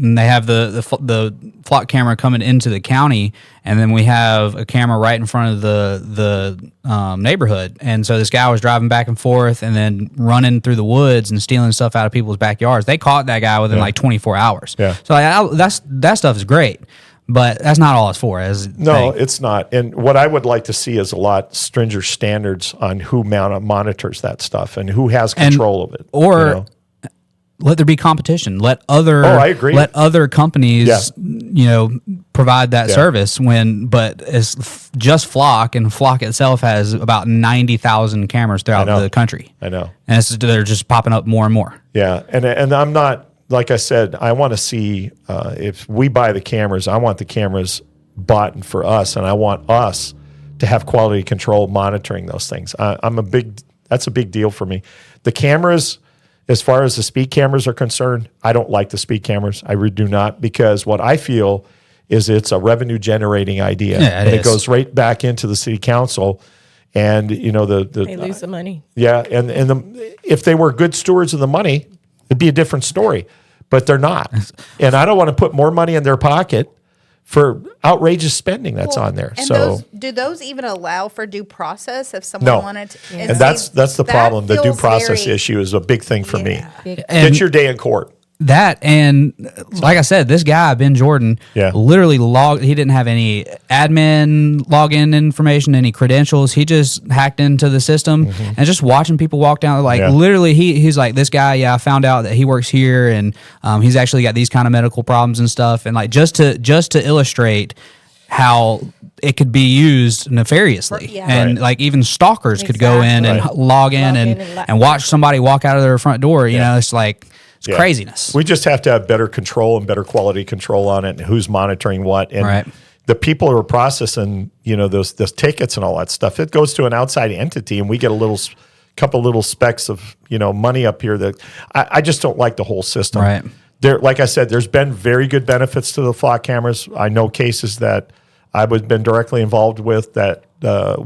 they have the flock camera coming into the county, and then we have a camera right in front of the neighborhood. And so this guy was driving back and forth, and then running through the woods and stealing stuff out of people's backyards. They caught that guy within like 24 hours. Yeah. So that stuff is great, but that's not all it's for. No, it's not. And what I would like to see is a lot stringent standards on who monitors that stuff and who has control of it. or you know? let there be competition. Let other I agree. Let other companies Yeah. provide that Yeah. service but it's just Flock, and Flock itself has about 90,000 cameras throughout know. the country. I know. And they're just popping up more and more. Yeah, and I'm not, like I said, I want to see if we buy the cameras, I want the cameras bought for us, and I want us to have quality control monitoring those things. That's a big deal for me. The cameras, as far as the speed cameras are concerned, I don't like the speed cameras. I really do not, because what I feel is it's a revenue generating idea, Yeah, and it is. goes right back into the city council. And They lose the money. yeah, and if they were good stewards of the money, it'd be a different story. But they're not, and I don't want to put more money in their pocket for outrageous spending that's on there. And So, do those even allow for due process if someone no, wanted to? and that's the that problem. The due feels process very- issue is a big thing for me. Big- And Get your day in court. that, and like I said, this guy Ben Jordan, Yeah. literally he didn't have any admin login information, any credentials. He just hacked into the system and just watching people walk down. Like Yeah. literally, he's like, this guy. Yeah, I found out that he works here, and he's actually got these kind of medical problems and stuff. And like just to illustrate how it could be used nefariously, Yeah. and Right. like even stalkers could go in and Exactly. log in Log in and and watch somebody walk out of their front door. You know, it's like it's Yeah. craziness. We just have to have better control and better quality control on it, and who's monitoring what. And Right. the people who are processing, those tickets and all that stuff, it goes to an outside entity, and we get a couple little specks of money up here that I just don't like the whole system. Right. There, like I said, there's been very good benefits to the flock cameras. I know cases that I've been directly involved with that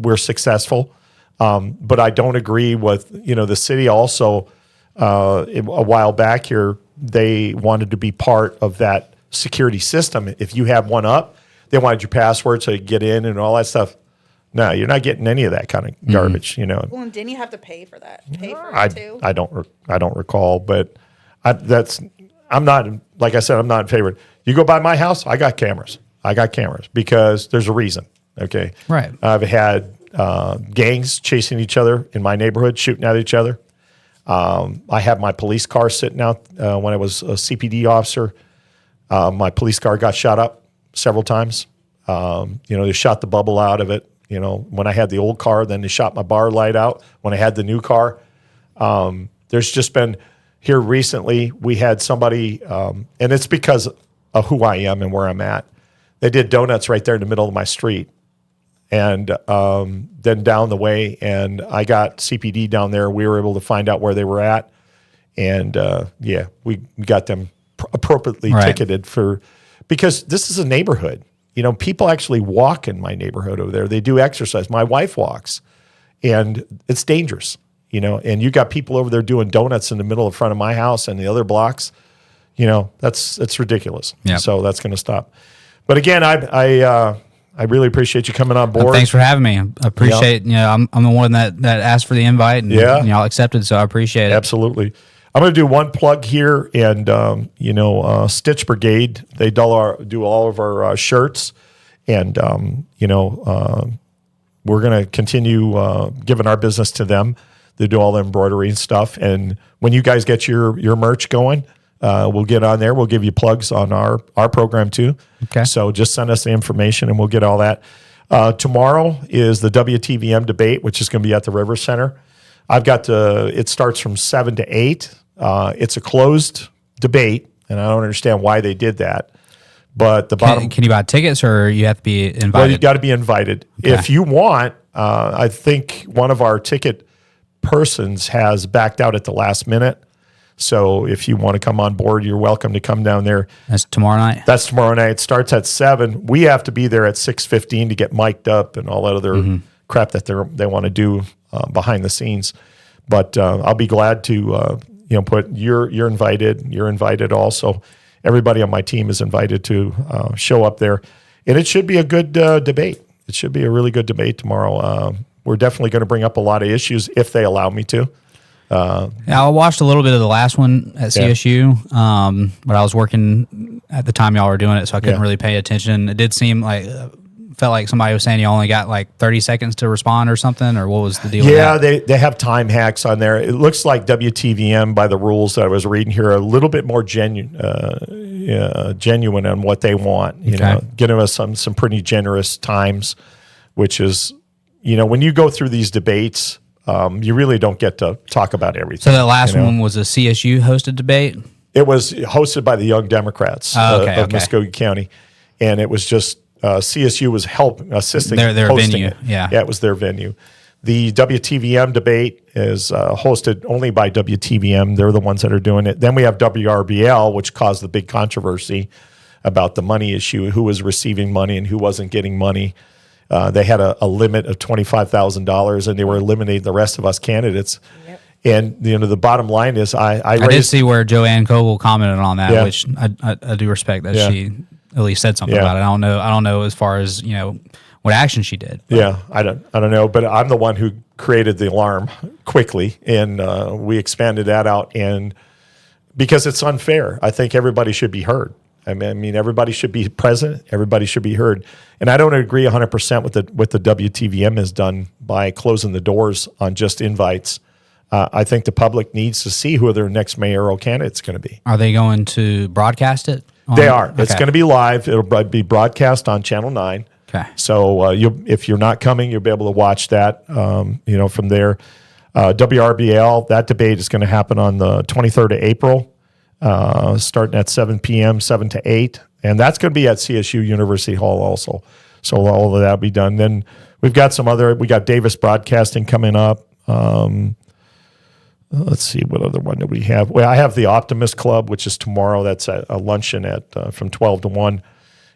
were successful, but I don't agree with the city also. A while back here, they wanted to be part of that security system. If you have one up, they wanted your password so you get in and all that stuff. No, you're not getting any of that kind of garbage. Well, and didn't you have to pay for that? Pay for it too? I don't recall, but I'm not, like I said, I'm not in favor. You go by my house, I got cameras because there's a reason. Okay, Right. I've had gangs chasing each other in my neighborhood, shooting at each other. I had my police car sitting out when I was a CPD officer. My police car got shot up several times. They shot the bubble out of it. When I had the old car, then they shot my bar light out. When I had the new car, there's just been here recently, we had somebody, and it's because of who I am and where I'm at. They did donuts right there in the middle of my street. And then down the way, and I got CPD down there. We were able to find out where they were at. And we got them appropriately Right. ticketed because this is a neighborhood. People actually walk in my neighborhood over there. They do exercise. My wife walks, and it's dangerous, and you got people over there doing donuts in the middle in front of my house and the other blocks. That's ridiculous. Yeah. So that's going to stop. But again, I I really appreciate you coming on board. Thanks for having me. I appreciate, I'm the one that asked for the invite and y'all accepted, so I appreciate it. Absolutely. I'm going to do one plug here, and Stitch Brigade, they do all of our shirts, and we're going to continue giving our business to them. They do all the embroidery and stuff, and when you guys get your merch going, we'll get on there. We'll give you plugs on our program too. Okay. So just send us the information, and we'll get all that. Tomorrow is the WTVM debate, which is going to be at the River Center. It starts from 7 to 8. It's a closed debate, and I don't understand why they did that. But the bottom... Can you buy tickets, or you have to be invited? Well, you got to be invited. Okay. If you want, I think one of our ticket persons has backed out at the last minute. So if you want to come on board, you're welcome to come down there. That's tomorrow night? That's tomorrow night. It starts at 7. We have to be there at 6:15 to get mic'd up and all that other crap that they want to do behind the scenes. But I'll be glad to put you're invited. You're invited also. Everybody on my team is invited to show up there, and it should be a good debate. It should be a really good debate tomorrow. We're definitely going to bring up a lot of issues if they allow me to. I watched a little bit of the last one at CSU, but I was working at the time y'all were doing it, so I couldn't really pay attention. It did seem like felt like somebody was saying you only got like 30 seconds to respond or something, or what was the deal? Yeah, they have time hacks on there. It looks like WTVM, by the rules that I was reading here, a little bit more genuine on what they want. You know, giving us some pretty generous times, which is, when you go through these debates, you really don't get to talk about everything. So that last one was a CSU hosted debate? It was hosted by the Young Democrats of Muskogee County, and it was just CSU was assisting their hosting venue. it. Yeah, it was their venue. The WTVM debate is hosted only by WTVM. They're the ones that are doing it. Then we have WRBL, which caused the big controversy about the money issue, who was receiving money and who wasn't getting money. They had a limit of $25,000, and they were eliminating the rest of us candidates. Yep. And the bottom line is, I did see where Joanne Coble commented on that, which I do respect that she at least said something about it. I don't know as far as what action she did. But. Yeah, I don't know, but I'm the one who created the alarm quickly, and we expanded that out, and because it's unfair, I think everybody should be heard. I mean, everybody should be present. Everybody should be heard. And I don't agree 100% with what the WTVM has done by closing the doors on just invites. I think the public needs to see who their next mayoral candidate's going to be. Are they going to broadcast it? They are. Okay. It's going to be live. It'll be broadcast on Channel 9. Okay. So if you're not coming, you'll be able to watch that, from there. WRBL, that debate is going to happen on the 23rd of April. Starting at 7 p.m., 7 to 8. And that's going to be at CSU University Hall also. So all of that will be done. Then we got Davis Broadcasting coming up. Let's see, what other one do we have? Well, I have the Optimist Club, which is tomorrow. That's a luncheon from 12 to 1.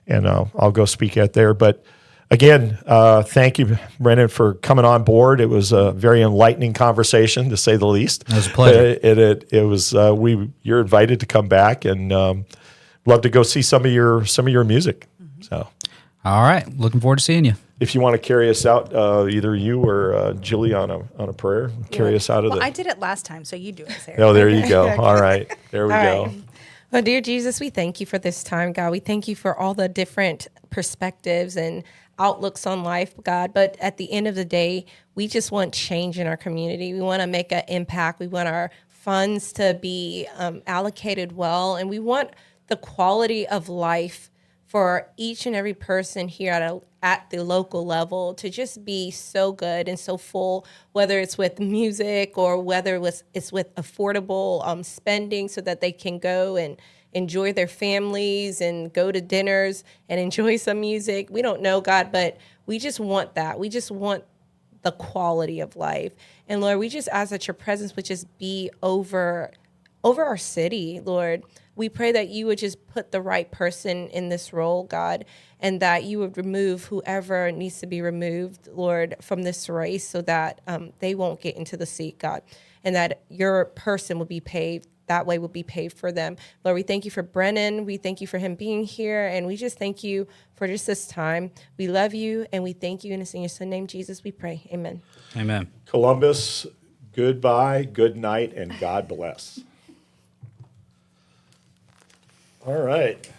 And I'll go speak at there. But again, thank you, Brennan, for coming on board. It was a very enlightening conversation, to say the least. It was a pleasure. It was. You're invited to come back, and love to go see some of your music. So, all right, looking forward to seeing you. If you want to carry us out, either you or Julie on a prayer, carry us out of the. I did it last time, so you do it, Sarah. Oh, there you go. All right, there we go. Right. Well, dear Jesus, we thank you for this time, God. We thank you for all the different perspectives and outlooks on life, God. But at the end of the day, we just want change in our community. We want to make an impact. We want our funds to be allocated well, and we want the quality of life for each and every person here at the local level to just be so good and so full, whether it's with music or whether it's with affordable spending, so that they can go and enjoy their families and go to dinners and enjoy some music. We don't know, God, but we just want that. We just want the quality of life. And Lord, we just ask that your presence would just be over our city, Lord. We pray that you would just put the right person in this role, God, and that you would remove whoever needs to be removed, Lord, from this race, so that they won't get into the seat, God, and that your person will be paved that way would be paid for them. Lord, we thank you for Brennan. We thank you for him being here. And we just thank you for just this time. We love you and we thank you. And it's in your son name, Jesus, we pray. Amen. Amen. Columbus, goodbye, good night, and God bless. All right.